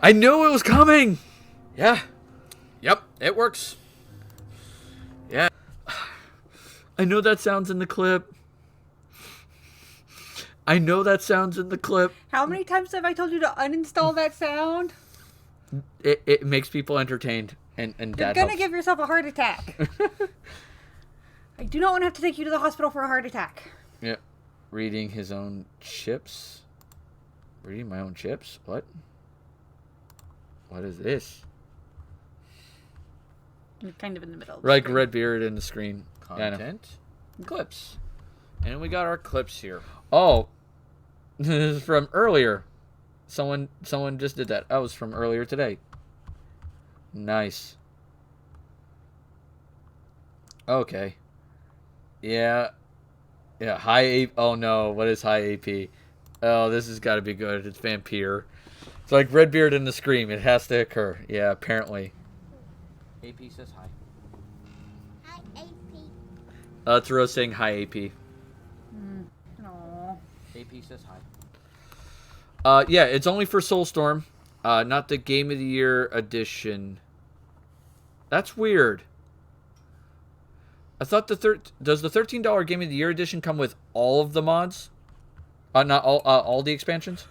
I knew it was coming! Yeah. Yep, it works. Yeah. I know that sounds in the clip. I know that sounds in the clip. How many times have I told you to uninstall that sound? It makes people entertained, and You're that gonna helps. give yourself a heart attack. I do not want to have to take you to the hospital for a heart attack. Yeah. Reading his own chips. Reading my own chips? What? What is this? You're kind of in the middle. Of the Like screen. Redbeard in the screen. Content. Clips. And we got our clips here. Oh. This is from earlier. Someone just did that. That was from earlier today. Nice. Okay. Yeah. Yeah, high AP. Oh no, what is high AP? Oh, this has got to be good. It's Vampire. It's like Redbeard in the Scream. It has to occur. Yeah, apparently. AP says hi. Hi, AP. That's Rose saying hi, AP. Aww. AP says hi. Yeah, it's only for Soulstorm. Not the Game of the Year edition. That's weird. I thought does the $13 Game of the Year edition come with all of the mods? Not all the expansions?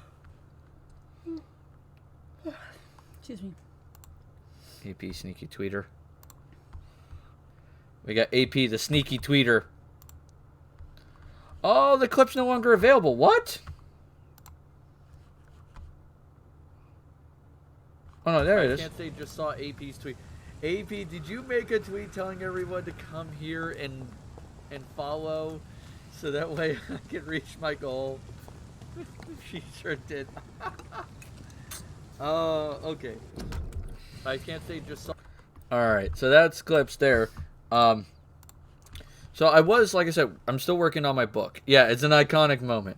Excuse me. AP Sneaky Tweeter. We got AP the Sneaky Tweeter. Oh, the clip's no longer available. What? Oh no, there it is. I can't say just saw AP's tweet. AP, did you make a tweet telling everyone to come here and follow so that way I can reach my goal? She sure did. Oh, okay. I can't say just. Alright, so that's clips there. So I was, like I said, I'm still working on my book. Yeah, it's an iconic moment.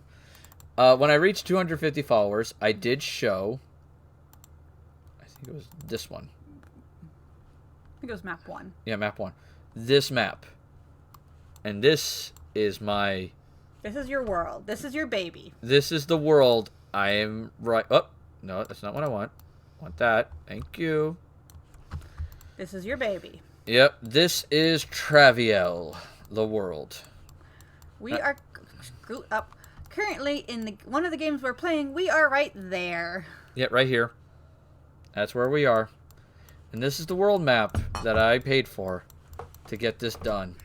When I reached 250 followers, I did show, I think it was this one. I think it was map 1. Yeah, map 1. This map. And this is my... This is your world. This is your baby. This is the world I am right... Oh, no, that's not what I want. I want that. Thank you. This is your baby. Yep, this is Traviel, the world. We are screwed up. Currently, in one of the games we're playing, we are right there. Yeah, right here. That's where we are. And this is the world map that I paid for to get this done.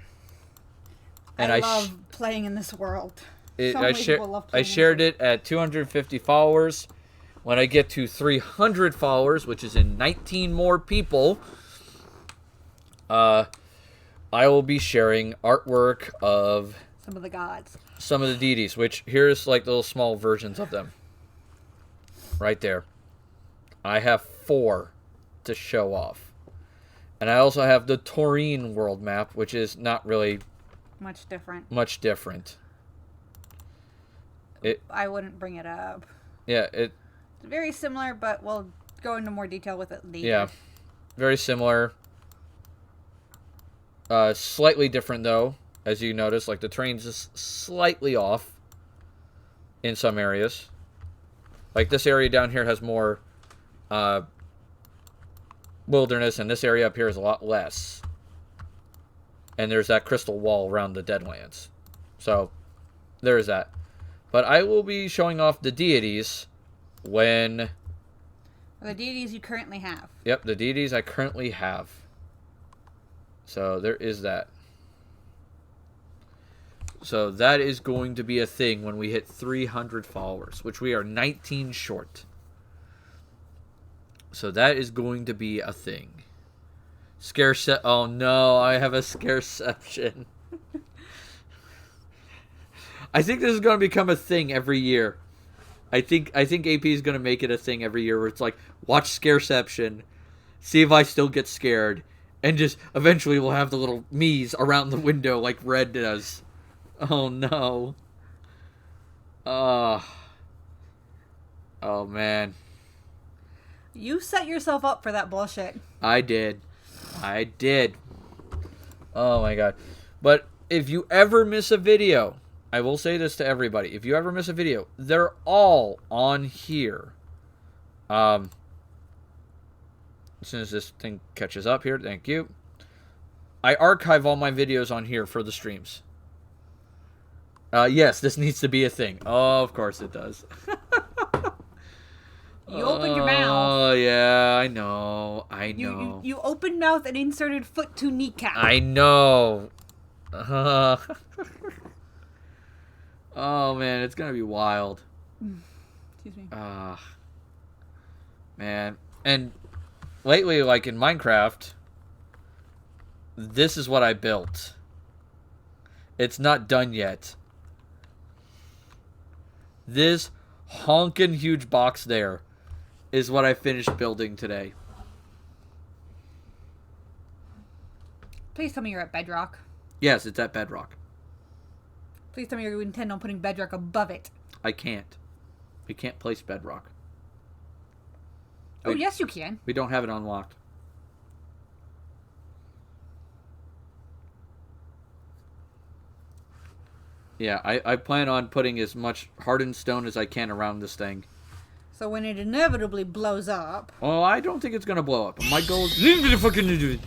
And I love playing in this world. I shared it at 250 followers. When I get to 300 followers, which is in 19 more people, I will be sharing artwork of some of the gods. Some of the deities, which here's like little small versions of them. Right there. I have 4 to show off. And I also have the Taurine world map, which is not really much different. Much different. I wouldn't bring it up. Yeah, it's very similar, but we'll go into more detail with it later. Yeah, very similar. Slightly different though, as you notice. Like the terrain's just slightly off in some areas. Like this area down here has more wilderness, and this area up here is a lot less. And there's that crystal wall around the Deadlands. So, there is that. But I will be showing off the deities when... The deities you currently have. Yep, the deities I currently have. So, there is that. So, that is going to be a thing when we hit 300 followers, which we are 19 short. So, that is going to be a thing. Oh no, I have a scareception. I think this is going to become a thing every year. I think AP is going to make it a thing every year where it's like, watch scareception, see if I still get scared, and just eventually we'll have the little me's around the window like Red does. Oh no. Oh man. You set yourself up for that bullshit. I did. Oh my god. But if you ever miss a video, I will say this to everybody. If you ever miss a video, they're all on here. As soon as this thing catches up here, thank you. I archive all my videos on here for the streams. Yes, this needs to be a thing. Oh, of course it does. You opened your mouth. Oh, yeah, I know. You opened mouth and inserted foot to kneecap. I know. Oh, man, it's going to be wild. Excuse me. Man. And lately, like in Minecraft, this is what I built. It's not done yet. This honkin' huge box there is what I finished building today. Please tell me you're at Bedrock. Yes, it's at Bedrock. Please tell me you intend on putting Bedrock above it. I can't. We can't place Bedrock. Oh, yes you can. We don't have it unlocked. Yeah, I plan on putting as much hardened stone as I can around this thing. So when it inevitably blows up... Oh, I don't think it's going to blow up. My goal is... fucking do it.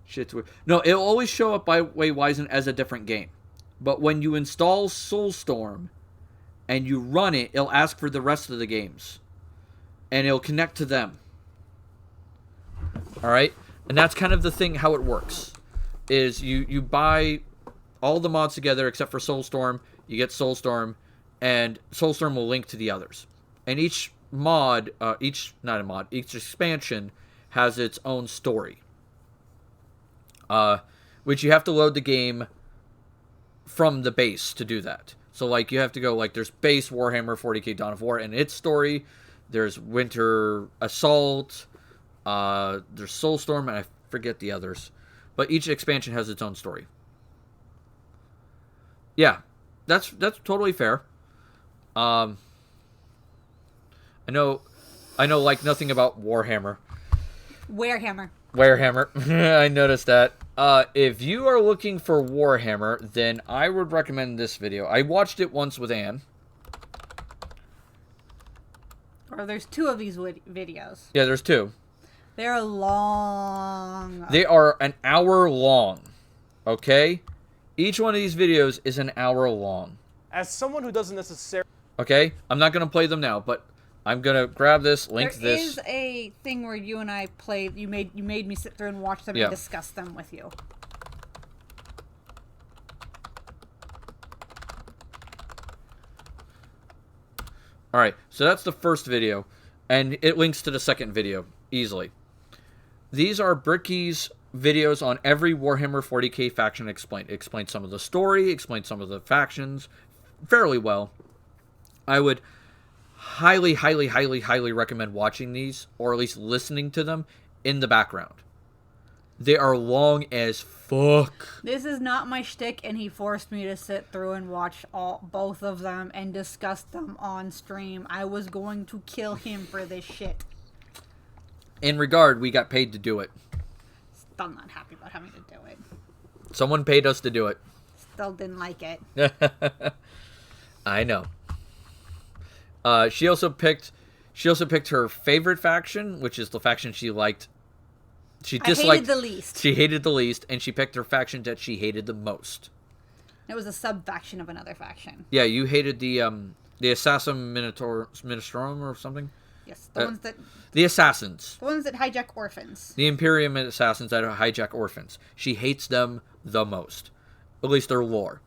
Shit's weird. No, it'll always show up by Weizen as a different game. But when you install Soulstorm and you run it, it'll ask for the rest of the games. And it'll connect to them. Alright? And that's kind of the thing, how it works. Is you buy all the mods together except for Soulstorm. You get Soulstorm, and Soulstorm will link to the others. And each mod, each expansion has its own story. Which you have to load the game from the base to do that. So, like, you have to go, like, there's base Warhammer 40k Dawn of War and its story. There's Winter Assault. There's Soulstorm, and I forget the others. But each expansion has its own story. Yeah, that's totally fair. I know like nothing about Warhammer. Warhammer. I noticed that. If you are looking for Warhammer, then I would recommend this video. I watched it once with Anne. Or there's 2 of these videos. Yeah, there's 2. They're long. They are an hour long. Okay? Each one of these videos is an hour long. As someone who doesn't necessarily... Okay? I'm not going to play them now, but I'm going to grab this, link this. There is a thing where you and I played, you made me sit through and watch them and discuss them with you. Alright, so that's the first video, and it links to the second video, easily. These are Bricky's videos on every Warhammer 40k faction explained. Explain some of the story, explain some of the factions fairly well. I would highly, highly, highly, highly recommend watching these, or at least listening to them in the background. They are long as fuck. This is not my shtick, and he forced me to sit through and watch both of them and discuss them on stream. I was going to kill him for this shit. In regard, we got paid to do it. Still not happy about having to do it. Someone paid us to do it. Still didn't like it. I know. She also picked her favorite faction, which is the faction she liked. She disliked. I hated the least. She hated the least, and she picked her faction that she hated the most. It was a sub-faction of another faction. Yeah, you hated the Assassin Ministorum or something? Yes, the ones that... The Assassins. The ones that hijack orphans. The Imperium Assassins that hijack orphans. She hates them the most. At least their lore.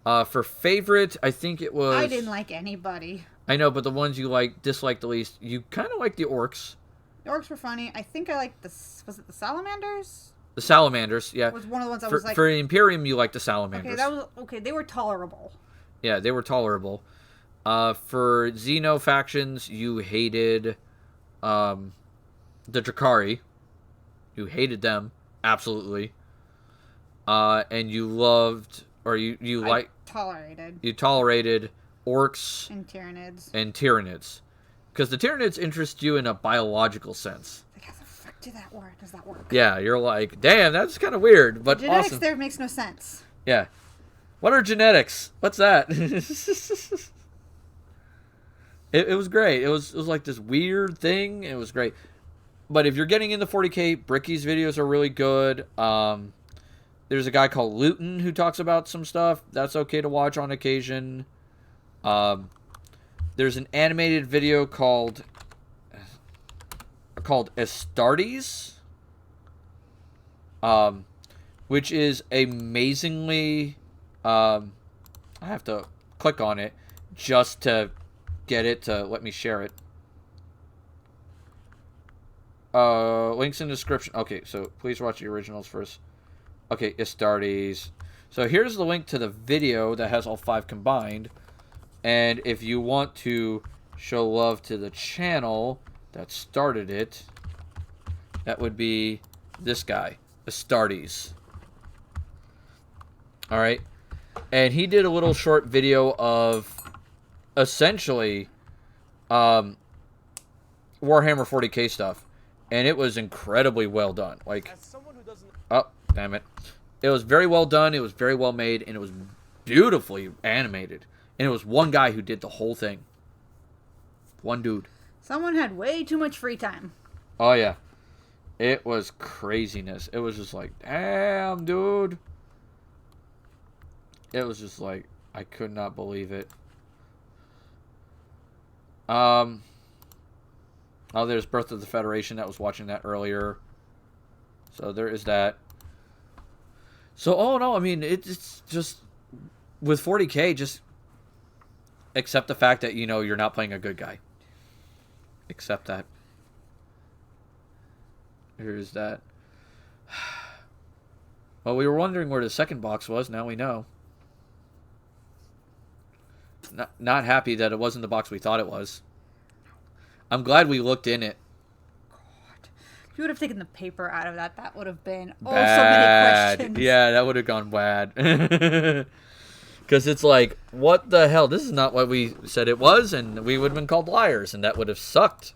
For favorite, I think it was... I didn't like anybody. I know, but the ones you disliked the least, you kind of like the Orcs. The Orcs were funny. I think I liked was it the Salamanders? The Salamanders, yeah. Was one of the ones I was like... For Imperium, you liked the Salamanders. Okay, they were tolerable. Yeah, they were tolerable. For Xeno factions, you hated the Drakari. You hated them, absolutely. And you loved, or you liked... Tolerated. You tolerated Orcs... And Tyranids. And Tyranids. Because the Tyranids interest you in a biological sense. Like, how the fuck does that work? Yeah, you're like, damn, that's kind of weird, but genetics awesome. There makes no sense. Yeah. What are genetics? What's that? It was great. It was like this weird thing. It was great. But if you're getting into 40k, Bricky's videos are really good. There's a guy called Luton who talks about some stuff. That's okay to watch on occasion. There's an animated video called Astartes, which is amazingly... I have to click on it just to get it to let me share it. Links in the description. Okay, so please watch the originals first. Okay, Astartes. So here's the link to the video that has all 5 combined. And if you want to show love to the channel that started it, that would be this guy, Astartes. Alright. And he did a little short video of essentially Warhammer 40k stuff. And it was incredibly well done. Like, oh, damn it. It was very well done, it was very well made, and it was beautifully animated. And it was one guy who did the whole thing. One dude. Someone had way too much free time. Oh, yeah. It was craziness. It was just like, damn, dude. It was just like, I could not believe it. Oh, there's Birth of the Federation. That was watching that earlier. So there is that. So, oh, no, I mean, it's just, with 40k, just... accept the fact that, you know, you're not playing a good guy. accept that. Here's that. Well, we were wondering where the second box was. Now we know. Not happy that it wasn't the box we thought it was. I'm glad we looked in it. If you would have taken the paper out of that, that would have been so Bad. many questions. Yeah, that would have gone bad. Because it's like, what the hell? This is not what we said it was, and we would have been called liars, and that would have sucked.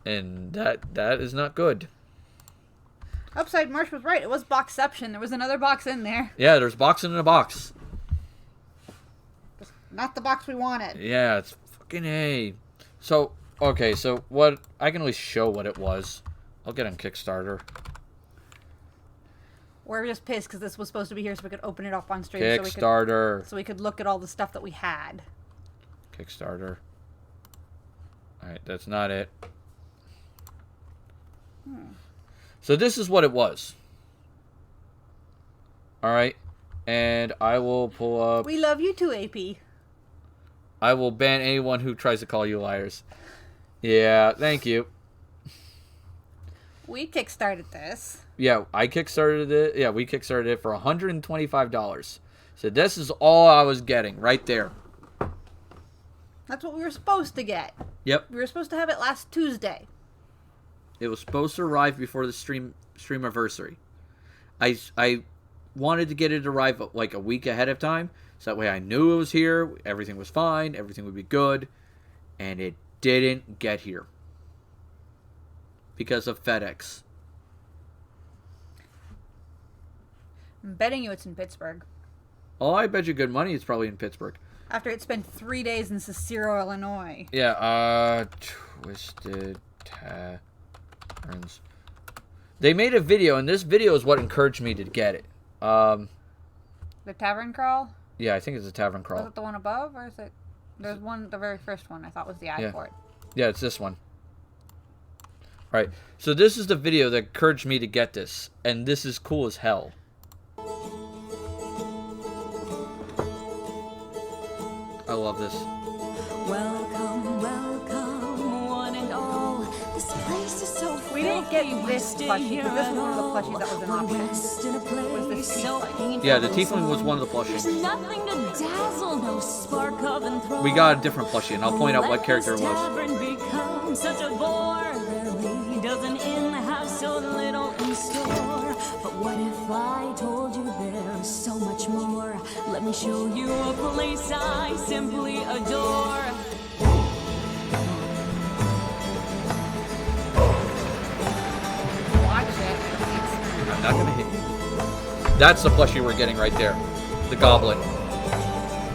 And that is not good. Upside Marsh was right. It was boxception. There was another box in there. Yeah, there's boxing in a box. Just not the box we wanted. Yeah, it's fucking A. So, okay, so what... I can at least show what it was. I'll get on Kickstarter. We're just pissed because this was supposed to be here so we could open it up on stream. Kickstarter. So we could look at all the stuff that we had. Kickstarter. Alright, that's not it. So this is what it was. Alright. And I will pull up... We love you too, AP. I will ban anyone who tries to call you liars. Yeah, thank you. We kickstarted this. Yeah, I kickstarted it. Yeah, we kickstarted it for $125. So this is all I was getting right there. That's what we were supposed to get. Yep. We were supposed to have it last Tuesday. It was supposed to arrive before the Streamaversary. I wanted to get it arrive like a week ahead of time, so that way I knew it was here, everything was fine, everything would be good, and it didn't get here. Because of FedEx. I'm betting you it's in Pittsburgh. Oh, I bet you good money it's probably in Pittsburgh. After it spent 3 days in Cicero, Illinois. Yeah, Twisted Taverns. They made a video, and this video is what encouraged me to get it. The Tavern Crawl? Yeah, I think it's a Tavern Crawl. Was it the one above, or is it... There's one, the very first one I thought was the ad for it. Yeah, it's this one. Alright, so this is the video that encouraged me to get this, and this is cool as hell. I love this. Welcome, welcome, one and all. This place is so We didn't get this plushie, because this was one of the plushies that was an option. Was this tiefling? Yeah, the tiefling was one of the plushies. There's nothing to dazzle, no spark of enthrall. We got a different plushie, and I'll point out what character it was. Tavern become such a bore. Really doesn't inn have so little in store. But what if I told you there's so much more? Let me show you a place I simply adore. Watch it. I'm not gonna hit you. That's the plushie we're getting right there. The goblin.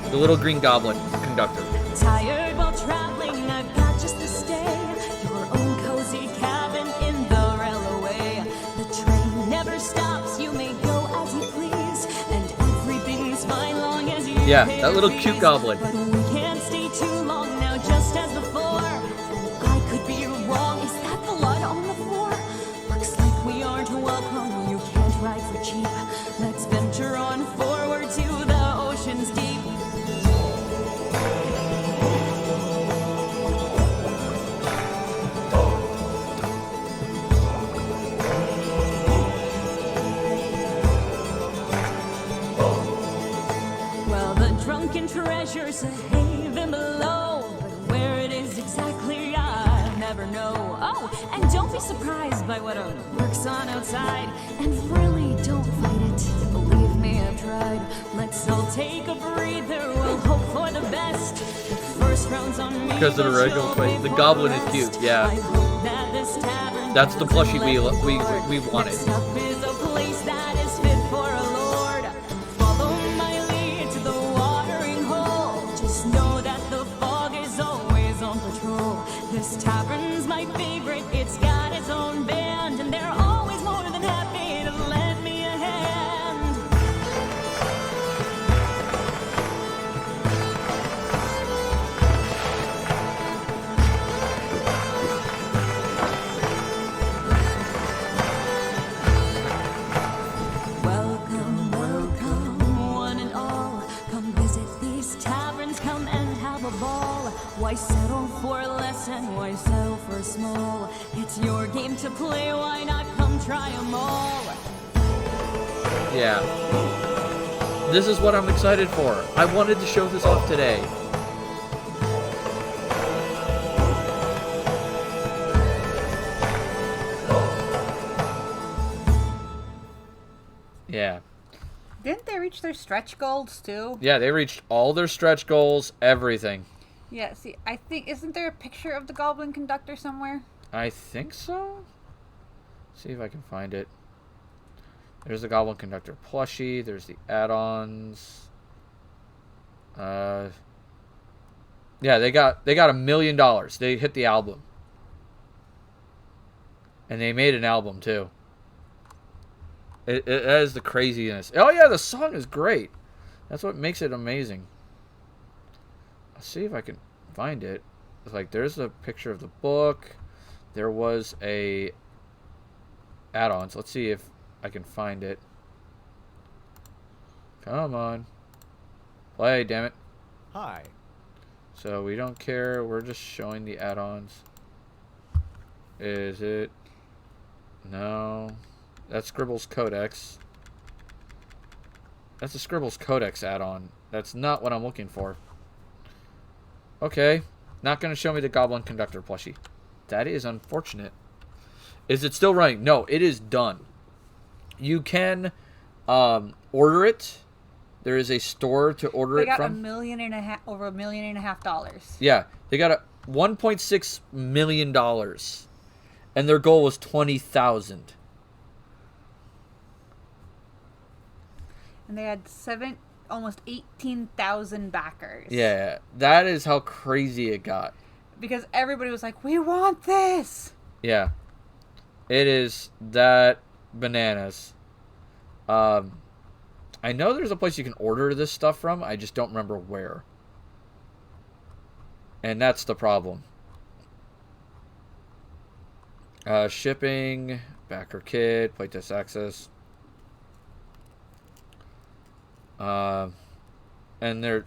The little green goblin conductor. Tired while traveling, I've got just to stay. Your own cozy cabin in the railway. The train never stops, you may go as you please. And everything's fine long as you Yeah, that little cute goblin. But we can't stay too long now, just as before. And I could be wrong, is that blood on the floor? Looks like we aren't welcome, you can't ride for cheap. Let's venture on forward to the ocean's deep. Well, the drunken treasure's a haven below, but where it is exactly, I never know. Oh, and don't be surprised by what lurks on outside, and really don't fight it. Believe me, I've tried. Let's all take a breather, we'll hope for the best. The first round's on me. Because of the regular play. The goblin is cute, yeah. That's the plushie we wanted. Next up is a place that is fit for a lord. Follow my lead to the watering hole. Just know that the fog is always on patrol. This tavern's my favorite, it's got its own band, and they're always more than happy to lend me a hand. Welcome, welcome, one and all. Come visit these taverns, come and have a ball. Why settle for less and why settle for small? It's your game to play, why not come try 'em all? Yeah. This is what I'm excited for. I wanted to show this off today. Yeah. Didn't they reach their stretch goals too? Yeah, they reached all their stretch goals, everything. Yeah, see, I think, isn't there a picture of the Goblin Conductor somewhere? I think so. See if I can find it. There's the Goblin Conductor plushie. There's the add-ons. Yeah, they got $1 million. They hit the album, and they made an album too. It is the craziness. Oh yeah, the song is great. That's what makes it amazing. I'll see if I can find it. It's like there's a picture of the book. There was a add-ons. Let's see if I can find it. Come on. Play, damn it. Hi. So we don't care. We're just showing the add-ons. Is it? No. That's Scribbles Codex. That's a Scribbles Codex add-on. That's not what I'm looking for. Okay. Not going to show me the Goblin Conductor plushie. That is unfortunate. Is it still running? No, it is done. You can order it. There is a store to order it from. They got over $1.5 million. Yeah, they got $1.6 million, and their goal was 20,000. And they had almost 18,000 backers. Yeah, that is how crazy it got. Because everybody was like, "We want this." Yeah, it is that bananas. I know there's a place you can order this stuff from. I just don't remember where. And that's the problem. Shipping, backer kit, playtest access. And there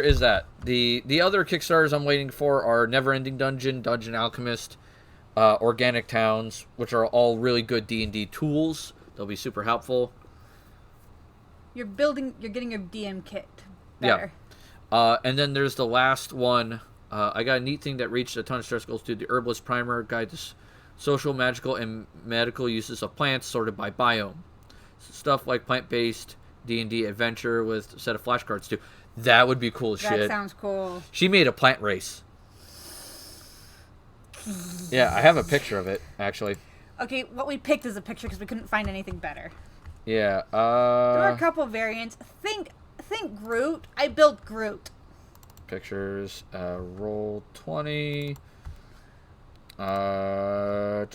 is that. The other Kickstarters I'm waiting for are Neverending Dungeon, Dungeon Alchemist, Organic Towns, which are all really good D&D tools. They'll be super helpful. You're getting your DM kit better. Yeah. And then there's the last one. I got a neat thing that reached a ton of stretch goals too. The Herbalist Primer, Guide to Social, Magical, and Medical Uses of Plants sorted by biome. Stuff like plant-based D&D adventure with a set of flashcards too. That would be cool as shit. That sounds cool. She made a plant race. Yeah, I have a picture of it, actually. Okay, what we picked is a picture because we couldn't find anything better. Yeah, there were a couple variants. Think Groot. I built Groot. Pictures. Roll 20. Traviel.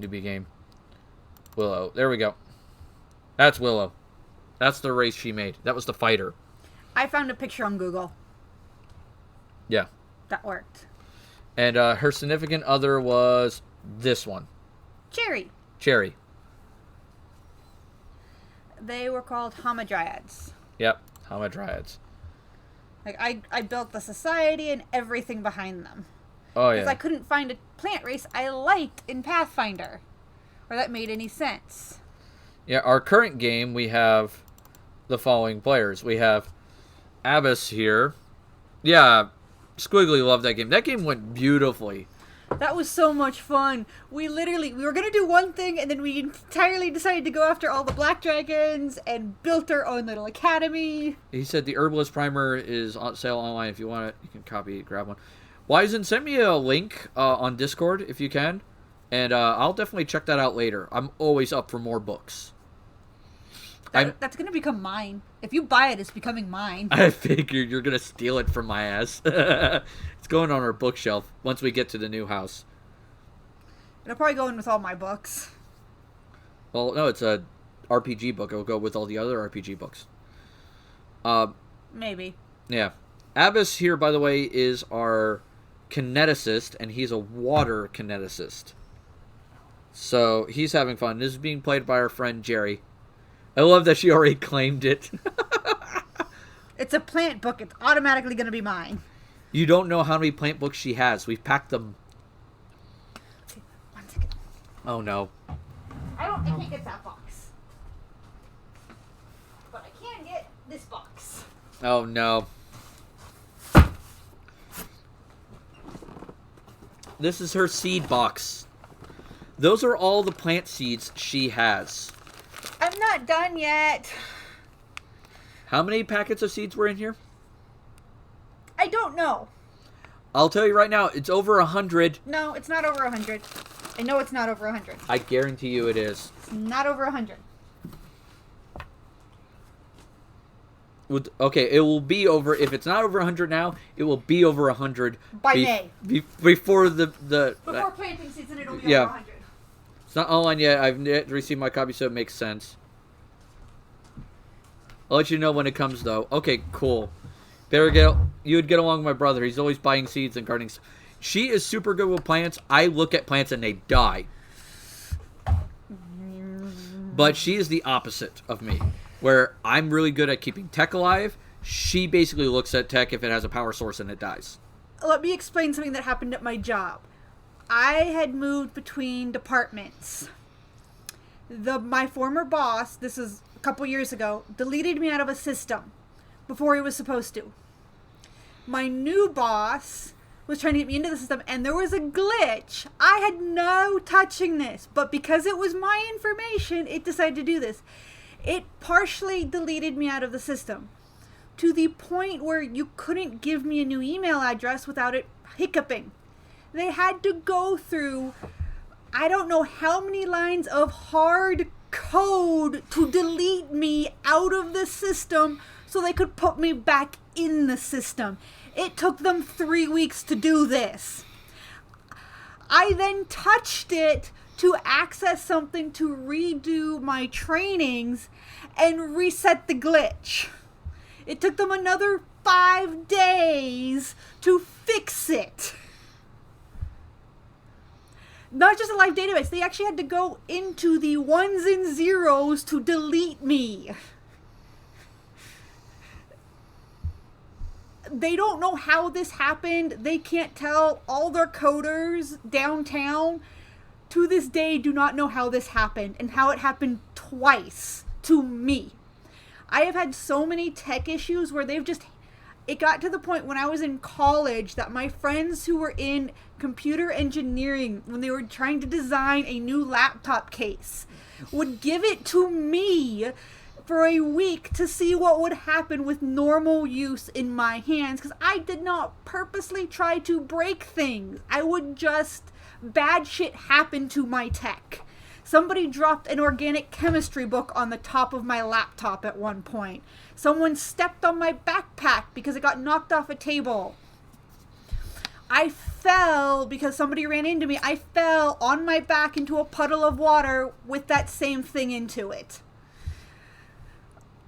Newbie game. Willow. There we go. That's Willow. That's the race she made. That was the fighter. I found a picture on Google. Yeah. That worked. And her significant other was this one. Cherry. They were called Hamadryads. Yep, Hamadryads. Like, I built the society and everything behind them. Oh, yeah. Because I couldn't find a plant race I liked in Pathfinder. Or that made any sense. Yeah, our current game, we have the following players. We have Abyss here. Yeah, Squiggly loved that game. That game went beautifully. That was so much fun. We were going to do one thing, and then we entirely decided to go after all the black dragons and built our own little academy. He said the Herbalist Primer is on sale online. If you want it, you can copy it, grab one. Wizen, send me a link on Discord if you can, and I'll definitely check that out later. I'm always up for more books. That's going to become mine. If you buy it, it's becoming mine. I figured you're going to steal it from my ass. It's going on our bookshelf once we get to the new house. It'll probably go in with all my books. Well, no, it's a RPG book. It'll go with all the other RPG books. Maybe. Yeah. Abyss here, by the way, is our kineticist, and he's a water kineticist. So he's having fun. This is being played by our friend Jerry. I love that she already claimed it. It's a plant book. It's automatically going to be mine. You don't know how many plant books she has. We've packed them. Okay, 1 second. Oh, no. I can't get that box. But I can get this box. Oh, no. This is her seed box. Those are all the plant seeds she has. I'm not done yet. How many packets of seeds were in here? I don't know. I'll tell you right now, it's over 100. No, it's not over 100. I know it's not over 100. I guarantee you it is. It's not over 100. Okay, it will be over, if it's not over 100 now, it will be over 100 by May. Before the before planting season, it'll be yeah. over 100. It's not online yet. I've yet received my copy, so it makes sense. I'll let you know when it comes, though. Okay, cool. You would get along with my brother. He's always buying seeds and gardening. She is super good with plants. I look at plants and they die. But she is the opposite of me, where I'm really good at keeping tech alive. She basically looks at tech if it has a power source and it dies. Let me explain something that happened at my job. I had moved between departments. My former boss, this is a couple years ago, deleted me out of a system before he was supposed to. My new boss was trying to get me into the system, and there was a glitch. I had no touching this, but because it was my information, it decided to do this. It partially deleted me out of the system to the point where you couldn't give me a new email address without it hiccuping. They had to go through, I don't know how many lines of hard code to delete me out of the system so they could put me back in the system. It took them 3 weeks to do this. I then touched it to access something to redo my trainings and reset the glitch. It took them another 5 days to fix it. Not just a live database, they actually had to go into the ones and zeros to delete me. They don't know how this happened. They can't tell. All their coders downtown to this day do not know how this happened and how it happened twice to me. I have had so many tech issues where it got to the point when I was in college that my friends who were in computer engineering, when they were trying to design a new laptop case, would give it to me for a week to see what would happen with normal use in my hands, because I did not purposely try to break things. I would bad shit happen to my tech. Somebody dropped an organic chemistry book on the top of my laptop at one point. Someone stepped on my backpack because it got knocked off a table. I fell because somebody ran into me. I fell on my back into a puddle of water with that same thing into it.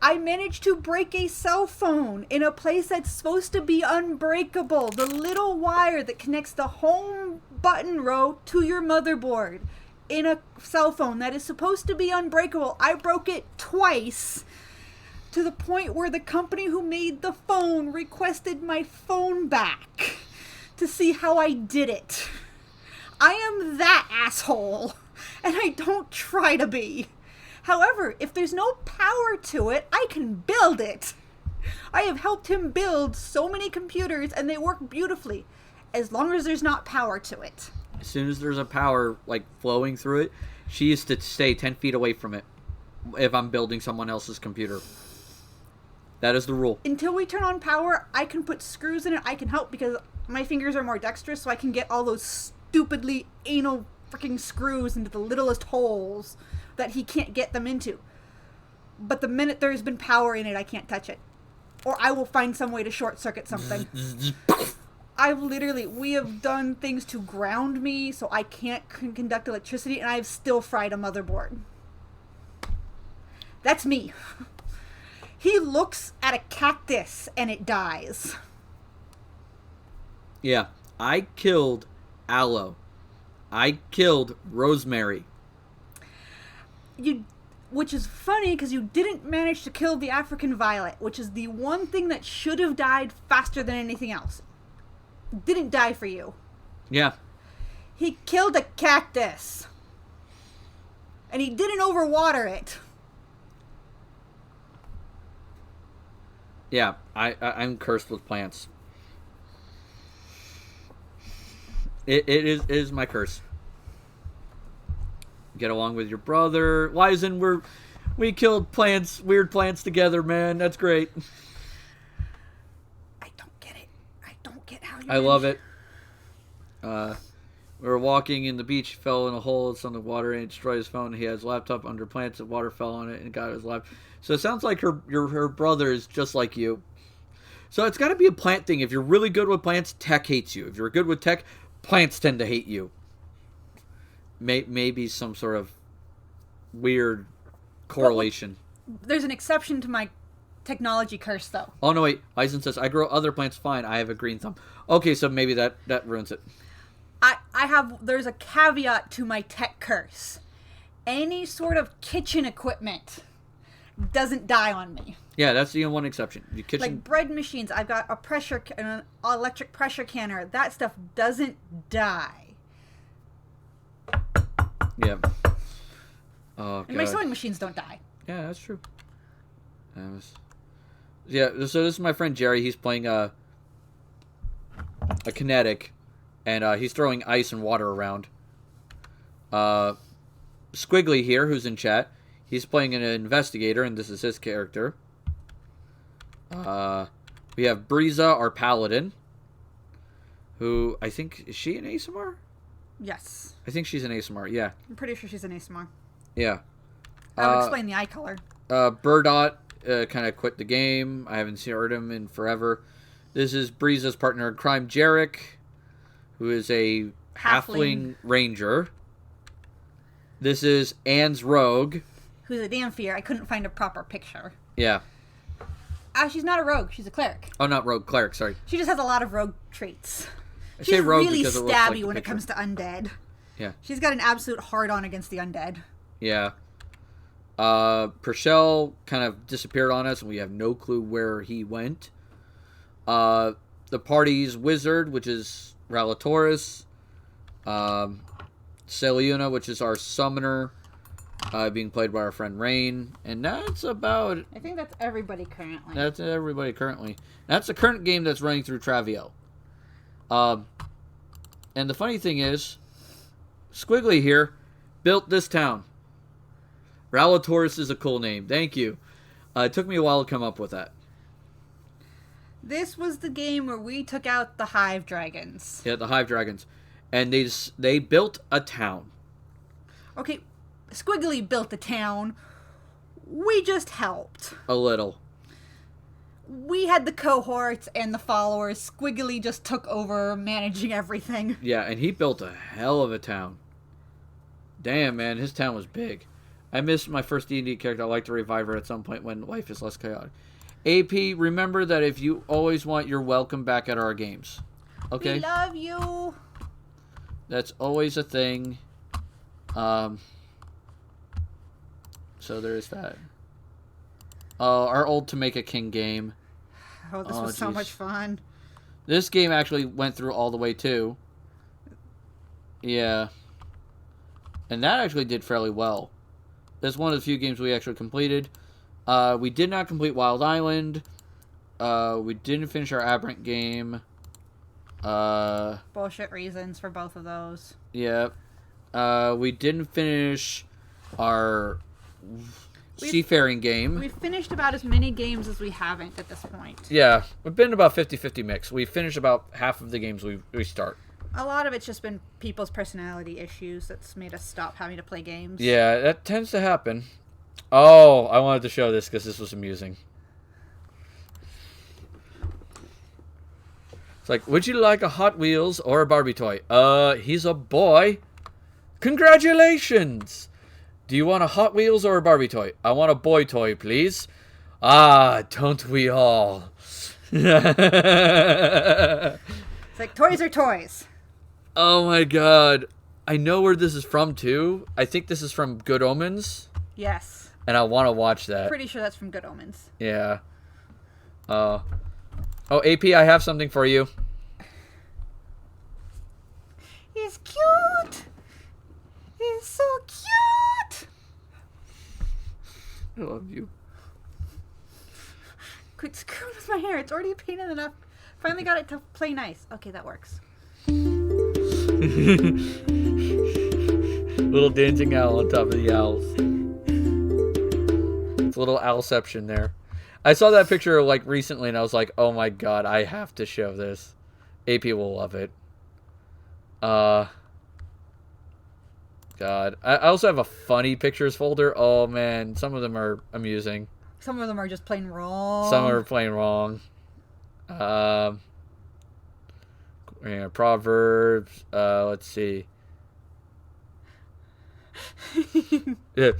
I managed to break a cell phone in a place that's supposed to be unbreakable. The little wire that connects the home button row to your motherboard in a cell phone that is supposed to be unbreakable. I broke it twice to the point where the company who made the phone requested my phone back to see how I did it. I am that asshole, and I don't try to be. However, if there's no power to it, I can build it. I have helped him build so many computers, and they work beautifully, as long as there's not power to it. As soon as there's a power flowing through it, she is to stay 10 feet away from it if I'm building someone else's computer. That is the rule. Until we turn on power, I can put screws in it. I can help because my fingers are more dexterous, so I can get all those stupidly anal freaking screws into the littlest holes that he can't get them into. But the minute there's been power in it, I can't touch it. Or I will find some way to short circuit something. We have done things to ground me so I can't conduct electricity, and I've still fried a motherboard. That's me. He looks at a cactus and it dies. Yeah, I killed aloe. I killed rosemary. Which is funny because you didn't manage to kill the African violet, which is the one thing that should have died faster than anything else. Didn't die for you. Yeah. He killed a cactus. And he didn't overwater it. Yeah, I'm cursed with plants. It is my curse. Get along with your brother. Lysen, we killed plants, weird plants together, man. That's great. I don't get how you I love it. We were walking in the beach, fell in a hole, it's on the water, and it destroyed his phone. He has a laptop under plants, and water fell on it and got his laptop. So it sounds like her brother is just like you. So it's got to be a plant thing. If you're really good with plants, tech hates you. If you're good with tech, plants tend to hate you. Maybe some sort of weird correlation. There's an exception to my technology curse, though. Oh, no, wait. Eisen says, I grow other plants fine. I have a green thumb. Okay, so maybe that ruins it. There's a caveat to my tech curse. Any sort of kitchen equipment doesn't die on me. Yeah, that's the one exception. The kitchen... Like bread machines, I've got an electric pressure canner. That stuff doesn't die. Yeah. Oh, and my sewing machines don't die. Yeah, that's true. Yeah, so this is my friend Jerry. He's playing a kinetic, and he's throwing ice and water around. Squiggly here, who's in chat, he's playing an investigator, and this is his character. We have Breeza, our paladin, who I think, is she an ASMR? Yes. I think she's an ASMR, yeah. I'm pretty sure she's an ASMR. Yeah. I'll explain the eye color. Burdot kind of quit the game. I haven't heard him in forever. This is Breeza's partner in crime, Jarek, who is a halfling ranger. This is Anne's rogue, who's a damn fear. I couldn't find a proper picture. Yeah. She's not a rogue. She's a cleric. Oh, not rogue, cleric. Sorry. She just has a lot of rogue traits. I She's say rogue really because it looks like stabby the when it picture. comes to undead. Yeah. She's got an absolute hard-on against the undead. Yeah. Purcell kind of disappeared on us, and we have no clue where he went. The party's wizard, which is Ralatoris. Seliuna, which is our summoner, being played by our friend Rain. And that's about... I think that's everybody currently. That's everybody currently. That's the current game that's running through Traviel. And the funny thing is, Squiggly here built this town. Ralatoris is a cool name. Thank you. It took me a while to come up with that. This was the game where we took out the hive dragons. Yeah, the hive dragons. And they built a town. Okay, Squiggly built the town. We just helped. A little. We had the cohorts and the followers. Squiggly just took over managing everything. Yeah, and he built a hell of a town. Damn, man, his town was big. I miss my first D&D character. I'd like to revive her at some point when life is less chaotic. AP, remember that if you always want, you're welcome back at our games. Okay? We love you. That's always a thing. So there's that. Our old To Make a King game. Oh, this was so much fun. This game actually went through all the way too. Yeah. And that actually did fairly well. That's one of the few games we actually completed. We did not complete Wild Island. We didn't finish our Aberrant game. Bullshit reasons for both of those. Yeah. We didn't finish our Seafaring game. We've finished about as many games as we haven't at this point. Yeah. We've been about 50-50 mix. We finished about half of the games we start. A lot of it's just been people's personality issues that's made us stop having to play games. Yeah, that tends to happen. Oh, I wanted to show this because this was amusing. It's like, would you like a Hot Wheels or a Barbie toy? He's a boy. Congratulations! Do you want a Hot Wheels or a Barbie toy? I want a boy toy, please. Ah, don't we all? It's like, toys are toys. Oh my god. I know where this is from, too. I think this is from Good Omens. Yes. And I want to watch that. Pretty sure that's from Good Omens. Yeah. Oh, AP, I have something for you. He's cute. He's so cute. I love you. Quit screwing with my hair. It's already painted enough. Finally got it to play nice. Okay, that works. Little dancing owl on top of the owls. It's a little owlception there. I saw that picture like recently and I was like, oh my god, I have to show this. AP will love it. God. I also have a funny pictures folder. Oh man, some of them are amusing. Some of them are just plain wrong. Some are plain wrong. Yeah, Proverbs. Let's see. Yeah.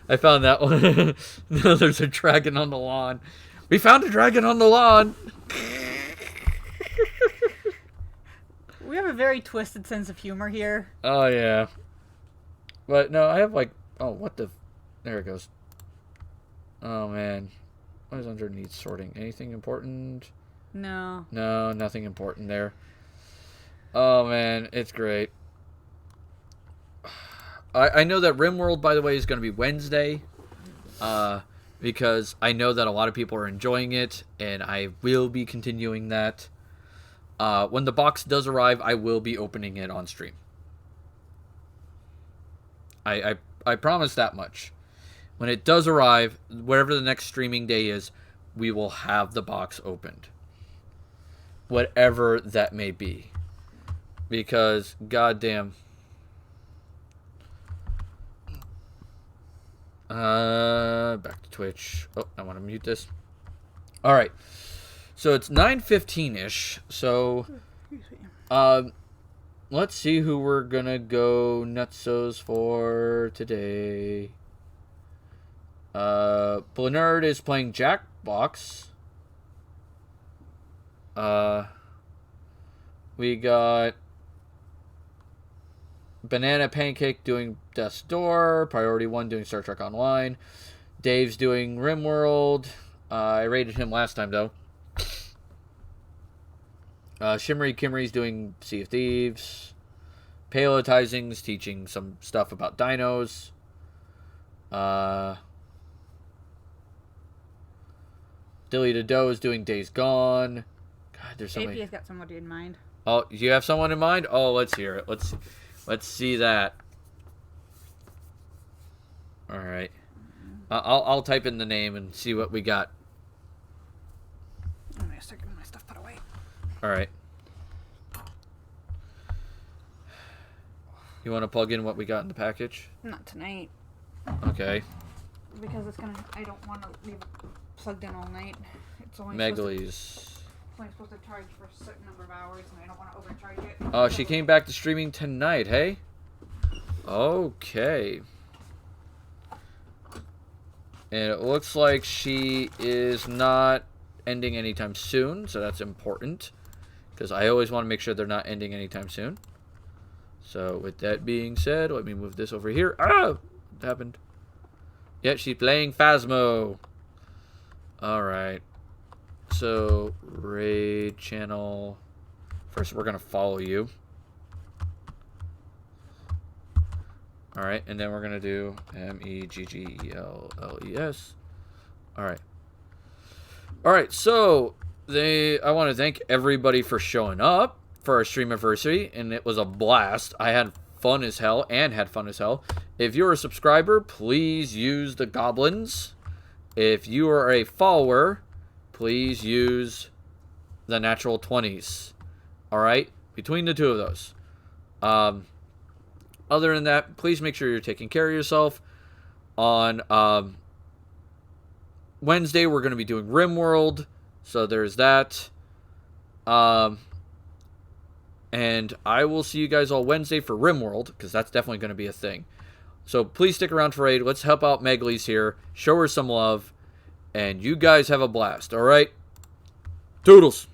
I found that one. No, there's a dragon on the lawn. We found a dragon on the lawn. We have a very twisted sense of humor here. Oh, yeah. But, no, I have, like... Oh, what the... There it goes. Oh, man. What is underneath sorting? Anything important? No. No, nothing important there. Oh, man. It's great. I know that RimWorld, by the way, is going to be Wednesday. Because I know that a lot of people are enjoying it. And I will be continuing that. When the box does arrive, I will be opening it on stream. I promise that much. When it does arrive, whatever the next streaming day is, we will have the box opened. Whatever that may be. Because, goddamn. Back to Twitch. Oh, I want to mute this. Alright. So it's 9:15-ish. So, let's see who we're gonna go nutsos for today. Blenerd is playing Jackbox. We got Banana Pancake doing Death's Door. Priority 1 doing Star Trek Online. Dave's doing RimWorld. I rated him last time, though. Shimmery Kimmery's doing Sea of Thieves. Palotizing's teaching some stuff about dinos. Dilly the Doe is doing Days Gone. God, there's so many. AP's got somebody in mind. Oh, you have someone in mind? Oh, let's hear it. Let's see that. All right. I'll type in the name and see what we got. I'm gonna start getting my stuff put away. All right. You want to plug in what we got in the package? Not tonight. Okay. Because I don't want to leave it plugged in all night. It's only Megalese. supposed to charge for a certain number of hours, and I don't want to overcharge it. Oh, she came back to streaming tonight, hey? Okay. And it looks like she is not ending anytime soon, so that's important. Because I always want to make sure they're not ending anytime soon. So, with that being said, let me move this over here. Ah! What happened? Yeah, she's playing Phasmo. Alright. So, raid channel. First, we're going to follow you. Alright, and then we're going to do MEGGELLES. Alright. Alright, so, I want to thank everybody for showing up for our Streamaversary, and it was a blast. I had fun as hell, and had fun as hell. If you're a subscriber, please use the goblins. If you are a follower, please use the natural 20s. Alright? Between the two of those. Other than that, please make sure you're taking care of yourself. On Wednesday, we're going to be doing RimWorld. So there's that. And I will see you guys all Wednesday for RimWorld, because that's definitely going to be a thing. So please stick around for Raid. Let's help out Megalese here. Show her some love. And you guys have a blast, alright? Toodles!